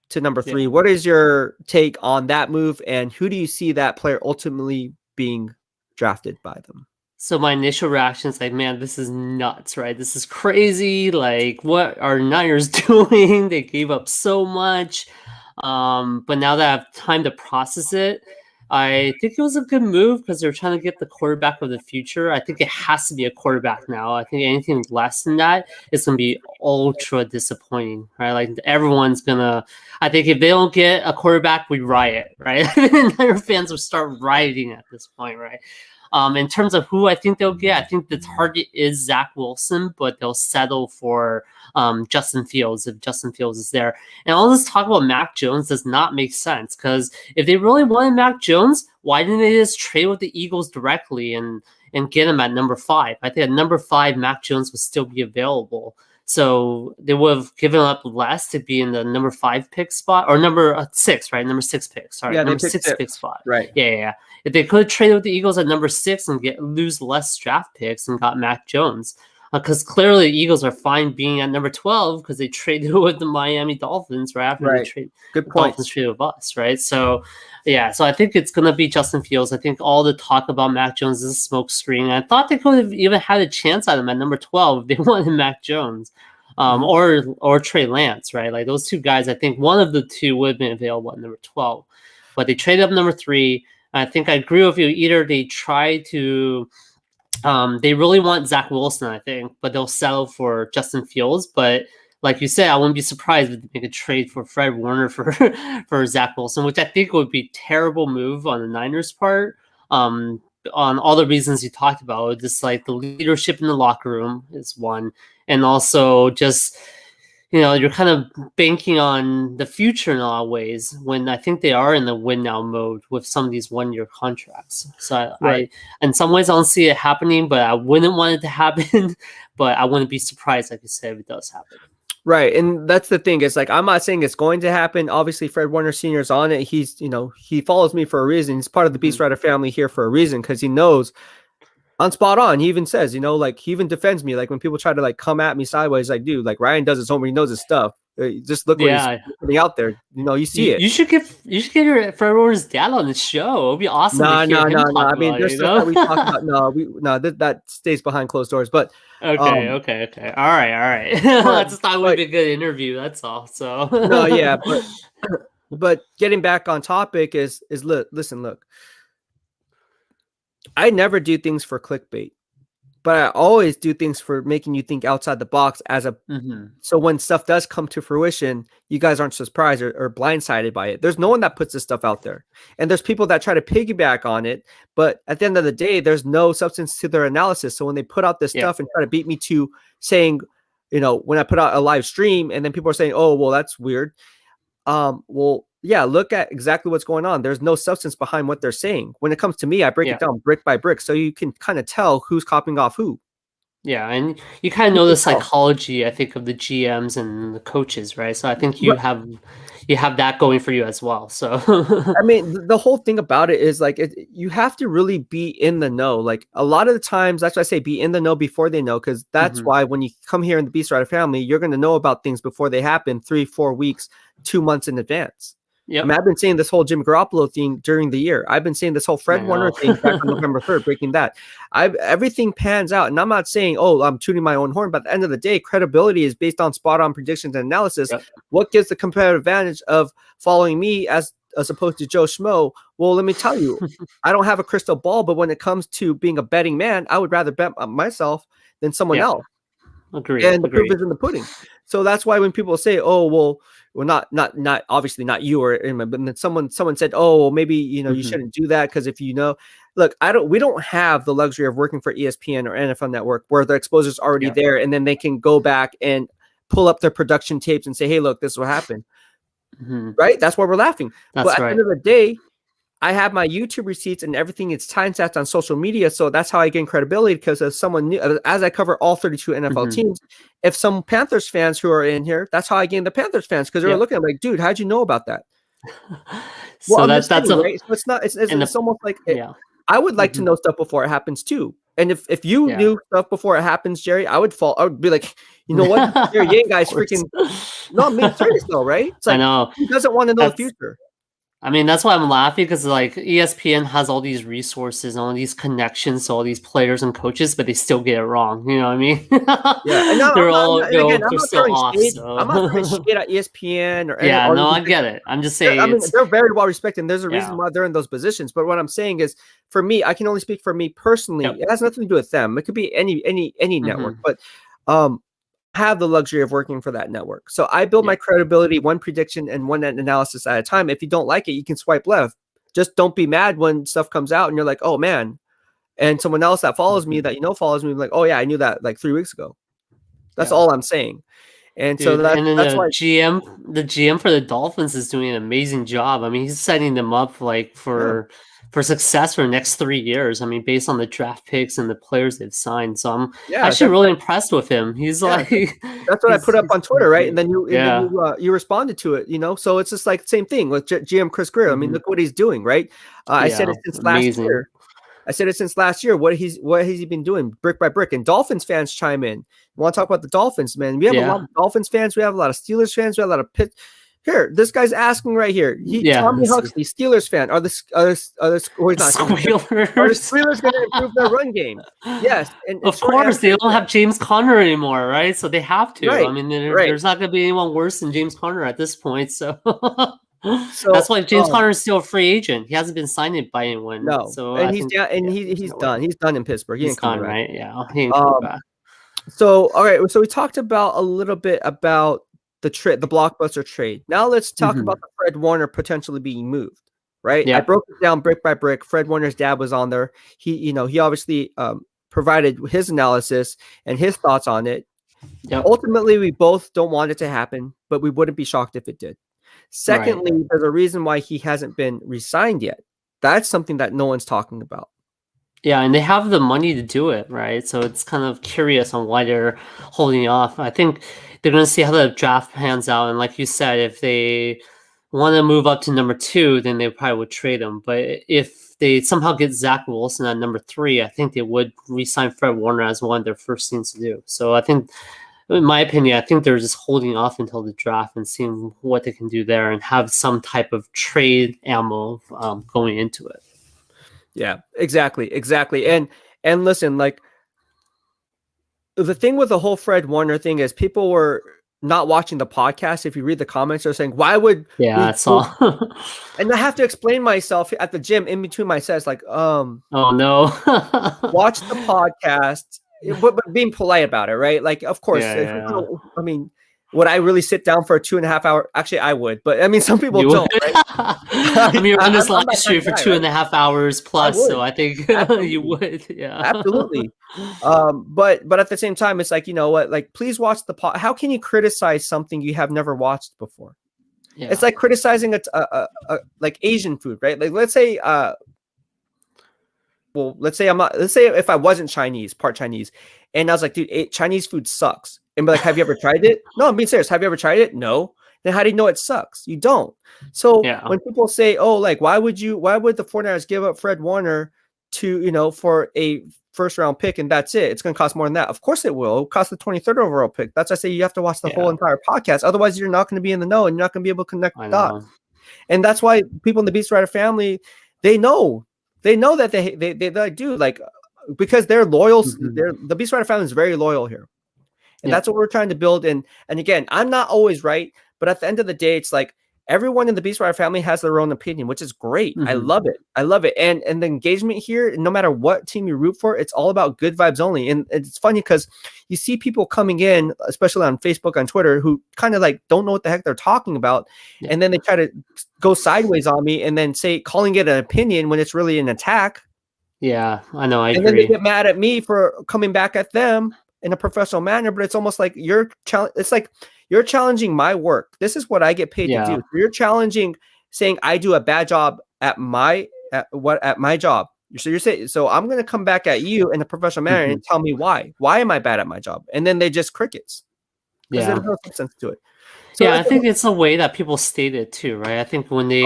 to number 3. What is your take on that move, and who do you see that player ultimately being drafted by them? So my initial reaction is like, man, this is nuts, right? This is crazy. Like, what are Niners doing? They gave up so much. But now that I have time to process it, I think it was a good move because they're trying to get the quarterback of the future. I think it has to be a quarterback now. I think anything less than that is going to be ultra disappointing, right? Like everyone's going to, I think if they don't get a quarterback, we riot, right? Niner fans will start rioting at this point, right? In terms of who I think they'll get, I think the target is Zach Wilson, but they'll settle for Justin Fields if Justin Fields is there. And all this talk about Mac Jones does not make sense because if they really wanted Mac Jones, why didn't they just trade with the Eagles directly and get him at number 5? I think at number 5, Mac Jones would still be available. So they would have given up less to be in the number 5 pick spot or number 6, right? Number 6 pick. Sorry, number 6 pick spot. Right. Yeah. If they could trade with the Eagles at number 6 and lose less draft picks and got Mac Jones, because clearly the Eagles are fine being at number 12 because they traded with the Miami Dolphins right after they traded. Good point. Dolphins traded with us, right? So, yeah. So I think it's gonna be Justin Fields. I think all the talk about Mac Jones is a smoke screen. I thought they could have even had a chance at him at number 12 if they wanted Mac Jones, or Trey Lance, right? Like those two guys. I think one of the two would have been available at number 12, but they traded up number 3. I think I agree with you. Either they try to, they really want Zach Wilson, I think, but they'll settle for Justin Fields. But like you said, I wouldn't be surprised if they make a trade for Fred Warner for Zach Wilson, which I think would be a terrible move on the Niners' part. On all the reasons you talked about, just like the leadership in the locker room is one, and also just, you know, you're kind of banking on the future in a lot of ways when I think they are in the win now mode with some of these 1-year contracts. So I in some ways, I don't see it happening, but I wouldn't want it to happen. But I wouldn't be surprised, like you said, if it does happen. Right. And that's the thing. It's like, I'm not saying it's going to happen. Obviously, Fred Warner Sr. is on it. He's, he follows me for a reason. He's part of the Mhm. Beastwriter family here for a reason because he knows I'm spot on. He even says, like, he even defends me. Like, when people try to, like, come at me sideways, like, dude, like, Ryan does his homework. He knows his stuff. Just look what he's Yeah, putting out there. You see it. you should get your Everyone's dad on the show. It'd be awesome to No, hear no, him no, no. talk I mean, about it. there's You stuff that know? we talk about. No, that stays behind closed doors. But, Okay, um, okay, okay. All right, all right. I but, just thought it would but be a good interview. That's all. So. no, yeah, but getting back on topic is listen, look, I never do things for clickbait, but I always do things for making you think outside the box Mhm. so when stuff does come to fruition, you guys aren't surprised or blindsided by it. There's no one that puts this stuff out there. And there's people that try to piggyback on it, but at the end of the day, there's no substance to their analysis. So when they put out this Yeah, stuff and try to beat me to saying, when I put out a live stream and then people are saying, "Oh, well, that's weird." Well, yeah, look at exactly what's going on. There's no substance behind what they're saying. When it comes to me, I break yeah. it down brick by brick so you can kind of tell who's copying off who. Yeah, and you kind of You know can the tell. psychology, I think, of the GMs and the coaches, right? So I think Right. you have that going for you as well. So I mean, the whole thing about it is like you have to really be in the know. Like a lot of the times, that's why I say be in the know before they know, because that's Mhm. why when you come here in the Beastwriter family, you're going to know about things before they happen 3-4 weeks, 2 months in advance. I Yep, mean, I've been saying this whole Jim Garoppolo thing during the year. I've been saying this whole I Fred Warner know. thing back on November 3rd, breaking that. Everything pans out, and I'm not saying, oh, I'm tooting my own horn, but at the end of the day, credibility is based on spot on predictions and analysis. Yep. What gives the competitive advantage of following me as opposed to Joe Schmo? Well, let me tell you, I don't have a crystal ball, but when it comes to being a betting man, I would rather bet on myself than someone Yeah, else. agreed, And the proof agreed. is in the pudding. So that's why when people say, "Oh, well, not obviously not you or but then someone said, "Oh, well, maybe you Mhm. shouldn't do that because if look, we don't have the luxury of working for ESPN or NFL Network where the exposure's already Yeah. there, and then they can go back and pull up their production tapes and say, "Hey, look, this is what happened." Mhm. Right? That's why we're laughing. But That's at the right. end of the day, I have my YouTube receipts and everything. It's time stats on social media, so that's how I gain credibility. Because as someone new, as I cover all 32 NFL Mhm. teams, if some Panthers fans who are in here, that's how I gain the Panthers fans because they're Yep. looking at me like, dude, how'd you know about that? Well, So I'm just that's saying, a right? So it's not. and It's the almost like yeah. I would like to Mhm. know stuff before it happens too. And if you Yeah. knew stuff before it happens, Jerry, I would be like, you know what, Jerry Yang Of guy's course. freaking. No, I'm being serious though, right? It's I like know. who doesn't want to know the That's future? I mean, that's why I'm laughing because like ESPN has all these resources, all these connections to all these players and coaches, but they still get it wrong. You know what I mean? Yeah, and now They're and again, all they're I'm not still throwing off. shade. I'm not throwing So shade at ESPN or any yeah, or no, I even get it. I'm just I saying mean, it's they're very well respected. And there's a reason yeah. why they're in those positions. But what I'm saying is, for me, I can only speak for me personally. Yep. It has nothing to do with them. It could be any network, Hmm. but um, I have the luxury of working for that network. So I build my Yep. credibility one prediction and one analysis at a time. If you don't like it, you can swipe left. Just don't be mad when stuff comes out and you're like, oh man. And someone else that follows me Mhm. that follows me like, oh yeah, I knew that like 3 weeks ago. That's Yeah. all I'm saying. And so Dude, and then that's why the GM for the Dolphins is doing an amazing job. I mean, he's setting them up like yeah. for success for the next 3 years. I mean, based on the draft picks and the players they've signed. So I'm Yeah, actually really impressed with him. He's yeah, like that's what I put up on he's Twitter, right? And great. then Yeah. you responded to it. So it's just like same thing with GM Chris Greer. I mean, Hmm. look what he's doing, right? I said Yeah. it since last Amazing. year. I said it since last year. What has he been doing brick by brick? And Dolphins fans chime in. We want to talk about the Dolphins, man. We have a lot Yeah. of Dolphins fans. We have a lot of Steelers fans. We have a lot of Pitt. Here, this guy's asking right here. Yeah. Tommy Huxley, Steelers fan. Or he's not a Steelers fan. Are the Squealers. Steelers going to improve their run game? Yes. And Of short course, answer they is don't yes. have James Conner anymore, right? So they have to. I Right. mean, Right. there's not going to be anyone worse than James Conner at this point. So that's So why James Conner is still a free agent. He hasn't been signed by anyone. no, So and I he's think, down, and yeah, he's he's gonna work. done. He's done in Pittsburgh. He He's ain't coming done, back. right? Yeah, he ain't coming Um, back. so all right, so we talked about a little bit about the blockbuster trade. Now let's talk Hmm. about the Fred Warner potentially being moved. Right, I Yep. broke it down brick by brick. Fred Warner's dad was on there. He obviously provided his analysis and his thoughts on it. Yep. Ultimately, we both don't want it to happen, but we wouldn't be shocked if it did. Right. Secondly, there's a reason why he hasn't been re-signed yet. That's something that no one's talking about. Yeah, and they have the money to do it, right? So it's kind of curious on why they're holding off. I think they're going to see how the draft pans out. And like you said, if they want to move up to number 2, then they probably would trade him. But if they somehow get Zach Wilson at number 3, I think they would re-sign Fred Warner as one of their first things to do. So I think, in my opinion, I think they're just holding off until the draft and seeing what they can do there and have some type of trade ammo going into it. Yeah, exactly. And listen, like, the thing with the whole Fred Warner thing is people were not watching the podcast. If you read the comments, they're saying, why would I saw. And I have to explain myself at the gym in between my sets, like, oh no. watch the podcast, but being polite about it, right? Like, of course, I mean, would I really sit down for a 2.5 hour? Actually, I would, but I mean, some people don't. Right? I mean, you're on this live stream for 2.5 hours plus, so I think you would. Yeah, absolutely. But at the same time, it's like, you know what? Like, please watch the pod. How can you criticize something you have never watched before? Yeah. It's like criticizing a like Asian food, right? Like, let's say let's say if I wasn't Chinese, part Chinese, and I was like, dude, Chinese food sucks. And be like, have you ever tried it? No, I'm being serious. Have you ever tried it? No. Then how do you know it sucks? You don't. So when people say, oh, like, why would the 49ers give up Fred Warner to, for a first round pick and that's it? It's going to cost more than that. Of course it will. It'll cost the 23rd overall pick. That's why I say you have to watch the whole entire podcast. Otherwise, you're not going to be in the know and you're not going to be able to connect the dots. And that's why people in the BEASTwriter family, they know that they do, like, because they're loyal. The BEASTwriter family is very loyal here. And that's what we're trying to build. And again, I'm not always right, but at the end of the day, it's like everyone in the BEASTwriter family has their own opinion, which is great. I love it. And the engagement here, no matter what team you root for, it's all about good vibes only. And it's funny because you see people coming in, especially on Facebook, on Twitter, who kind of like don't know what the heck they're talking about. And then they try to go sideways on me and then calling it an opinion when it's really an attack. Yeah, I know. I agree. And then they get mad at me for coming back at them in a professional manner, but it's almost like you're challenging my work. This is what I get paid to do. You're challenging, saying I do a bad job at my job. So you're saying, so I'm going to come back at you in a professional manner and tell me why. Why am I bad at my job? And then they just crickets. Because there's no sense to it. So I think it's a way that people state it too, right? I think when they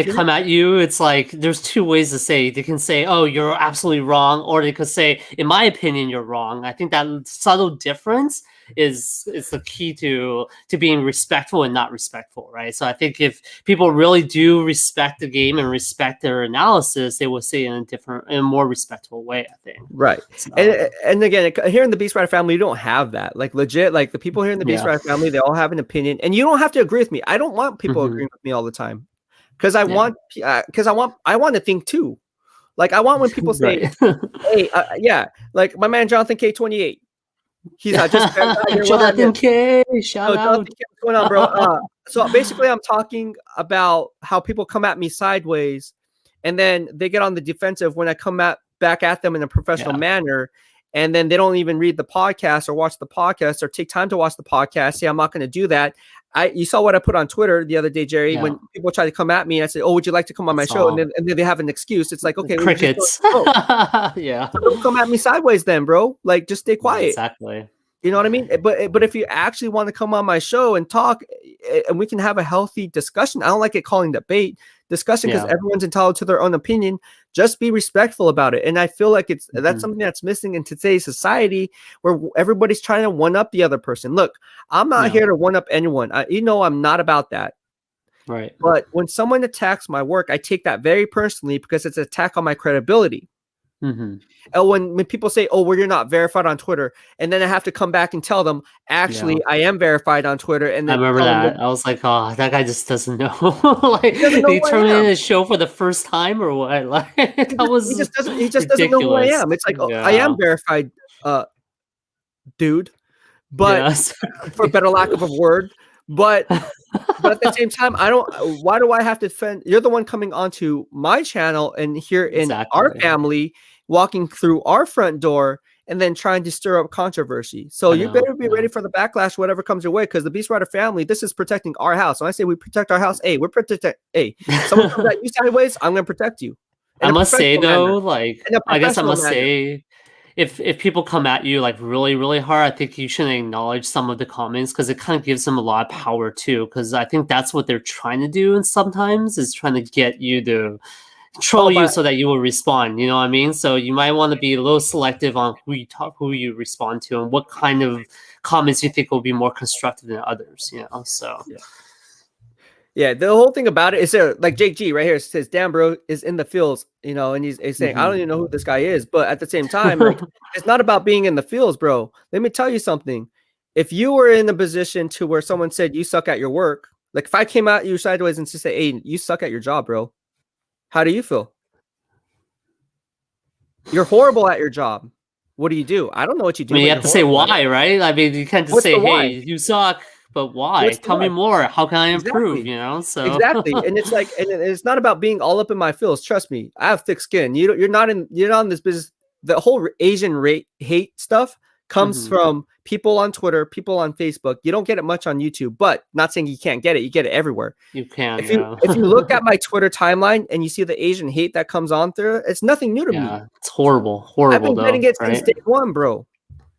come at you, it's like there's two ways to say. They can say, "Oh, you're absolutely wrong," or they could say, "In my opinion, you're wrong." I think that subtle difference is the key to being respectful and not respectful, right? So I think if people really do respect the game and respect their analysis, they will say in a more respectful way, I think. Right. So, and again, here in the BEASTwriter family, you don't have that. Like, legit, like the people here in the BEASTwriter family, they all have an opinion, and you don't have to agree with me. I don't want people agreeing with me all the time, because I want to think too. Like, I want when people say, "Hey, like my man Jonathan K28." He's not just Jonathan K. Shout out. What's going on, bro? So basically, I'm talking about how people come at me sideways, and then they get on the defensive when I come back at them in a professional manner, and then they don't even read the podcast or watch the podcast or take time to watch the podcast. Say, I'm not going to do that. You saw what I put on Twitter the other day, Jerry, when people try to come at me. I said, "Oh, would you like to come on my show?" And then they have an excuse. It's like, okay, crickets. So don't come at me sideways, then, bro. Like, just stay quiet. Exactly. You know what I mean? But if you actually want to come on my show and talk, and we can have a healthy discussion. I don't like it calling debate discussion, because everyone's entitled to their own opinion. Just be respectful about it. And I feel like that's something that's missing in today's society, where everybody's trying to one up the other person. Look, I'm not here to one up anyone. I'm not about that. Right. But when someone attacks my work, I take that very personally, because it's an attack on my credibility. And when people say, "Oh, well, you're not verified on Twitter," and then I have to come back and tell them, actually, I am verified on Twitter. And then I remember that. I was like, "Oh, that guy just doesn't know." Like, they turned in his show for the first time, or what? Like, that was he just doesn't know who I am. It's like, I am verified, dude. But for better lack of a word, but at the same time, why do I have to defend? You're the one coming onto my channel and here in our family, walking through our front door, and then trying to stir up controversy. So you better be ready for the backlash, whatever comes your way, because the BEASTwriter family, this is protecting our house. When I say we protect our house, we're protecting. Someone comes at you sideways, I'm going to protect you. I must say though, like, I guess I must say, if people come at you like really really hard, I think you should acknowledge some of the comments because it kind of gives them a lot of power too. Because I think that's what they're trying to do, and sometimes is trying to get you to control you but so that you will respond. You know what I mean? So you might want to be a little selective on who you respond to, and what kind of comments you think will be more constructive than others. You know, so. Yeah, the whole thing about it is there, like Jake G right here says, "Damn, bro is in the fields," and he's saying, "I don't even know who this guy is," but at the same time, like it's not about being in the fields, bro. Let me tell you something. If you were in a position to where someone said you suck at your work, like if I came at you sideways and just say, "Hey, you suck at your job, bro," how do you feel? You're horrible at your job. What do you do? I don't know what you I do, mean, but you you're have to say horrible at it. why, right? I mean, you can't just What's say, the "Hey, why? you suck," but why? What's the Tell me why? more. How can I improve? Exactly. You know, so Exactly, and it's like, and it's not about being all up in my feels. Trust me, I have thick skin. You're not in this business. The whole Asian rate hate stuff comes Mhm. from people on Twitter, people on Facebook. You don't get it much on YouTube, but not saying you can't get it. You get it everywhere. You can, If you look at my Twitter timeline and you see the Asian hate that comes on through, it's nothing new to me. yeah, it's horrible, I've horrible been getting though, it since right? day one, bro.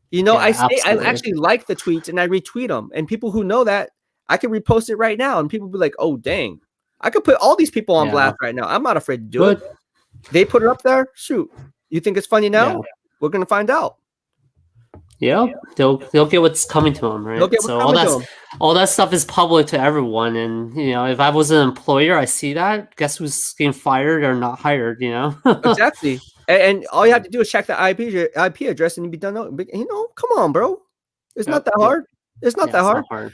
Yeah, I absolutely. actually like the tweets and I retweet them. And people who know that, I can repost it right now. And people be like, oh, dang. I could put all these people on Yeah, blast right now. I'm not afraid to do it. good. They put it up there. Shoot. You think it's funny Yeah, now? We're going to find out. yep. They'll get what's coming to them, They'll right? get what's So coming to them. all that stuff is public to everyone, and you know, if I was an employer, I see that. Guess who's getting fired or not hired? You know. Exactly. And all you have to do is check the IP address and you'd be done. Come on, bro. It's not Yep. that Yep. hard. It's not Yeah, that it's hard. not hard.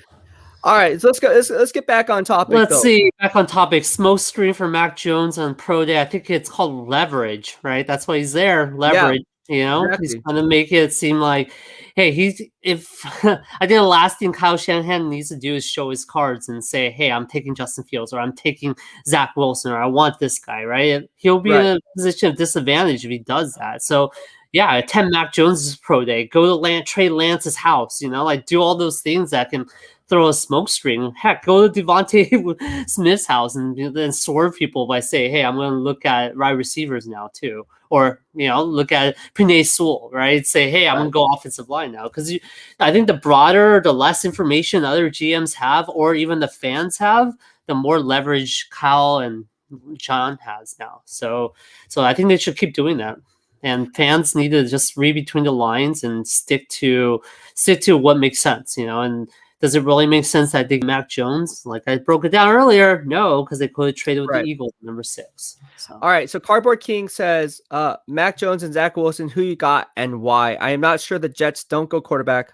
All right. So let's go. Let's get back on topic, Let's though. see. Back on topic. Smoke screen for Mac Jones on Pro Day. I think it's called leverage, right? That's why he's there. Yeah, Leverage. You know, he's exactly. trying to make it seem like, hey, he's if I think the last thing Kyle Shanahan needs to do is show his cards and say, hey, I'm taking Justin Fields or I'm taking Zach Wilson or I want this guy, right? He'll be in Right. a position of disadvantage if he does that. So yeah, attend Mac Jones's Pro Day. Go to Trey Lance's house. You know, like do all those things that can throw a smoke screen. Heck, go to Devontae Smith's house and then swerve people by saying, "Hey, I'm going to look at wide receivers now too," or look at Penei Sewell, right? Say, "Hey, I'm going Right. to go offensive line now," because I think the less information other GMs have, or even the fans have, the more leverage Kyle and John has now. So I think they should keep doing that. And fans need to just read between the lines and stick to what makes sense, and does it really make sense that they Mac Jones? Like I broke it down earlier, no, because they could have traded with the Right. Eagles number 6. So. All right. So Cardboard King says, Mac Jones and Zach Wilson, who you got and why? I am not sure the Jets don't go quarterback.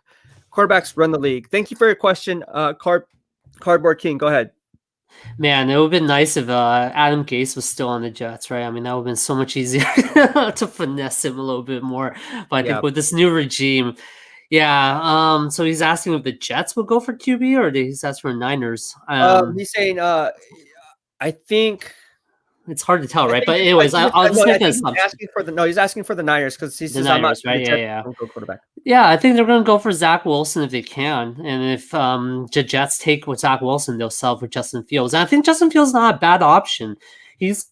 Quarterbacks run the league. Thank you for your question, Cardboard King. Go ahead. Man, it would have been nice if Adam Gase was still on the Jets, right? I mean, that would have been so much easier to finesse him a little bit more. But I Yeah. think with this new regime, yeah. So he's asking if the Jets would go for QB or he's asking for Niners. He's saying, I think It's hard to tell, I right? think But it's, I anyways, think it's, I'll no, just I make an think he's assumption. asking for he's asking for the Niners because he The says I'm not Niners, sure right? the Yeah, Jets yeah. don't go quarterback. Yeah, I think they're going to go for Zach Wilson if they can, and if the Jets take with Zach Wilson, they'll sell for Justin Fields. And I think Justin Fields is not a bad option. His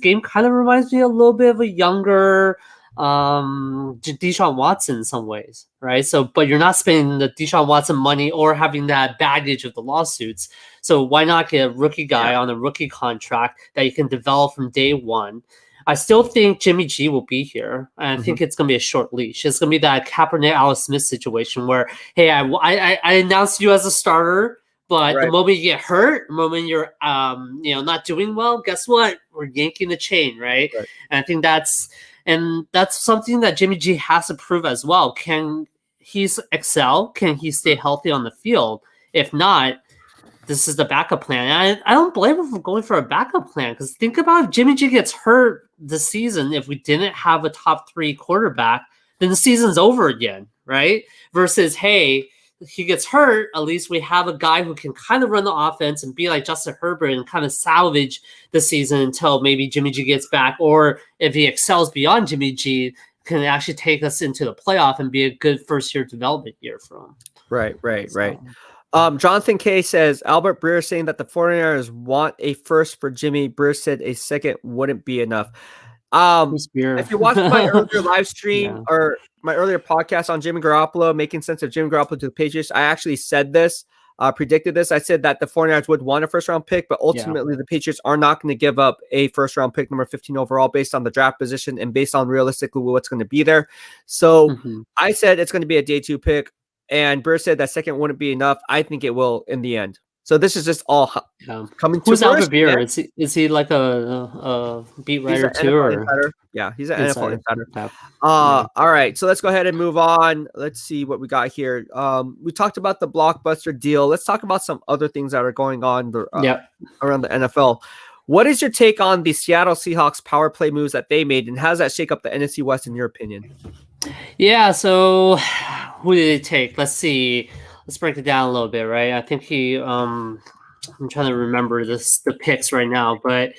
game kind of reminds me a little bit of a younger Deshaun Watson in some ways, right? So, but you're not spending the Deshaun Watson money or having that baggage of the lawsuits. So why not get a rookie guy on a rookie contract that you can develop from day one? I still think Jimmy G will be here, and I think it's going to be a short leash. It's going to be that Kaepernick, Alex Smith situation where, hey, I announced you as a starter, but the Right. moment you get hurt, the moment you're not doing well, guess what? We're yanking the chain, right? Right. And I think that's something that Jimmy G has to prove as well. Can he excel? Can he stay healthy on the field? If not, this is the backup plan. I don't blame him for going for a backup plan because think about if Jimmy G gets hurt this season, if we didn't have a top 3 quarterback, then the season's over again, right? Versus, hey, he gets hurt, at least we have a guy who can kind of run the offense and be like Justin Herbert and kind of salvage the season until maybe Jimmy G gets back, or if he excels beyond Jimmy G, can actually take us into the playoff and be a good first-year development year for him. Right. Jonathan K says Albert Breer saying that the 49ers want a first for Jimmy. Breer said a second wouldn't be enough. Who's beer? If you watched my earlier live stream Yeah. or my earlier podcast on Jimmy Garoppolo, making sense of Jimmy Garoppolo to the Patriots, I actually said this, predicted this. I said that the 49ers would want a first-round pick, but ultimately the Patriots are not going to give up a first-round pick, number 15 overall, based on the draft position and based on realistically what's going to be there. So I said it's going to be a day 2 pick, and Burr said that second wouldn't be enough. I think it will in the end. So this is just all coming to Who's Albert fruition. Beer? Is he like a beat writer too, or insider? Yeah, he's an NFL insider. Yeah. All right, so let's go ahead and move on. Let's see what we got here. We talked about the blockbuster deal. Let's talk about some other things that are going on around the NFL. What is your take on the Seattle Seahawks power play moves that they made, and how does that shake up the NFC West in your opinion? Yeah, so who did they take? Let's see. Let's break it down a little bit, right? I think I'm trying to remember the picks right now, but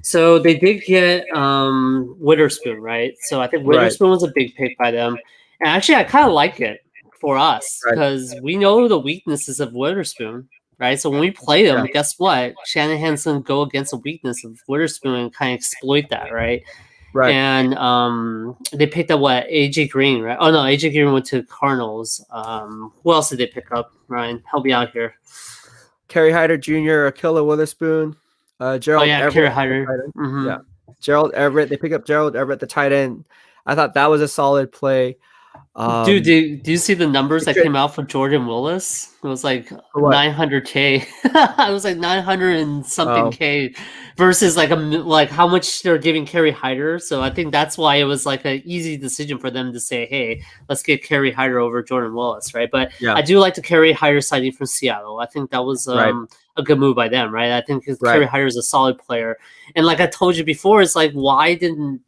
so they did get Witherspoon, right? So I think Witherspoon was a big pick by them. And actually I kind of like it for us because we know the weaknesses of Witherspoon, right? So when we play them, guess what? Shanahan's gonna go against the weakness of Witherspoon and kind of exploit that, right? Right. And they picked up AJ Green, right? Oh no, AJ Green went to Cardinals. Who else did they pick up? Ryan, help me out here. Kerry Hyder Jr., Akilla Witherspoon, Gerald Everett. Kerry Hyder. Yeah, Gerald Everett. They picked up Gerald Everett, the tight end. I thought that was a solid play. Dude, do you see the numbers that came out for Jordan Willis? It was like 900K. It was like 900 and something K versus like how much they're giving Kerry Hyder. So I think that's why it was like an easy decision for them to say, hey, let's get Kerry Hyder over Jordan Willis, right? But I do like the Kerry Hyder signing from Seattle. I think that was a good move by them, right? I think Kerry Hyder is a solid player. And like I told you before, it's like, why didn't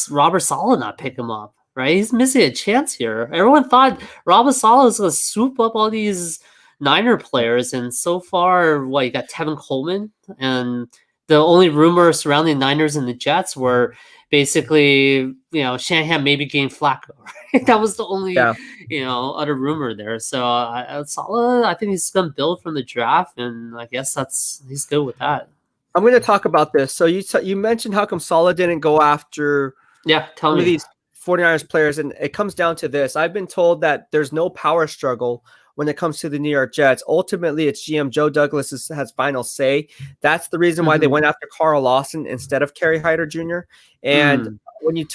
Robert Saleh not pick him up? Right, he's missing a chance here. Everyone thought Robert Saleh was going to swoop up all these Niner players, and so far, you got Tevin Coleman, and the only rumors surrounding Niners and the Jets were basically, Shanahan maybe getting Flacco. Right? That was the only, other rumor there. So Saleh, I think he's going to build from the draft, and I guess he's good with that. I'm going to talk about this. So you mentioned how come Saleh didn't go after tell me these 49ers players, and it comes down to this. I've been told that there's no power struggle when it comes to the New York Jets. Ultimately, it's GM Joe Douglas has final say. That's the reason why they went after Carl Lawson instead of Kerry Hyder Jr. And when you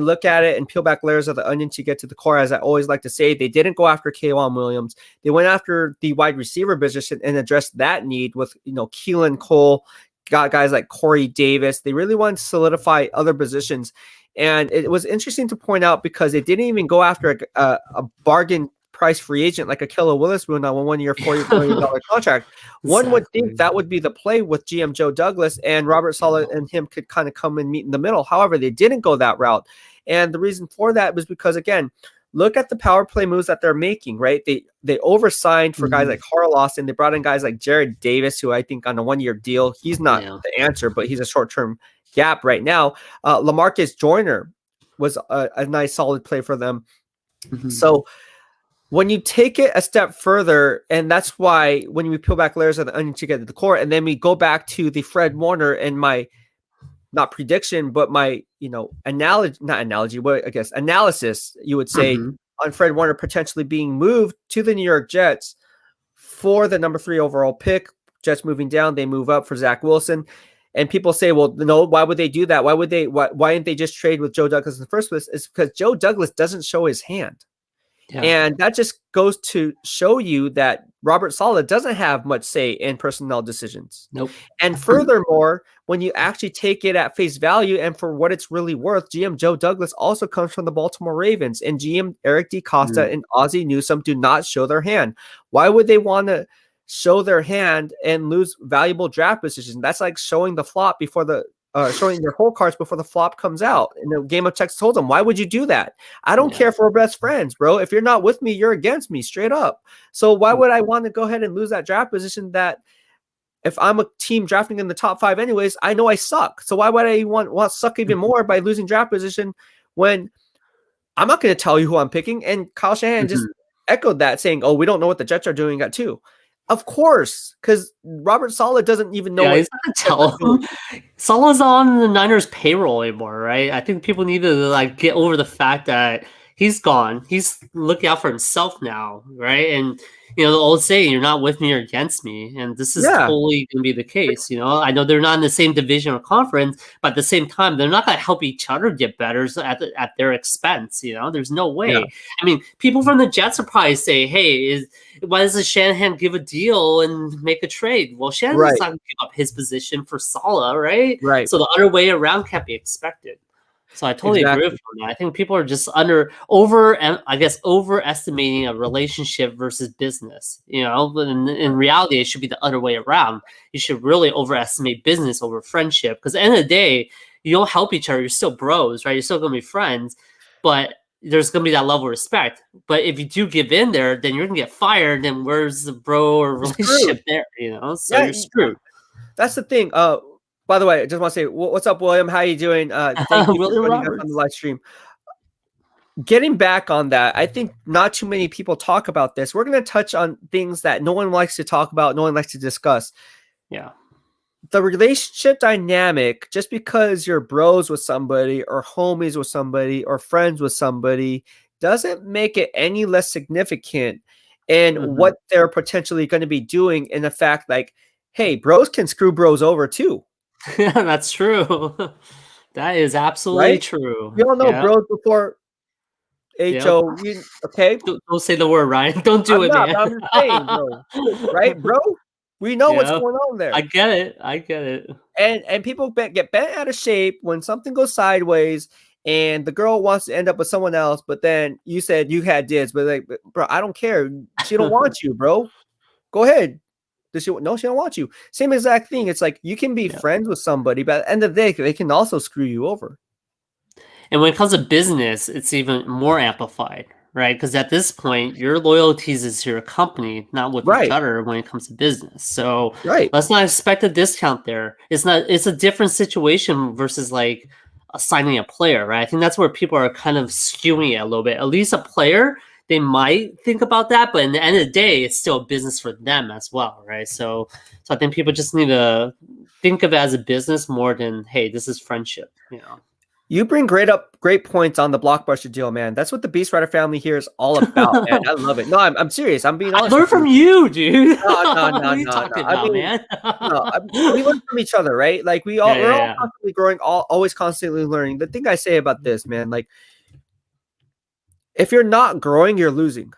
look at it and peel back layers of the onion to get to the core, as I always like to say, they didn't go after K'Wan Williams. They went after the wide receiver position and addressed that need with Keelan Cole, got guys like Corey Davis. They really wanted to solidify other positions. And it was interesting to point out because they didn't even go after a bargain price free agent like Akilla Witherspoon on a 1 year, $40 million contract. One would think that would be the play with GM Joe Douglas, and Robert Saleh and him could kind of come and meet in the middle. However, they didn't go that route. And the reason for that was because, again, look at the power play moves that they're making, right? They oversigned for guys like Carl Lawson. They brought in guys like Jared Davis, who I think on a 1 year deal, he's not the answer, but he's a short-term gap right now. LaMarcus Joyner was a nice solid play for them. So when you take it a step further, and that's why when we peel back layers of the onion to get to the core, and then we go back to the Fred Warner and my not prediction, but my analysis, you would say, on Fred Warner potentially being moved to the New York Jets for the number 3 overall pick. Jets moving down, they move up for Zach Wilson. And people say, well, no, why would they do that? Why didn't they just trade with Joe Douglas in the first place? It's because Joe Douglas doesn't show his hand. And that just goes to show you that Robert Saleh doesn't have much say in personnel decisions. Nope. And furthermore, when you actually take it at face value and for what it's really worth, GM Joe Douglas also comes from the Baltimore Ravens, and GM Eric DeCosta and Ozzie Newsome do not show their hand. Why would they want to show their hand and lose valuable draft positions? That's like showing the flop before showing their whole cards before the flop comes out. And the game of checks told them, why would you do that? I don't care if we're best friends, bro. If you're not with me, you're against me, straight up. So why would I want to go ahead and lose that draft position that if I'm a team drafting in the top 5 anyways, I know I suck. So why would I want to suck even more by losing draft position when I'm not going to tell you who I'm picking? And Kyle Shanahan just echoed that, saying, oh, we don't know what the Jets are doing at 2. Of course, because Robert Saleh doesn't even know Yeah, what he's not gonna tell him. Salah's on the Niners payroll anymore, right? I think people need to like get over the fact that he's gone. He's looking out for himself now, right? And the old saying, "You're not with me or against me," and this is Yeah, totally gonna be the case. I know they're not in the same division or conference, but at the same time, they're not gonna help each other get better at their expense. There's no yeah, way. I mean, people from the Jets will probably say, "Hey, why doesn't Shanahan give a deal and make a trade?" Well, Shanahan's right, not going to give up his position for Saleh, right? right, So the other way around can't be expected. So I totally agree with exactly. you on that. I think people are just overestimating a relationship versus business. But in reality, it should be the other way around. You should really overestimate business over friendship, because at the end of the day, you don't help each other. You're still bros, right? You're still going to be friends, but there's going to be that level of respect. But if you do give in there, then you're going to get fired. Then where's the bro or You're screwed. relationship there? So Yeah, you're screwed. that's the thing. By the way, I just want to say, what's up, William? How you doing? Thank you for William joining us on the Roberts. live stream. Getting back on that, I think not too many people talk about this. We're going to touch on things that no one likes to talk about, no one likes to discuss. Yeah. The relationship dynamic, just because you're bros with somebody or homies with somebody or friends with somebody, doesn't make it any less significant in Hmm. what they're potentially going to be doing. In the fact, like, hey, bros can screw bros over too, That's true. That is absolutely right? true. We all know Yeah. bros before Yep. HO. Okay, Don't say the word, Ryan. Don't do I'm it, not, man. but I'm just saying, bro. Right, bro? We know what's Yeah. going on I there. get it. I get it. And people get bent out of shape when something goes sideways and the girl wants to end up with someone else, but then you said you had dibs, but like, bro, I don't care. She don't want you, bro. Go ahead. Does she? No, she don't want you. Same exact thing. It's like you can be Yeah. friends with somebody, but at the end of the day, they can also screw you over. And when it comes to business, it's even more amplified, right? Because at this point, your loyalties is to your company, not with each Right, other when it comes to business. So right. let's not expect a discount there. It's a different situation versus like signing a player, right? I think that's where people are kind of skewing it a little bit. At least a player, they might think about that, but in the end of the day, it's still a business for them as well, right? So I think people just need to think of it as a business more than, hey, this is friendship. You bring great points on the Blockbuster deal, man. That's what the BEASTwriter family here is all about, man. I love it. No, I'm serious. I'm being I honest learned with you. from you, dude. No, no, What no, are you no, no. talking I about, mean, man? no, we learn from each other, right? Like Yeah, we're yeah, all yeah. constantly growing, always constantly learning. The thing I say about this, man, like if you're not growing, you're losing,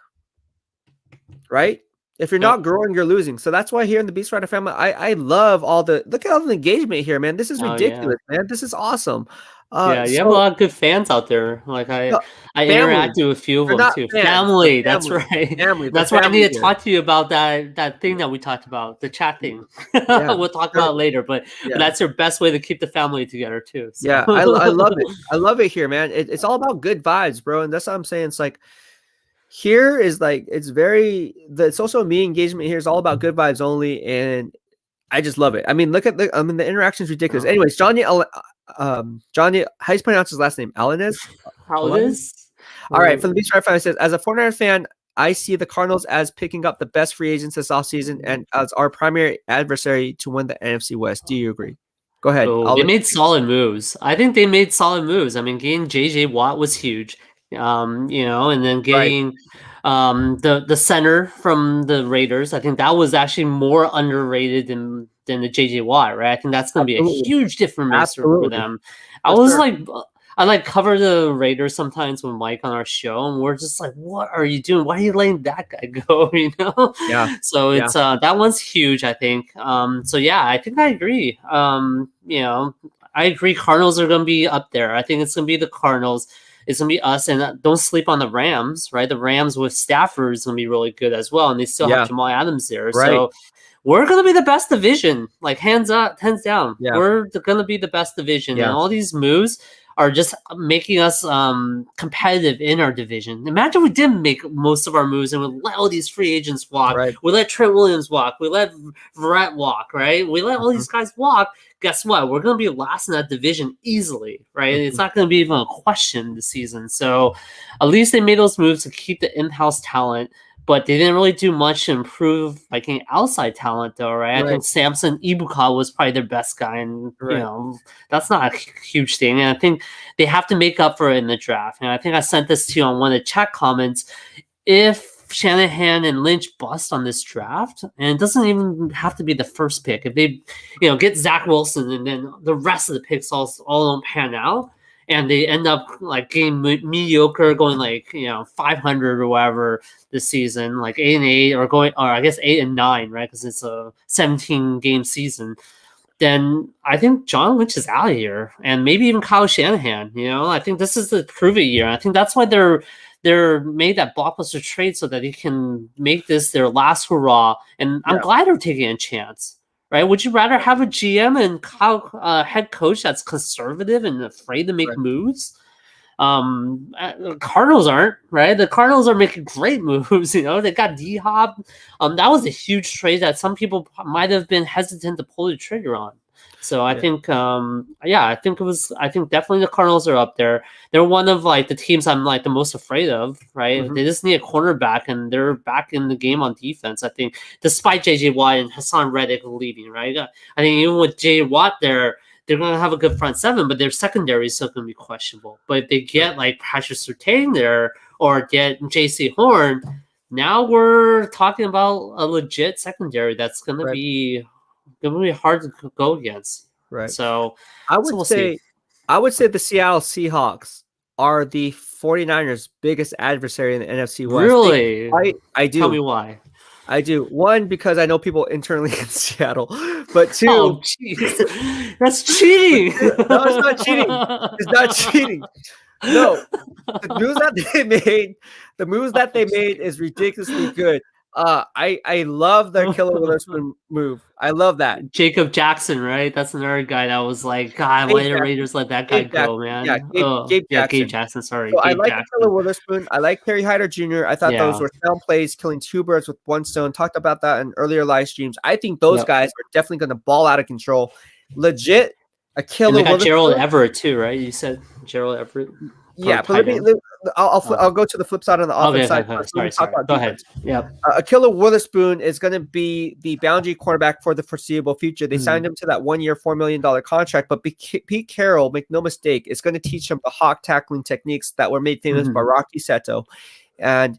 right? If you're Yep. not growing, you're losing. So that's why here in the BEASTwriter family, I love look at all the engagement here, man. This is Oh yeah. ridiculous, man. This is awesome. Yeah, you have a So lot of good fans out there. Like no, I family. interacted with a few of They're them not too. fans. They're Family, that's family. right. Family. They're That's why I family need to here. talk to you about that thing that we talked about, the chat thing. Yeah. We'll talk They're, about it later, but yeah. that's your best way to keep the family together too. So Yeah, I love it. I love it here, man. It's all about good vibes, bro. And that's what I'm saying. It's like here is like the social media engagement here is all about good vibes only, and I just love it. I mean, the interaction is ridiculous. oh, Anyways, Johnny, how do you pronounce his last name? Alanes? how it Alanes? is? All right, from the Beach Red fan, it says, as a 49er fan, I see the Cardinals as picking up the best free agents this offseason and as our primary adversary to win the NFC West. Do you agree? Go ahead. Oh, I'll they let made solid moves. I think they made solid moves. I mean, getting JJ Watt was huge. And then right. getting the center from the Raiders. I think that was actually more underrated than the JJ Watt, right? I think that's gonna be a Absolutely. huge difference maker for Absolutely. them. I For was sure. like I like cover the Raiders sometimes with Mike on our show, and we're just like, "What are you doing? Why are you letting that guy go?" Yeah. So Yeah. it's that one's huge, I think. So yeah, I think I agree. I agree. Cardinals are going to be up there. I think it's going to be the Cardinals. It's going to be us, and don't sleep on the Rams, right? The Rams with Stafford is going to be really good as well, and they still have Yeah. Jamal Adams there. Right. So we're going to be the best division, like hands up, hands down. Yeah. We're going to be the best division, and Yeah. all these moves are just making us competitive in our division. Imagine we didn't make most of our moves and we let all these free agents walk. Right. We let Trent Williams walk. We let Verrett walk, right? We let all these guys walk. Guess what? We're going to be last in that division easily, right? It's not going to be even a question this season. So at least they made those moves to keep the in-house talent. but they didn't really do much to improve like any outside talent though, right? I Right. think Samson Ibuka was probably their best guy, and Right. that's not a huge thing. And I think they have to make up for it in the draft. And I think I sent this to you on one of the chat comments. If Shanahan and Lynch bust on this draft, and it doesn't even have to be the first pick. If they, get Zach Wilson, and then the rest of the picks all don't pan out, and they end up like getting mediocre, going like 500 or whatever this season, like 8-8, or I guess 8-9, right? Because it's a 17 game season. Then I think John Lynch is out of here, and maybe even Kyle Shanahan. I think this is the prove it year. I think that's why they're made that blockbuster trade, so that they can make this their last hurrah. And I'm glad they're taking a chance. Right? Would you rather have a GM and head coach that's conservative and afraid to make moves? Cardinals aren't, right? The Cardinals are making great moves. They got D-Hop. That was a huge trade that some people might have been hesitant to pull the trigger on. So I think, I think definitely the Cardinals are up there. They're one of like the teams I'm like the most afraid of, right? Mhm. They just need a cornerback, and they're back in the game on defense. I think, despite JJ Watt and Hassan Reddick leaving, right? I think even with JJ Watt there, they're going to have a good front seven, but their secondary is still going to be questionable. But if they get like Patrick Surtain there, or get JC Horn, now we're talking about a legit secondary that's going to be hard to go against. Right. So I would say the Seattle Seahawks are the 49ers' biggest adversary in the NFC West. Really? I do. Tell me why. I do. One, because I know people internally in Seattle, but two, oh jeez, that's cheating. No, it's not cheating. It's not cheating. No, the moves that they made is ridiculously good. I love their Killer Witherspoon move. I love that. Jacob Jackson, right? That's another guy that was like, God, why did the Raiders let that guy go, man? Yeah, Gabe Jackson. Sorry, So I Gabe like Jackson. Killer Witherspoon. I like Kerry Hyder Jr. I thought those were sound plays, killing two birds with one stone. Talked about that in earlier live streams. I think those guys are definitely going to ball out of control. Legit, a Killer Witherspoon. Gerald Everett too, right? You said Gerald Everett. Yeah, but I'll go to the flip side on the offense side. Sorry. Go ahead. Yeah. Akilla Witherspoon is going to be the boundary cornerback for the foreseeable future. They signed him to that 1 year, $4 million contract. But Pete Carroll, make no mistake, is going to teach him the hawk tackling techniques that were made famous by Rocky Seto. And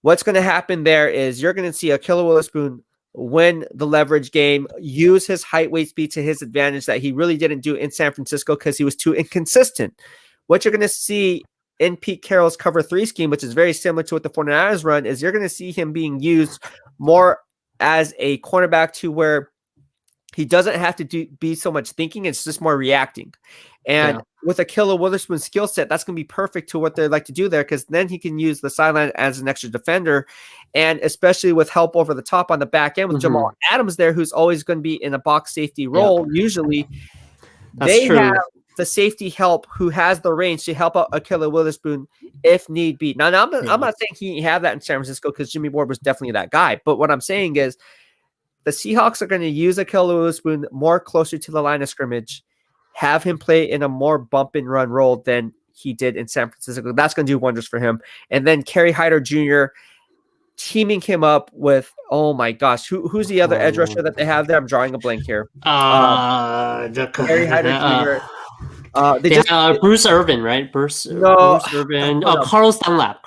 what's going to happen there is you're going to see Akilla Witherspoon win the leverage game, use his height, weight, speed to his advantage that he really didn't do in San Francisco because he was too inconsistent. What you're going to see in Pete Carroll's cover 3 scheme, which is very similar to what the 49ers run, is you're going to see him being used more as a cornerback to where he doesn't have to be so much thinking. It's just more reacting. And with Akilla Witherspoon's skill set, that's going to be perfect to what they like to do there, because then he can use the sideline as an extra defender, and especially with help over the top on the back end with Jamal Adams there, who's always going to be in a box safety role. Usually they have the safety help who has the range to help out Akilla Witherspoon if need be. Now I'm not saying he have that in San Francisco, because Jimmy Ward was definitely that guy. But what I'm saying is the Seahawks are going to use Akilla Witherspoon more closer to the line of scrimmage, have him play in a more bump and run role than he did in San Francisco. That's going to do wonders for him. And then Kerry Hyder Jr. teaming him up with, oh my gosh, who's the other edge rusher that they have there? I'm drawing a blank here. Kerry Hyder Jr. Bruce Irvin, right? Bruce Irvin. Carlos Dunlap.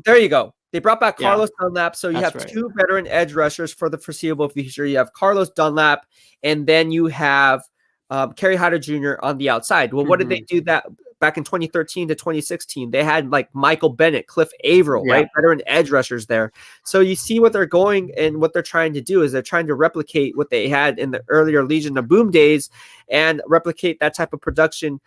There you go. They brought back Carlos Dunlap. So you have two veteran edge rushers for the foreseeable future. You have Carlos Dunlap, and then you have Kerry Hyder Jr. on the outside. Well, what did they do that back in 2013 to 2016? They had like Michael Bennett, Cliff Averill, right? Veteran edge rushers there. So you see what they're going and what they're trying to do is they're trying to replicate what they had in the earlier Legion of Boom days and replicate that type of production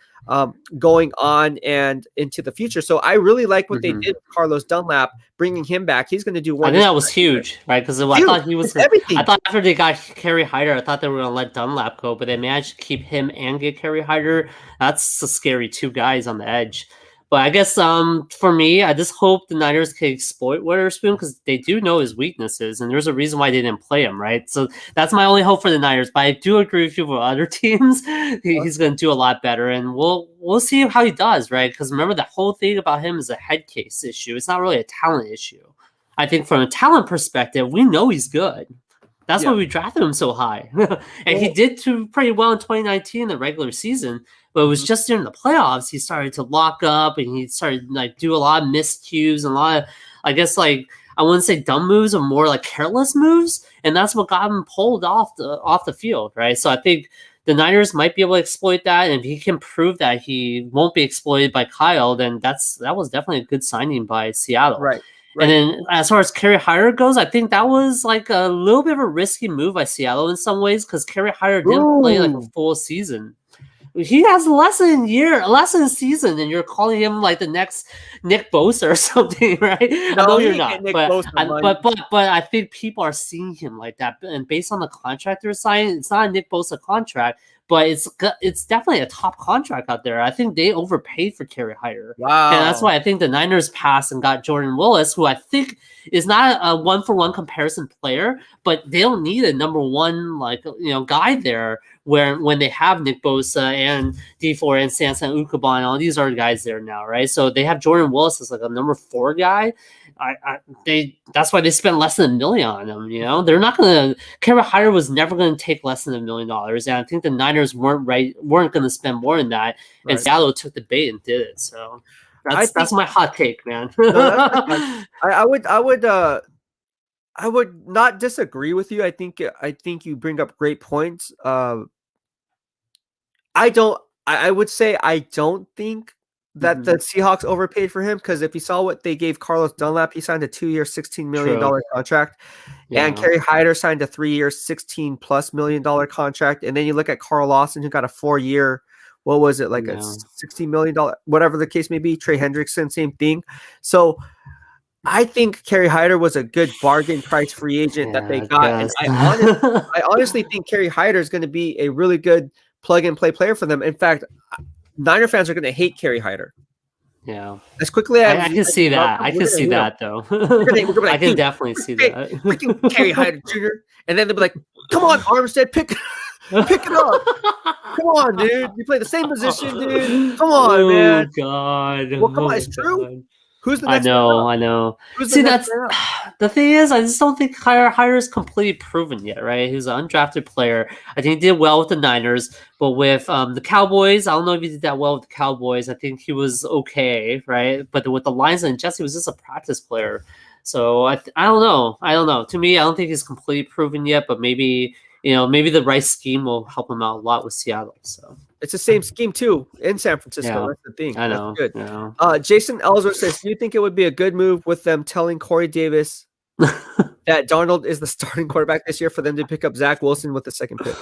going on and into the future. So I really like what they did with Carlos Dunlap, bringing him back. He's going to do one. I think that was huge, right? Because I thought he was everything. I thought after they got Kerry Hyder, I thought they were going to let Dunlap go, but they managed to keep him and get Kerry Hyder. That's a scary two guys on the edge. But I guess for me, I just hope the Niners can exploit Witherspoon, because they do know his weaknesses, and there's a reason why they didn't play him, right? So that's my only hope for the Niners. But I do agree with you for other teams. He's going to do a lot better, and we'll see how he does, right? Because remember, the whole thing about him is a head case issue. It's not really a talent issue. I think from a talent perspective, we know he's good. That's Yeah. why we drafted him so high. And he Well- did do pretty well in 2019 in the regular season, but it was just during the playoffs he started to lock up and he started like do a lot of miscues and a lot of, I guess, like, I wouldn't say dumb moves, or more like careless moves, and that's what got him pulled off the field, right? So I think the Niners might be able to exploit that, and if he can prove that he won't be exploited by Kyle, then that was definitely a good signing by Seattle. Right. And then as far as Kerry Hyder goes, I think that was like a little bit of a risky move by Seattle in some ways, because Kerry Hyder didn't play like a full season. He has less than a season, and you're calling him like the next Nick Bosa or something, right? I know you're not, but I think people are seeing him like that, and based on the contract they're signing, it's not a Nick Bosa contract, but it's definitely a top contract out there. I think they overpaid for Kerry Hyder. Wow. And that's why I think the Niners passed and got Jordan Willis, who I think is not a one-for-one comparison player, but they don't need a number one guy there when they have Nick Bosa and D4 and Samson Ukaba and all these other guys there now, right? So they have Jordan Willis as like a number 4 guy. That's why they spent less than $1 million on him. They're not gonna. Kerry Hyder was never gonna take less than $1 million, and I think the Niners weren't gonna spend more than that. And Seattle took the bait and did it. So that's my hot take, man. No, I would not disagree with you. I think you bring up great points. I would say I don't think that the Seahawks overpaid for him, because if you saw what they gave Carlos Dunlap, he signed a 2-year, $16 million contract, and Kerry Hyder signed a 3-year, $16+ million contract, and then you look at Carl Lawson, who got a 4-year, what was it, like a $60 million, whatever the case may be. Trey Hendrickson, same thing. So I think Kerry Hyder was a good bargain price free agent that they got, and I honestly think Kerry Hyder is going to be a really good plug and play player for them. In fact, Niner fans are going to hate Kerry Hyder. Yeah. As quickly as I can see that. I can see that, though. I can definitely see that. Freaking Kerry Hyder Jr. And then they'll be like, come on, Armstead, pick it up. Come on, dude. You play the same position, dude. Come on, man. Oh, God. Well, come on. It's true. Who's the next? I know. See, that's the thing is, I just don't think Hyder is completely proven yet, right? He's an undrafted player. I think he did well with the Niners, but with the Cowboys, I don't know if he did that well with the Cowboys. I think he was okay, right? But with the Lions and Jets, he was just a practice player. So I don't know. To me, I don't think he's completely proven yet, but maybe the right scheme will help him out a lot with Seattle. So. It's the same scheme too in San Francisco. Yeah, that's the thing. I know. That's good. Yeah. Jason Ellsworth says, "Do you think it would be a good move with them telling Corey Davis that Darnold is the starting quarterback this year for them to pick up Zach Wilson with the second pick?"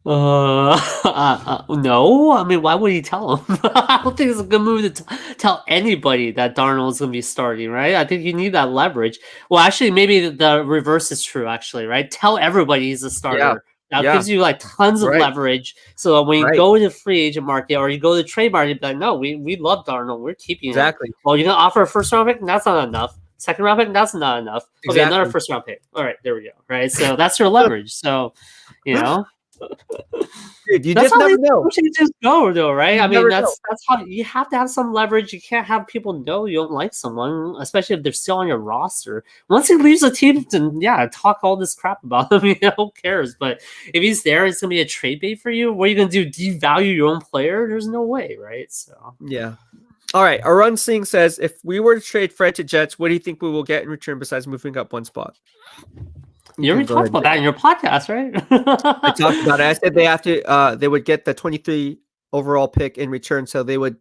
No. I mean, why would he tell him? I don't think it's a good move to tell anybody that Darnold's going to be starting, right? I think you need that leverage. Well, actually, maybe the reverse is true, actually, right? Tell everybody he's a starter. Yeah. That gives you like tons of leverage. So when you go to the free agent market or you go to the trade market, you'd be like, no, we love Darnold. We're keeping him. Well, you're going to offer a first round pick? That's not enough. Second round pick? That's not enough. Okay, another first round pick. All right, there we go. Right. So that's your leverage. So, Dude, you that's just how never these know. just go, though, right? I mean, that's know. how you have to have some leverage. You can't have people know you don't like someone, especially if they're still on your roster. Once he leaves the team, then talk all this crap about him. Who cares? But if he's there, it's gonna be a trade bait for you. What are you gonna do? Devalue your own player? There's no way, right? So yeah. All right. Arun Singh says, if we were to trade Fred to Jets, what do you think we will get in return besides moving up one spot? You already talked about that in your podcast, right? I talked about it. I said they have to. They would get the 23 overall pick in return, so they would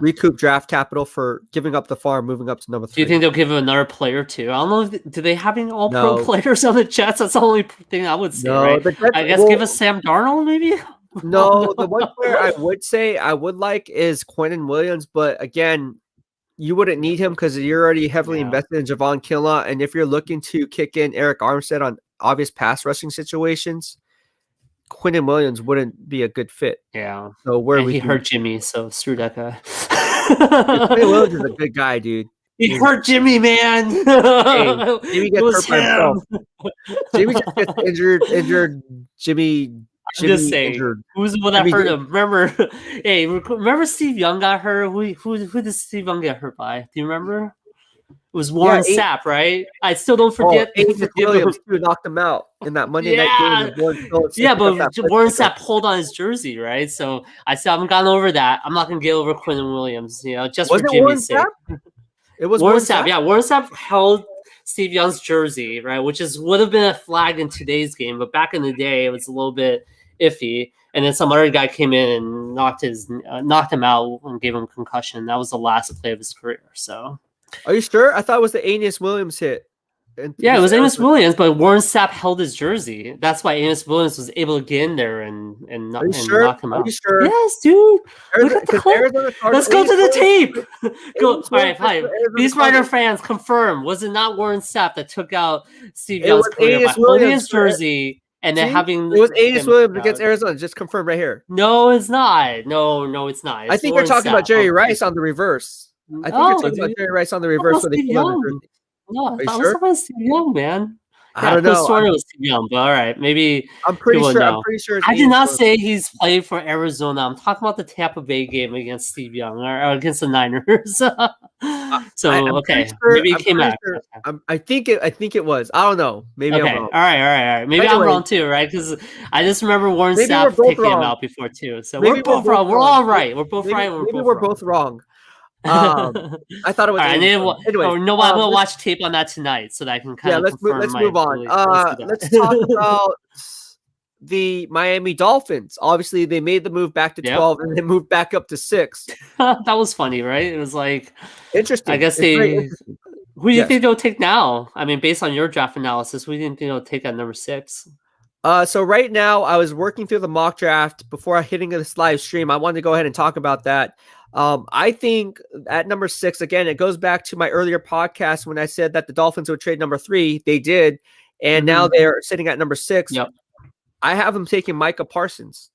recoup draft capital for giving up the farm, moving up to number 3. Do you think they'll give him another player too? I don't know. Do they have any all-pro players on the Jets? That's the only thing I would say. Right? I guess give us Sam Darnold, maybe. No, the one player I would say I would like is Quentin Williams, but again, you wouldn't need him because you're already heavily invested in Javon Kinlaw, and if you're looking to kick in Eric Armstead on obvious pass rushing situations, Quentin Williams wouldn't be a good fit. Yeah. So he hurt Jimmy, so screw that guy. Quentin Williams is a good guy, dude. He hurt Jimmy, man. Hey, Jimmy gets hurt by himself. Jimmy just gets injured. Jimmy. I'm just saying, injured. Who's the one that hurt him? Remember Steve Young got hurt? Who did Steve Young get hurt by? Do you remember? It was Warren Sapp, right? I still don't forget. Aegis Williams too knocked him out in that Monday night game. Yeah, but Warren Sapp pulled on his jersey, right? So I still haven't gotten over that. I'm not gonna get over Quinn Williams, just for Jimmy's sake. It was Warren Sapp. Yeah, Warren Sapp held Steve Young's jersey, right? Which would have been a flag in today's game, but back in the day, it was a little bit iffy. And then some other guy came in and knocked him out and gave him a concussion. That was the last play of his career. So, are you sure? I thought it was the Aeneas Williams hit. Yeah, it was Aeneas Williams, but Warren Sapp held his jersey. That's why Aeneas Williams was able to get in there and knock him out. Are you sure? Yes, dude. Look at the clip. Let's go to the tape. Go. All right, hi. BEASTwriter fans, confirm. Was it not Warren Sapp that took out Steve Young's career by holding his jersey and then having? It was Aeneas Williams against Arizona. Just confirm right here. No, it's not. No, it's not. I think you're talking about Jerry Rice on the reverse. I think you're talking about Jerry Rice on the reverse. No, I was about Steve Young, man. I don't know. Story was Steve Young, but all right, maybe I'm pretty sure. I did not say he's played for Arizona. I'm talking about the Tampa Bay game against Steve Young or against the Niners. Maybe he came back. Sure. I think it was. I don't know. Maybe I'm wrong. All right. Maybe I'm wrong too, right? Because I just remember Warren Sapp picking him out before too. So we're both wrong. We're all right. We're both right. Maybe we're both wrong. I thought it was. Anyway, I'm gonna watch tape on that tonight so that I can let's move on. Let's talk about the Miami Dolphins. Obviously, they made the move back to 12 and then moved back up to 6. That was funny, right? It was like interesting. I guess who do you think they'll take now? I mean, based on your draft analysis, who do you think they'll take at number 6? So right now, I was working through the mock draft before hitting this live stream. I wanted to go ahead and talk about that. I think at number 6, again, it goes back to my earlier podcast when I said that the Dolphins would trade number 3. They did, and now they're sitting at number 6. Yep. I have them taking Micah Parsons,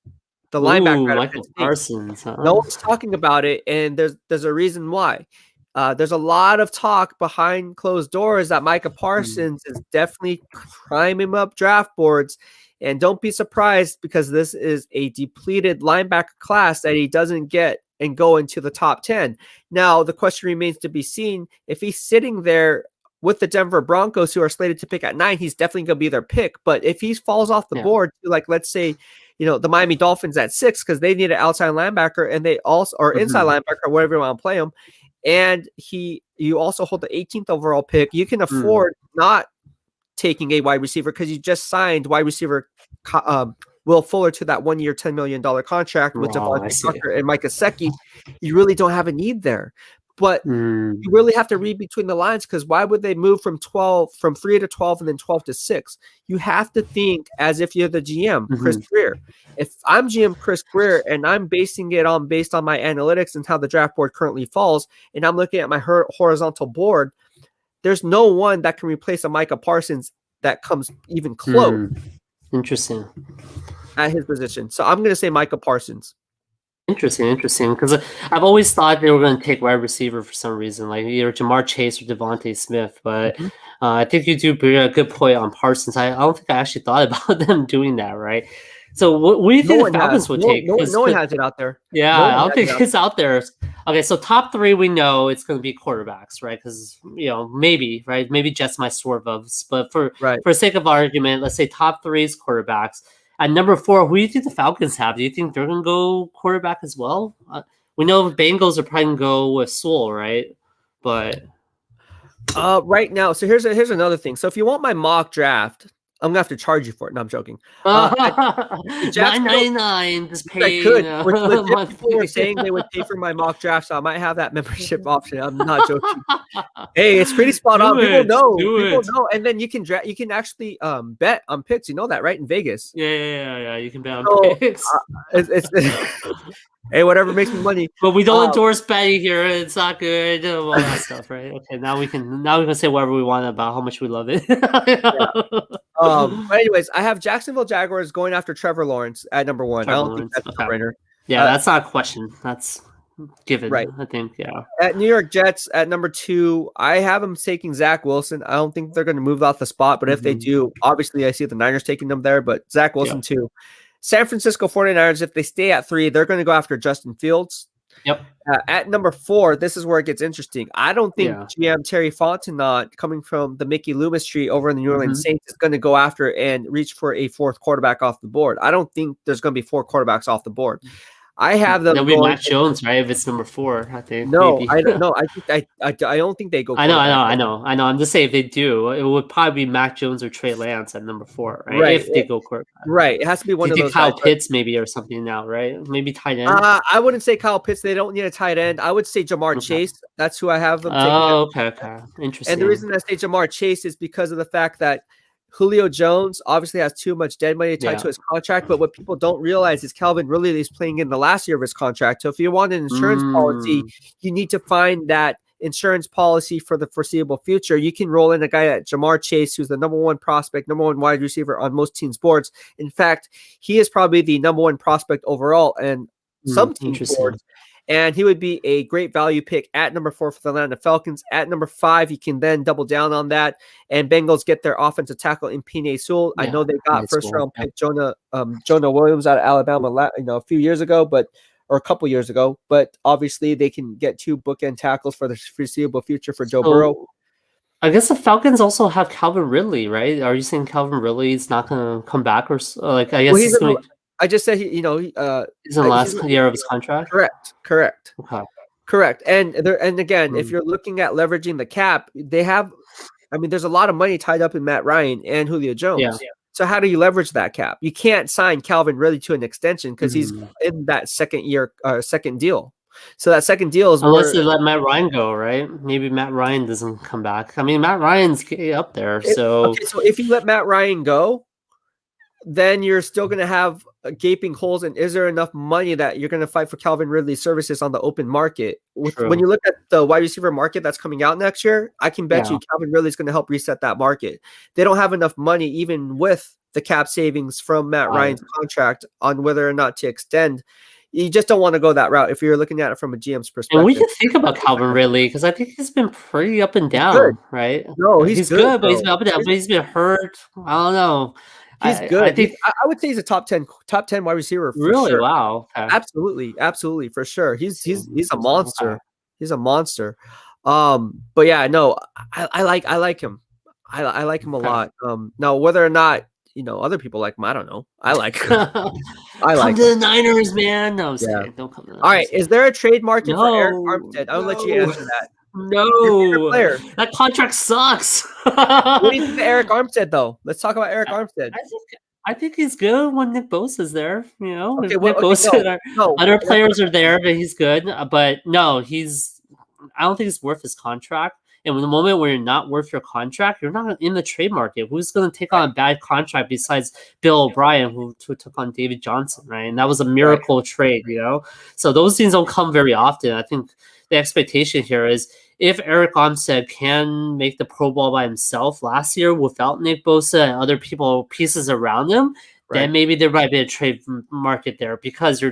the linebacker. Micah Parsons. Huh? No one's talking about it, and there's a reason why. There's a lot of talk behind closed doors that Micah Parsons is definitely climbing up draft boards. And don't be surprised because this is a depleted linebacker class that he doesn't get and go into the top 10. Now, the question remains to be seen. If he's sitting there with the Denver Broncos, who are slated to pick at 9, he's definitely going to be their pick. But if he falls off the board, like let's say, the Miami Dolphins at 6, because they need an outside linebacker and they also or inside linebacker, whatever you want to play him. And you also hold the 18th overall pick. You can afford not taking a wide receiver because you just signed wide receiver Will Fuller to that 1-year, $10 million contract with Devontae Tucker and Mike Gesicki. You really don't have a need there. But you really have to read between the lines because why would they move from 3 to 12 and then 12 to 6? You have to think as if you're the GM, Chris Greer. If I'm GM Chris Greer and I'm basing it based on my analytics and how the draft board currently falls, and I'm looking at my horizontal board, there's no one that can replace a Micah Parsons that comes even close. Interesting. At his position. So I'm going to say Micah Parsons. Interesting. Because I've always thought they were going to take wide receiver for some reason, like either Jamar Chase or Devontae Smith. But I think you do bring a good point on Parsons. I don't think I actually thought about them doing that, right? So what do you think the Falcons would take? No one has it out there. Yeah, I don't think it's out there. Okay, so top 3, we know it's going to be quarterbacks, right? Because, maybe, right? Maybe Jets might swerve us. But for sake of argument, let's say top 3 is quarterbacks. At number 4, who do you think the Falcons have? Do you think they're going to go quarterback as well? We know the Bengals are probably going to go with Sewell, right? But right now, so here's another thing. So if you want my mock draft, I'm gonna have to charge you for it. No, I'm joking. $9.99. Just pay. I could. People were saying they would pay for my mock draft, so I might have that membership option. I'm not joking. Hey, it's pretty spot on. People know. And then you can You can actually bet on picks. You know that, right? In Vegas. Yeah. You can bet on picks. Hey, whatever makes me money. But we don't endorse betting here. It's not good. All that stuff, right? Okay, now we can say whatever we want about how much we love it. But anyways, I have Jacksonville Jaguars going after Trevor Lawrence at number 1. I don't think that's a brainer. Yeah, that's not a question. That's given, right? I think, yeah. At New York Jets at number 2, I have them taking Zach Wilson. I don't think they're going to move off the spot, but if they do, obviously I see the Niners taking them there, but Zach Wilson too. San Francisco 49ers, if they stay at 3, they're going to go after Justin Fields. Yep. At number 4, this is where it gets interesting. I don't think GM Terry Fontenot, coming from the Mickey Loomis tree over in the New Orleans Saints, is going to go after and reach for a 4th quarterback off the board. I don't think there's going to be 4 quarterbacks off the board. I have them That'll be Mac Jones, right? If it's number 4, I think. No, maybe. I don't think they go. I know. I'm just saying if they do, it would probably be Mac Jones or Trey Lance at number 4, right? If they go quarterback, right? It has to be one of those. Kyle Pitts maybe or something now, right? Maybe tight end. I wouldn't say Kyle Pitts. They don't need a tight end. I would say Jamar Chase. That's who I have them. Okay, interesting. And the reason I say Jamar Chase is because of the fact that Julio Jones obviously has too much dead money tied to his contract, but what people don't realize is Calvin Ridley is playing in the last year of his contract. So if you want an insurance policy, you need to find that insurance policy for the foreseeable future. You can roll in a guy like Jamar Chase, who's the number 1 prospect, number 1 wide receiver on most teams' boards. In fact, he is probably the number 1 prospect overall and some teams' boards. And he would be a great value pick at number 4 for the Atlanta Falcons. At number 5, you can then double down on that. And Bengals get their offensive tackle in Penei Sewell. I know they got first-round pick Jonah Williams out of Alabama, a few years ago, or a couple years ago. But obviously, they can get 2 bookend tackles for the foreseeable future for Joe Burrow. I guess the Falcons also have Calvin Ridley, right? Are you saying Calvin Ridley is not going to come back, or like? I guess I just said he's in the last year of his contract. Correct. Okay. Correct. And again, if you're looking at leveraging the cap, they have. I mean, there's a lot of money tied up in Matt Ryan and Julio Jones. Yeah. So how do you leverage that cap? You can't sign Calvin Ridley to an extension because he's in that second deal. So that second deal is unless they let Matt Ryan go, right? Maybe Matt Ryan doesn't come back. I mean, Matt Ryan's up there. So if you let Matt Ryan go, then you're still going to have gaping holes. And is there enough money that you're going to fight for Calvin Ridley's services on the open market? When you look at the wide receiver market that's coming out next year, I can bet you Calvin Ridley's going to help reset that market. They don't have enough money, even with the cap savings from Matt Ryan's contract, on whether or not to extend. You just don't want to go that route if you're looking at it from a GM's perspective. And we can think about Calvin Ridley because I think he's been pretty up and down, right? No, he's good, but he's been up and down. But he's been hurt. I don't know. He's good. I would say he's a top 10 wide receiver. Really? Sure. Wow. Okay. Absolutely, for sure. He's a monster. Okay. He's a monster. But yeah, no, I like him. I like him a lot. Now whether or not other people like him, I don't know. I like him. Come to the Niners, man. No, I'm saying, don't come to the Niners. All right, is there a trade market for Eric Armstead? I'll let you answer that. No, that contract sucks. What do you think of Eric Armstead, though? Let's talk about Eric Armstead. I think he's good when Nick Bosa's there. Other players are there, but he's good. But no, I don't think it's worth his contract. And the moment where you're not worth your contract, you're not in the trade market. Who's going to take on a bad contract besides Bill O'Brien, who took on David Johnson, right? And that was a miracle trade, So those things don't come very often. I think the expectation here is if Eric Armstead can make the Pro Bowl by himself last year without Nick Bosa and other pieces around him, then maybe there might be a trade market there because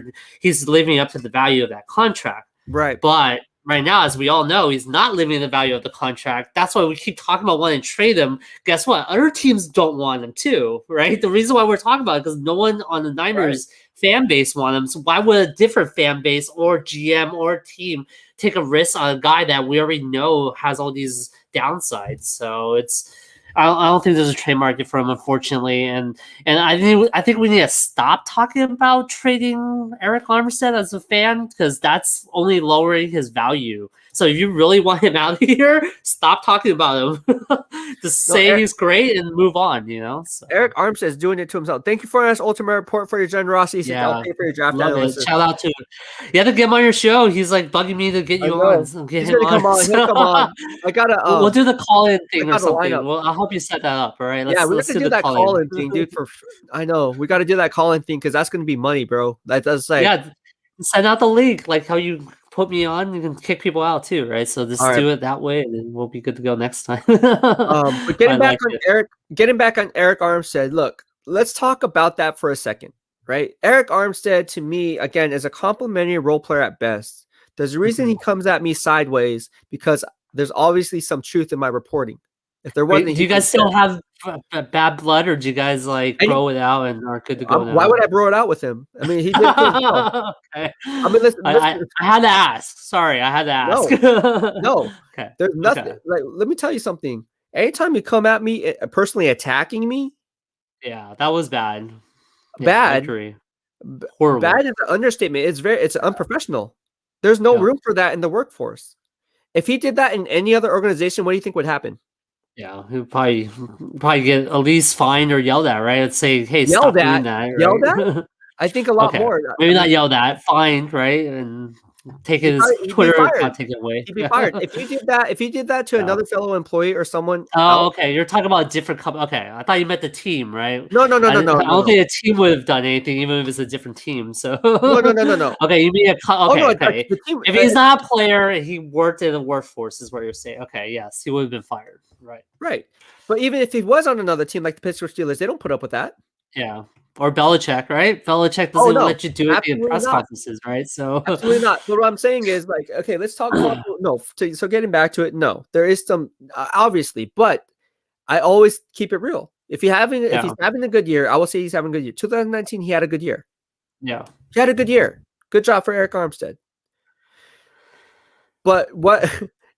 he's living up to the value of that contract. Right. But right now, as we all know, he's not living the value of the contract. That's why we keep talking about wanting to trade him. Guess what? Other teams don't want him too, right? The reason why we're talking about it because no one on the Niners fan base want him. So why would a different fan base or GM or team take a risk on a guy that we already know has all these downsides? So I don't think there's a trade market for him, unfortunately, and I think we need to stop talking about trading Eric Armstead as a fan because that's only lowering his value. So if you really want him out of here, stop talking about him. Just say he's great and move on. So. Eric Armstead is doing it to himself. Thank you for us, Ultimate Report, for your generosity. Yeah, for your draft analysis. Shout out to him. You have to get him on your show. He's like bugging me to get you on. He's gonna come on. He'll come on. I gotta. We'll do the call-in thing or something. I'll help you set that up. All right. Let's do that call-in thing, dude. I know we got to do that call-in thing because that's gonna be money, bro. That's like send out the link like how you put me on. You can kick people out too, right? So just do it that way, and then we'll be good to go next time. But getting back on Eric Armstead. Look, let's talk about that for a second, right? Eric Armstead, to me, again, is a complimentary role player at best. There's a reason he comes at me sideways because there's obviously some truth in my reporting. If there wasn't, Do he you guys would still have bad blood, or do you guys like any bro it out and are good to go why now? would I bro it out with him? I mean, he did it to himself. Okay. I mean, listen. I had to ask. Sorry, I had to ask. No, no. Okay. There's nothing. Okay. Like, let me tell you something. Anytime you come at me personally attacking me, Yeah, that was bad. Yeah, I bad, agree. Horrible. bad is an understatement. It's unprofessional. There's no room for that in the workforce. If he did that in any other organization, what do you think would happen? Yeah, he'd probably get at least fined or yelled at, right? Let's say, hey, Yelled stop doing at? that, Yelled right? at? I think a lot Okay. more. Maybe I not mean, yelled at, fined, right? And take his he'd be Twitter fired. account taken away. He'd be fired. If you did that to Yeah. another fellow employee or someone Oh, else. okay. You're talking about a different company. Okay, I thought you meant the team, right? No, I don't no. think a team would have done anything, even if it's a different team. So No. okay, you mean Oh, no, okay. the team, If he's not a player, he worked in the workforce, is what you're saying. Okay, yes, he would have been fired. Right. right. But even if he was on another team like the Pittsburgh Steelers, they don't put up with that. Yeah. Or Belichick, right? Belichick doesn't no. let you do it in Absolutely press not. conferences, right? So Absolutely not. But what I'm saying is, like, okay, let's talk about so getting back to it. No, there is some obviously, but I always keep it real. If he's having a good year, I will say he's having a good year. 2019, he had a good year. Yeah. He had a good year. Good job for Eric Armstead. But what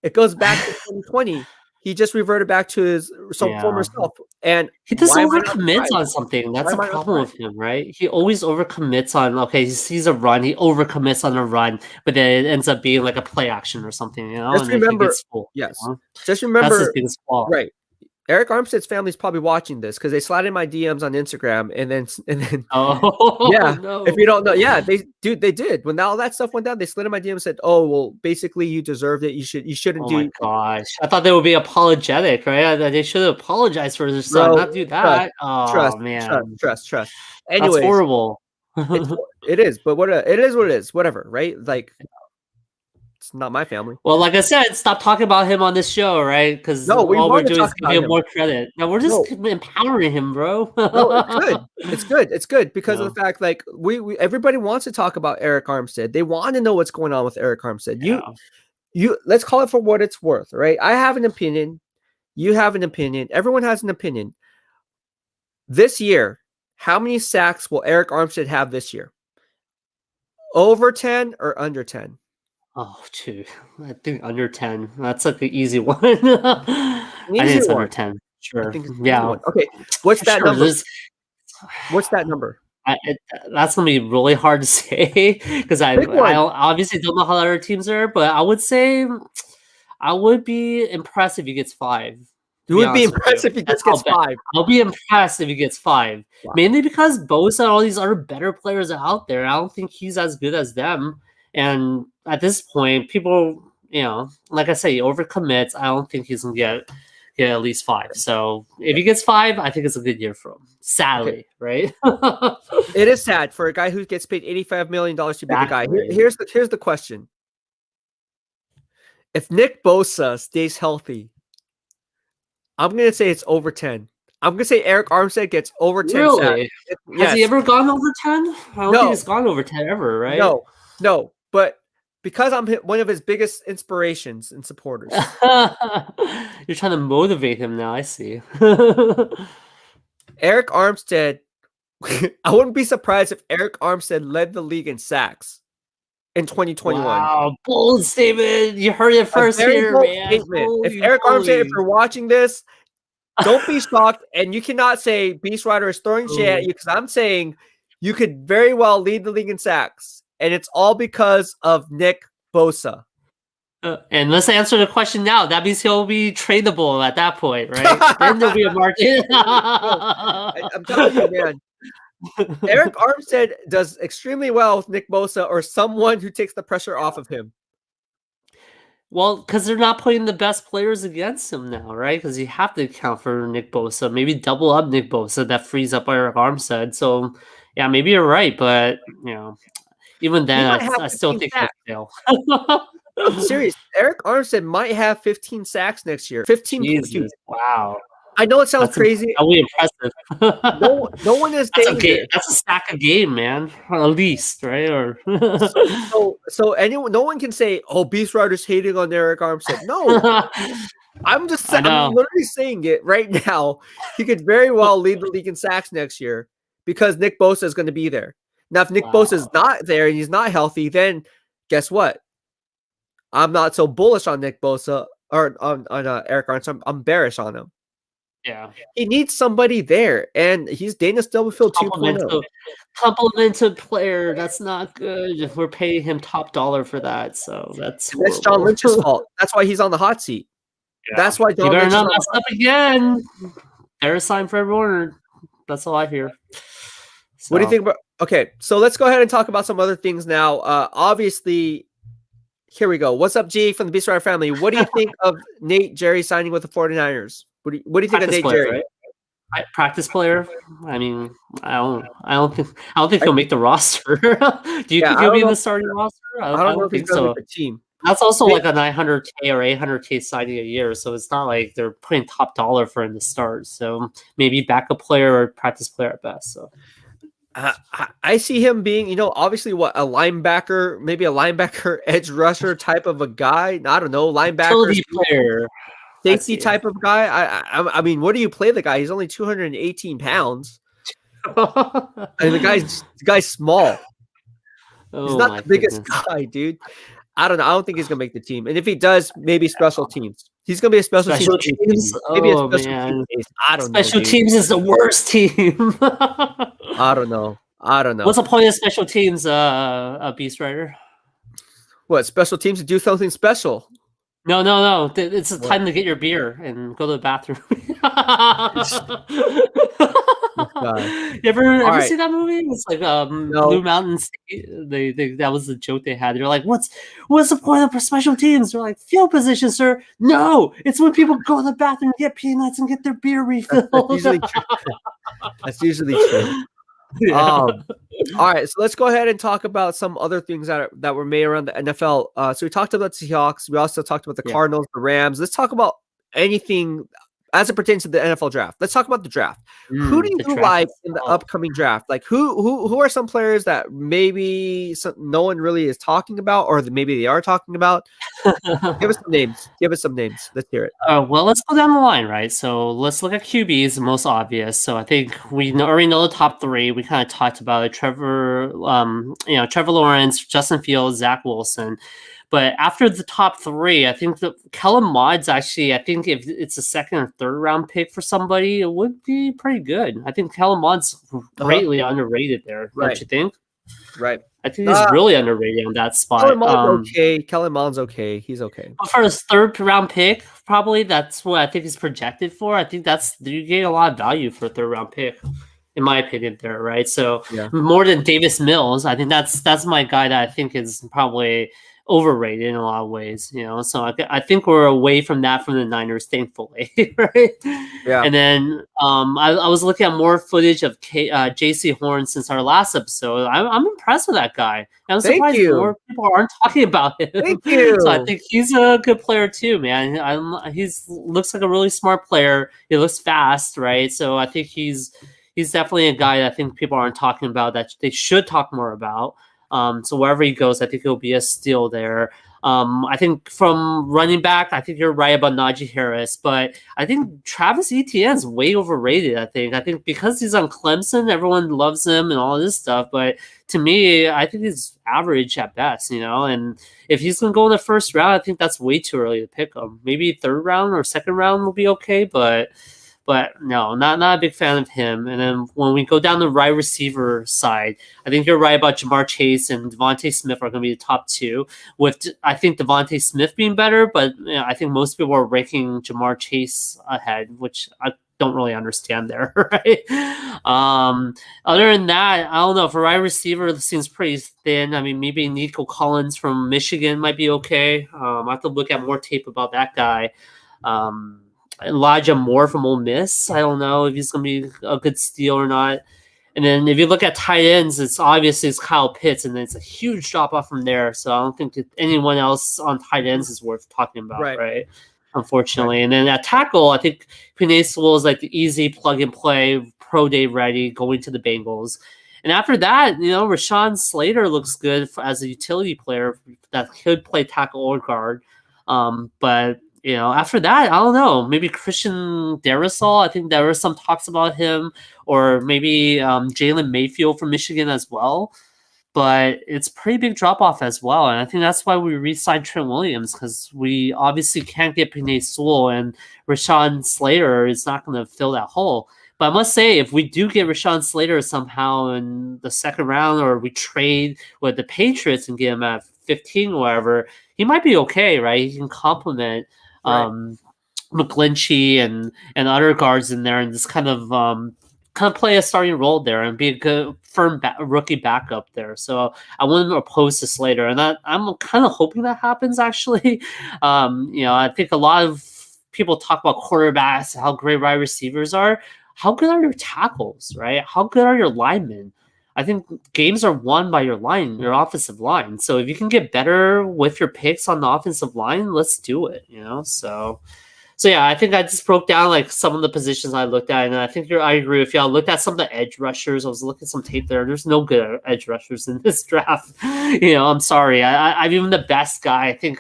it goes back to 2020. He just reverted back to his former self, and he just why am I not overcommits surprised? on something. That's Why the am I not problem with him, right? He always overcommits on. Okay, he sees a run, he overcommits on a run, but then it ends up being like a play action or something, you know. Just and then remember, he gets full, yes, you know? just That's remember, his biggest flaw. right? Eric Armstead's family is probably watching this because they slide in my DMs on Instagram, and then Oh yeah, no! if you don't know, yeah, they did when all that stuff went down. They slid in my DM and said, "Oh, well, basically, you deserved it. You shouldn't Oh do." my gosh! I thought they would be apologetic, right? They should apologize for their son, Bro, not do that. trust, Oh man, trust. that's Anyways, horrible. it is, but it is what it is. Whatever, right? Like, it's not my family. Well, like I said, stop talking about him on this show, right? Because No, we all we're want to doing is talk giving about him more credit. No, we're just empowering him, bro. No, it's good. It's good. It's good because Yeah. of the fact, like we everybody wants to talk about Eric Armstead. They want to know what's going on with Eric Armstead. Yeah. You let's call it for what it's worth, right? I have an opinion. You have an opinion. Everyone has an opinion. This year, how many sacks will Eric Armstead have this year? Over 10 or under 10? Oh, dude. I think under 10. That's like the easy one. I think it's under 10. Sure. I think it's an easy Yeah. one. Okay. What's that Sure, number? What's that number? That's gonna be really hard to say because I obviously don't know how other teams are, but I would say I would be impressed if he gets 5. You would be impressed if he gets 5. I'll be impressed if he gets 5. Wow. Mainly because Bosa and all these other better players are out there. I don't think he's as good as them. And at this point, people, you know, like I say, he overcommits. I don't think he's gonna get at least 5. So if he gets 5, I think it's a good year for him. Sadly, right? It is sad for a guy who gets paid $85 million to be the guy. Here's the question. If Nick Bosa stays healthy, I'm going to say it's over 10. I'm going to say Eric Armstead gets over 10 Really? sacks. Has he ever gone over 10? I don't think he's gone over 10 ever, right? No. But because I'm one of his biggest inspirations and supporters. You're trying to motivate him now, I see. Eric Armstead, I wouldn't be surprised if Eric Armstead led the league in sacks in 2021. Wow, bold statement. You heard it first here, man. If Eric Armstead, if you're watching this, don't be shocked. And you cannot say BEASTwriter is throwing shade at you because I'm saying you could very well lead the league in sacks. And it's all because of Nick Bosa. And let's answer the question now. That means he'll be tradable at that point, right? Then there'll be a market. I'm telling you, man. Eric Armstead does extremely well with Nick Bosa or someone who takes the pressure off of him. Well, because they're not putting the best players against him now, right? Because you have to account for Nick Bosa. Maybe double up Nick Bosa. That frees up Eric Armstead. So, yeah, maybe you're right. But, you know, even then, I still think he'll fail. I'm serious. Eric Armstead might have 15 sacks next year. 15. Jesus, wow. I know it sounds crazy. That'll be impressive. No one is saying that's a sack a game, man. At least, right? Or so no one can say, "Oh, BEASTwriter's hating on Eric Armstead." No, I'm I know. literally saying it right now. He could very well lead the league in sacks next year because Nick Bosa is going to be there. Now, if Nick Bosa is Wow. not there and he's not healthy, then guess what? I'm not so bullish on Nick Bosa or on Eric Armstrong. I'm bearish on him. Yeah. He needs somebody there, and he's Dana Stubblefield 2.0. Complimented player. That's not good. We're paying him top dollar for that, so that's And that's John horrible. Lynch's fault. That's why he's on the hot seat. Yeah. That's why You John better Lynch is not on mess the up again. They're a sign for everyone. That's all I hear. What do you So, think about? Okay, so let's go ahead and talk about some other things now. Obviously, here we go. What's up, G from the BEASTwriter Family? What do you think of Nate Jerry signing with the 49ers? What do you think of practice Nate player, Jerry? right? Practice player. I mean, I don't think he'll make the roster. Do you Yeah, think I he'll don't be in know. the starting roster? I I don't know don't if he's think going to make so. the team. That's also Nate, like a 900K or 800K signing a year, so it's not like they're putting top dollar for him to start. So maybe backup player or practice player at best. So I see him being, obviously what a linebacker, maybe a linebacker edge rusher type of a guy. I don't know, linebacker, utility player. I safety see. type of guy. I mean, what do you play the guy? He's only 218 pounds. I mean, the guy's small. He's Oh not my the biggest goodness. guy, dude. I don't know. I don't think he's gonna make the team. And if he does, maybe special teams. He's gonna be a special teams. Special ace, teams. maybe a Oh special teams man. ace. I don't know, Special dude. teams is the worst team. I don't know. I don't know. What's the point of special teams, Beast Rider? What special teams to do something special? No. It's the What? time to get your beer and go to the bathroom. This guy. You ever All right. see that movie? It's like No. Blue Mountain State. They that was the joke they had. They're like, what's the point of special teams? They're like, field position, sir. No, it's when people go to the bathroom, get peanuts, and get their beer refilled. That's usually true. That's usually true. Yeah. All right, so let's go ahead and talk about some other things that were made around the NFL. So we talked about the Seahawks. We also talked about the Cardinals, the Rams. Let's talk about anything as it pertains to the NFL draft. Let's talk about the draft. Who do you like in the upcoming draft? Like who are some players that maybe no one really is talking about, or maybe they are talking about? Give us some names. Let's hear it. Well, let's go down the line, right? So let's look at QBs, the most obvious. So I think we already know the top three. We kind of talked about it. Trevor Lawrence, Justin Fields, Zach Wilson. But after the top three, I think Kellen Mond's actually, I think if it's a second or third round pick for somebody, it would be pretty good. I think Kellen Mond's greatly underrated there, don't you think? Right. I think he's really underrated on that spot. Kellen Mond's okay. Kellen Mond's okay. He's okay. But for his third round pick, probably that's what I think he's projected for. I think you get a lot of value for a third round pick, in my opinion, there, right? So more than Davis Mills, I think that's my guy that I think is probably overrated in a lot of ways, So I think we're away from that from the Niners, thankfully, right? Yeah. And then I was looking at more footage of J.C. Horn since our last episode. I'm impressed with that guy. I'm surprised more people aren't talking about him. Thank you. So I think he's a good player too, man. He's looks like a really smart player. He looks fast, right? So I think he's definitely a guy that I think people aren't talking about that they should talk more about. So wherever he goes, I think he'll be a steal there. I think from running back, I think you're right about Najee Harris, but I think Travis Etienne's way overrated. I think because he's on Clemson, everyone loves him and all this stuff. But to me, I think he's average at best, And if he's going to go in the first round, I think that's way too early to pick him. Maybe third round or second round will be okay, but no, not a big fan of him. And then when we go down the wide receiver side, I think you're right about Jamar Chase and Devontae Smith are going to be the top two. With I think Devontae Smith being better, but I think most people are ranking Jamar Chase ahead, which I don't really understand there, right? Other than that, I don't know. For wide receiver, it seems pretty thin. I mean, maybe Nico Collins from Michigan might be okay. I have to look at more tape about that guy. Elijah Moore from Ole Miss. I don't know if he's going to be a good steal or not. And then if you look at tight ends, it's Kyle Pitts, and then it's a huge drop off from there. So I don't think that anyone else on tight ends is worth talking about, right? Unfortunately. And then at tackle, I think Penei Sewell is like the easy plug and play, pro day ready, going to the Bengals. And after that, Rashawn Slater looks good as a utility player that could play tackle or guard. But after that, I don't know. Maybe Christian Darrisaw. I think there were some talks about him, or maybe Jalen Mayfield from Michigan as well. But it's pretty big drop off as well, and I think that's why we re-signed Trent Williams, because we obviously can't get Penei Sewell, and Rashawn Slater is not going to fill that hole. But I must say, if we do get Rashawn Slater somehow in the second round, or we trade with the Patriots and get him at 15 or whatever, he might be okay, right? He can complement Right. McGlinchey and other guards in there, and just kind of play a starting role there and be a good firm rookie backup there. So I wouldn't oppose to Slater, and I'm kind of hoping that happens actually. I think a lot of people talk about quarterbacks, how great wide receivers are. How good are your tackles, right? How good are your linemen? I think games are won by your offensive line. So if you can get better with your picks on the offensive line, let's do it. So yeah, I think I just broke down like some of the positions I looked at, and I think I agree with you. I looked at some of the edge rushers. I was looking at some tape there. There's no good edge rushers in this draft. I'm sorry. I'm even the best guy. I think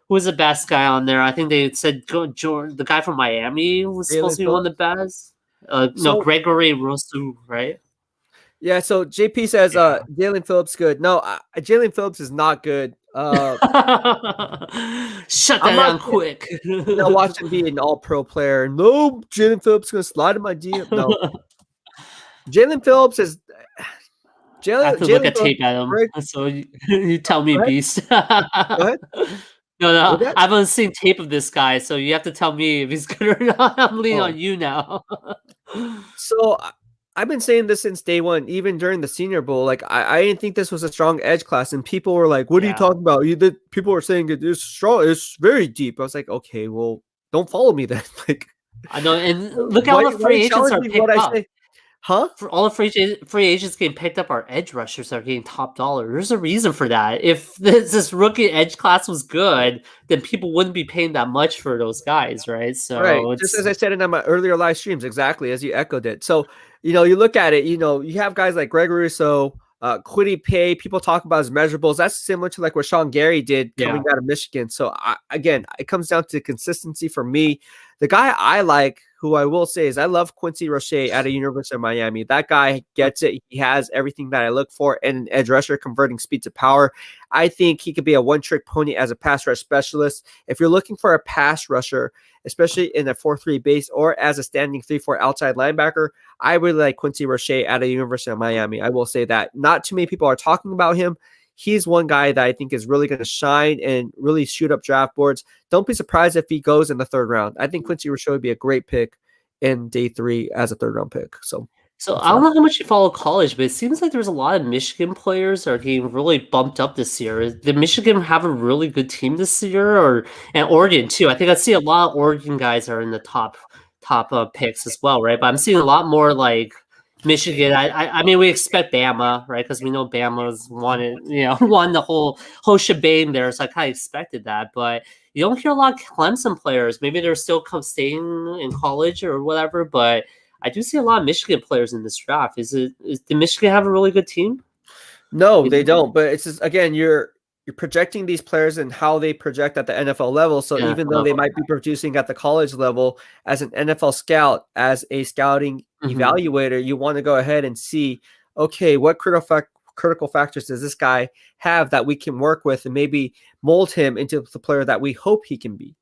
who was the best guy on there? I think they said the guy from Miami was supposed to be one of the best. No, Gregory Rousseau, right? Yeah, so JP says Jalen Phillips good. No, Jalen Phillips is not good. Shut that down quick. Watch him be an all-pro player. No, Jalen Phillips is going to slide in my DM. No. Jalen Phillips is... I have to look at tape at him. So you tell me, Beast. Go ahead. No, I haven't seen tape of this guy, so you have to tell me if he's good or not. I'm leaning on you now. So I've been saying this since day one, even during the Senior Bowl. Like I didn't think this was a strong edge class, and people were like, "What are you talking about?" People were saying it's strong, it's very deep. I was like, "Okay, well, don't follow me then." Like I know, and look at all the free agents are picked up. Huh? For all the free agents getting picked up, our edge rushers are getting top dollar. There's a reason for that. If this rookie edge class was good, then people wouldn't be paying that much for those guys, right? So right, just as I said in my earlier live streams, exactly as you echoed it. So you look at it, you have guys like Gregory Rousseau, Kwity Paye. People talk about his measurables. That's similar to like what Sean Gary did coming out of Michigan. So again, it comes down to consistency for me. The guy I like, who I will say, is I love Quincy Roche out of University of Miami. That guy gets it. He has everything that I look for in an edge rusher, converting speed to power. I think he could be a one-trick pony as a pass rush specialist. If you're looking for a pass rusher, especially in a 4-3 base or as a standing 3-4 outside linebacker, I really like Quincy Roche out of University of Miami. I will say that. Not too many people are talking about him. He's one guy that I think is really going to shine and really shoot up draft boards. Don't be surprised if he goes in the third round. I think Quincy Roche would be a great pick in day 3 as a third-round pick. So I don't know how much you follow college, but it seems like there's a lot of Michigan players that are getting really bumped up this year. Did Michigan have a really good team this year, and Oregon too? I think I see a lot of Oregon guys are in the top picks as well, right? But I'm seeing a lot more like Michigan. I mean, we expect Bama, right? Because we know Bama's won the whole shebang there. So I kind of expected that, but you don't hear a lot of Clemson players. Maybe they're still staying in college or whatever, but I do see a lot of Michigan players in this draft. Did Michigan have a really good team? No, they don't. But it's just, again, you're projecting these players and how they project at the NFL level. So even though they might be producing at the college level, as an NFL scout, as a scouting evaluator, you want to go ahead and see, okay, what critical factors does this guy have that we can work with and maybe mold him into the player that we hope he can be.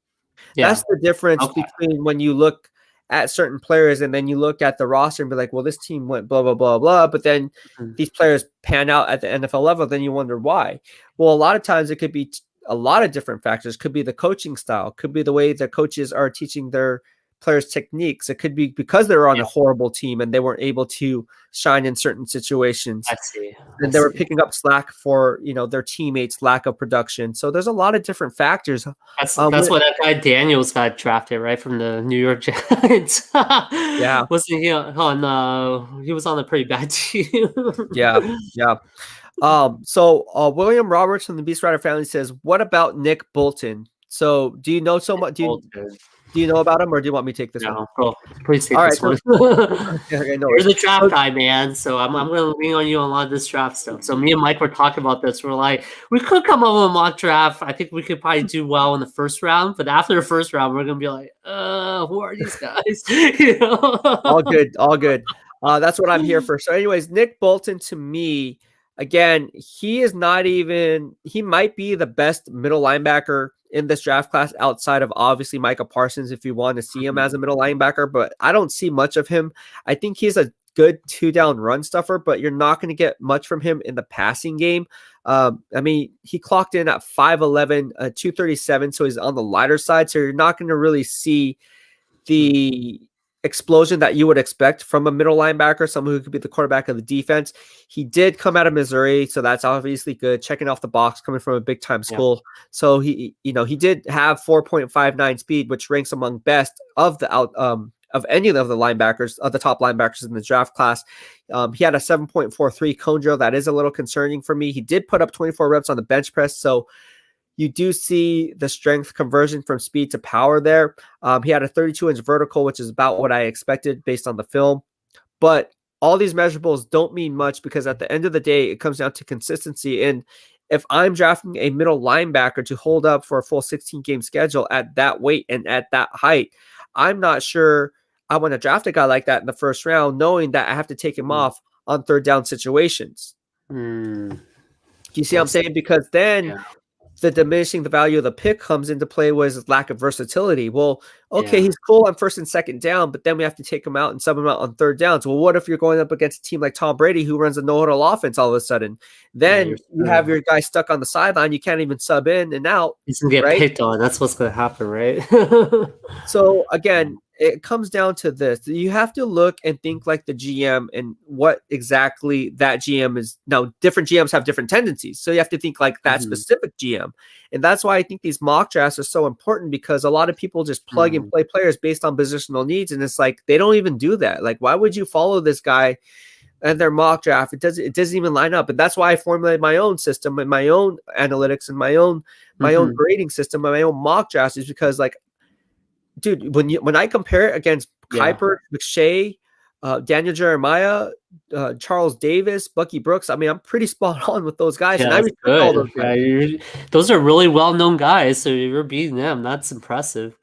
That's the difference between when you look at certain players and then you look at the roster and be like, well, this team went blah, blah, blah, blah. But then these players pan out at the NFL level. Then you wonder why. Well, a lot of times it could be a lot of different factors. Could be the coaching style. Could be the way the coaches are teaching their players techniques. It could be because they're on a horrible team and they weren't able to shine in certain situations. I see. And they were picking up slack for, their teammates' lack of production. So there's a lot of different factors. That's why that guy Daniels got drafted, right, from the New York Giants. Yeah. Wasn't he on he was on a pretty bad team. Yeah. So William Roberts from the BEASTwriter Family says, what about Nick Bolton? So do you know so much? Do you know about him, or do you want me to take this one? No, bro, please take All this right, one. okay, no You're worries. the draft guy, man. So I'm going to lean on you on a lot of this draft stuff. So me and Mike were talking about this. We're like, we could come up with a mock draft. I think we could probably do well in the first round, but after the first round, we're going to be like, who are these guys? You know? All good, all good. That's what I'm here for. So, anyways, Nick Bolton, to me, again, he is not even. He might be the best middle linebacker in this draft class outside of obviously Micah Parsons, if you want to see him as a middle linebacker. But I don't see much of him. I think he's a good 2-down run stuffer, but you're not going to get much from him in the passing game. I mean, he clocked in at 5'11", 237, so he's on the lighter side. So you're not going to really see the explosion that you would expect from a middle linebacker, someone who could be the quarterback of the defense. He did come out of Missouri, so that's obviously good. Checking off the box, coming from a big time school. Yeah. So he did have 4.59 speed, which ranks among best of the of any of the linebackers, of the top linebackers in the draft class. He had a 7.43 cone drill. That is a little concerning for me. He did put up 24 reps on the bench press, so you do see the strength conversion from speed to power there. He had a 32-inch vertical, which is about what I expected based on the film. But all these measurables don't mean much because at the end of the day, it comes down to consistency. And if I'm drafting a middle linebacker to hold up for a full 16-game schedule at that weight and at that height, I'm not sure I want to draft a guy like that in the first round, knowing that I have to take him off on third down situations. You see what I'm saying? Because then the diminishing the value of the pick comes into play with lack of versatility. Well, okay, he's cool on first and second down, but then we have to take him out and sub him out on third downs. Well, what if you're going up against a team like Tom Brady who runs a no-huddle offense all of a sudden? Then you have your guy stuck on the sideline. You can't even sub in and out. He's going to get picked on. That's what's going to happen, right? So, again, it comes down to this. You have to look and think like the GM and what exactly that GM is. Now, different GMs have different tendencies. So you have to think like that specific GM. And that's why I think these mock drafts are so important, because a lot of people just plug and play players based on positional needs. And it's like, they don't even do that. Like, why would you follow this guy and their mock draft? It doesn't even line up. And that's why I formulated my own system and my own analytics and my own grading system and my own mock drafts, is because, like, dude, when I compare it against Kuiper, McShay, Daniel Jeremiah, Charles Davis, Bucky Brooks, I mean, I'm pretty spot on with those guys. Yeah, and I respect all those guys. Those are really well-known guys, so you're beating them. That's impressive.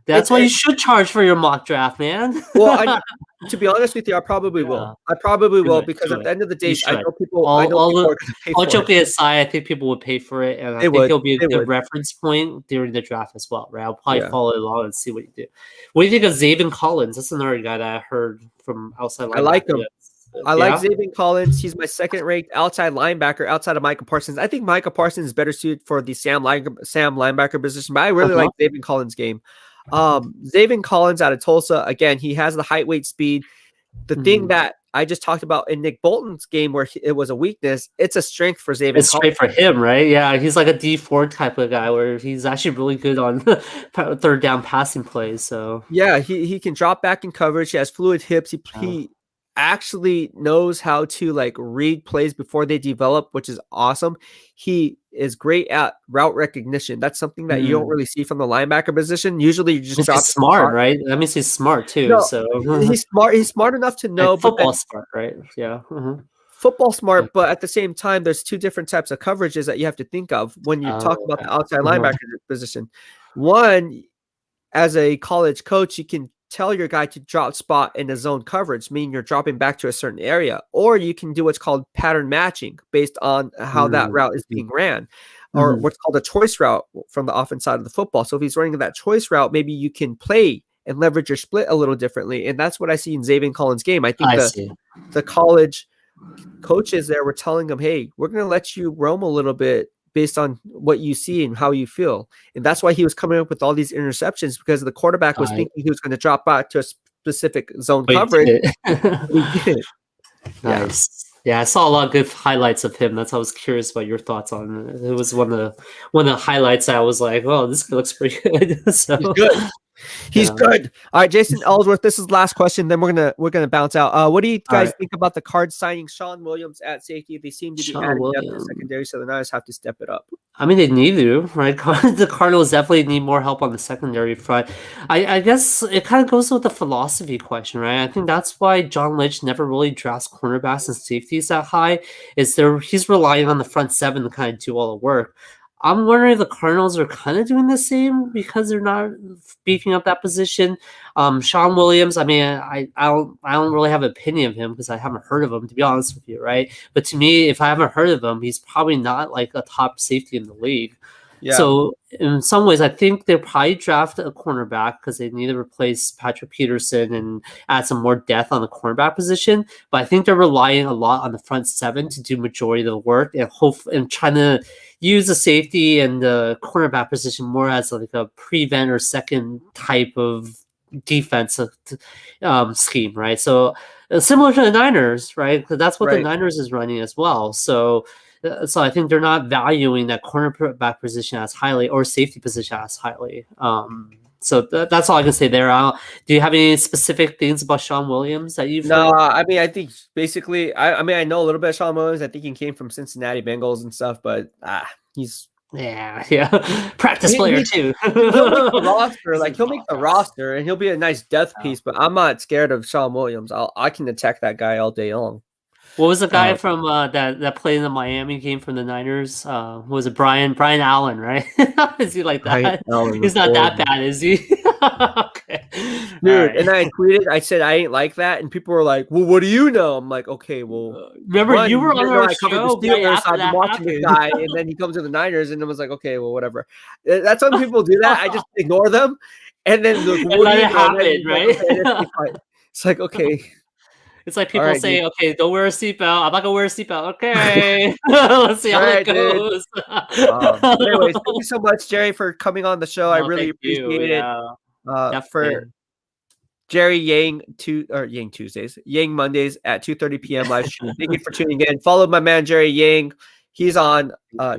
That's why you should charge for your mock draft, man. Well, to be honest with you, I probably will. I probably will, because at the end of the day, I know people. I know people are going to pay for it. All joking aside, I think people would pay for it, and I think it'll be a good reference point during the draft as well, right? I'll probably follow along and see what you do. What do you think of Zaven Collins? That's another guy that I heard from outside linebacker. I like him. I like Zaven Collins. He's my second-ranked outside linebacker outside of Micah Parsons. I think Micah Parsons is better suited for the Sam linebacker position, but I really like Zaven Collins' game. Zaven Collins out of Tulsa, again, he has the height, weight, speed. The thing that I just talked about in Nick Bolton's game, where it was a weakness, it's a strength for Zaven Collins. It's straight for him, right? Yeah, he's like a D4 type of guy where he's actually really good on third down passing plays. So yeah, he can drop back in coverage. He has fluid hips. He actually knows how to like read plays before they develop, which is awesome. He is great at route recognition. That's something that you don't really see from the linebacker position. Usually you just drop smart, right? That means he's smart too. No, so he's smart. He's smart enough to know, like football smart, right? Yeah. Football smart, but at the same time, there's two different types of coverages that you have to think of when you talk about the outside linebacker position. One, as a college coach, you can tell your guy to drop spot in a zone coverage, meaning you're dropping back to a certain area, or you can do what's called pattern matching based on how that route is being ran, or what's called a choice route from the offense side of the football. So if he's running that choice route, maybe you can play and leverage your split a little differently. And that's what I see in Zaven Collins' game. I think the college coaches there were telling him, hey, we're going to let you roam a little bit based on what you see and how you feel. And that's why he was coming up with all these interceptions, because the quarterback was thinking he was going to drop back to a specific zone coverage. He did. Nice. Yeah, I saw a lot of good highlights of him. That's why I was curious about your thoughts on it. It was one of the highlights that I was like, oh, this looks pretty good. So He's good. He's good. All right, Jason Ellsworth. This is the last question. Then we're gonna bounce out. What do you guys think about the Cards signing Sean Williams at safety? They seem to be adding depth in secondary, so the Niners have to step it up. I mean, they need to, right? The Cardinals definitely need more help on the secondary front. I guess it kind of goes with the philosophy question, right? I think that's why John Lynch never really drafts cornerbacks and safeties that high. He's relying on the front seven to kind of do all the work. I'm wondering if the Cardinals are kind of doing the same because they're not beefing up that position. Sean Williams, I mean, I don't really have an opinion of him because I haven't heard of him, to be honest with you, right? But to me, if I haven't heard of him, he's probably not like a top safety in the league. Yeah. So in some ways, I think they'll probably draft a cornerback because they need to replace Patrick Peterson and add some more depth on the cornerback position. But I think they're relying a lot on the front seven to do majority of the work and trying to use the safety and the cornerback position more as like a prevent or second type of defensive scheme, right? So similar to the Niners, right? Because that's what the Niners is running as well. So I think they're not valuing that cornerback position as highly or safety position as highly. So that's all I can say there. Do you have any specific things about Sean Williams that you've heard? I mean, I think basically, I mean, I know a little bit of Sean Williams. I think he came from Cincinnati Bengals and stuff, but he's practice player too. He'll make the roster, he'll make the roster, and he'll be a nice depth piece. But I'm not scared of Sean Williams. I can attack that guy all day long. What was the guy from that played in the Miami game from the Niners? Was it Brian Allen, right? Is he like that? He's not that bad, is he? Okay. Dude, and I tweeted, I said I ain't like that, and people were like, "Well, what do you know?" I'm like, "Okay, well." Remember, you were on our show. I've been watching this guy, and then he comes to the Niners, and it was like, "Okay, well, whatever." That's when people do that. I just ignore them, and then let it happen, right? It's like, okay. It's like people say, "Okay, don't wear a seatbelt." I'm not gonna wear a seatbelt. Okay, let's see how it goes. Anyways, thank you so much, Jerry, for coming on the show. I really appreciate it. For Jerry Yang Tuesdays, Yang Mondays at 2:30 p.m. live stream. Thank you for tuning in. Follow my man Jerry Yang. He's on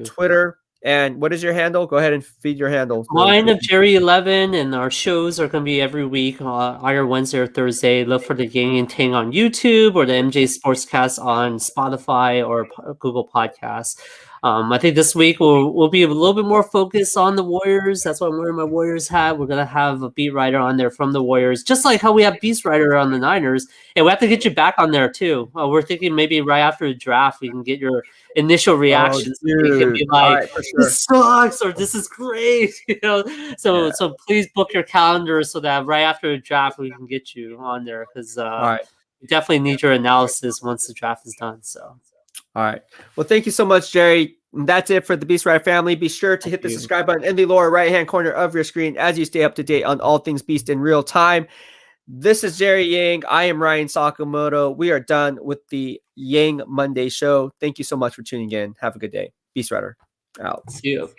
Twitter. And what is your handle? Go ahead and feed your handle. Mine of Jerry11, and our shows are going to be every week, either Wednesday or Thursday. Look for the Yang and Tang on YouTube or the MJ Sportscast on Spotify or Google Podcasts. I think this week we'll be a little bit more focused on the Warriors. That's why I'm wearing my Warriors hat. We're going to have a beat writer on there from the Warriors, just like how we have BEASTwriter on the Niners. And we have to get you back on there too. We're thinking maybe right after the draft, we can get your initial reactions. We can be like, this sucks or this is great. So please book your calendar so that right after the draft, we can get you on there because we definitely need your analysis once the draft is done. So. All right. Well, thank you so much, Jerry. And that's it for the BEASTwriter family. Be sure to hit the subscribe button in the lower right-hand corner of your screen as you stay up to date on all things Beast in real time. This is Jerry Yang. I am Ryan Sakamoto. We are done with the Yang Monday show. Thank you so much for tuning in. Have a good day. BEASTwriter out. See you.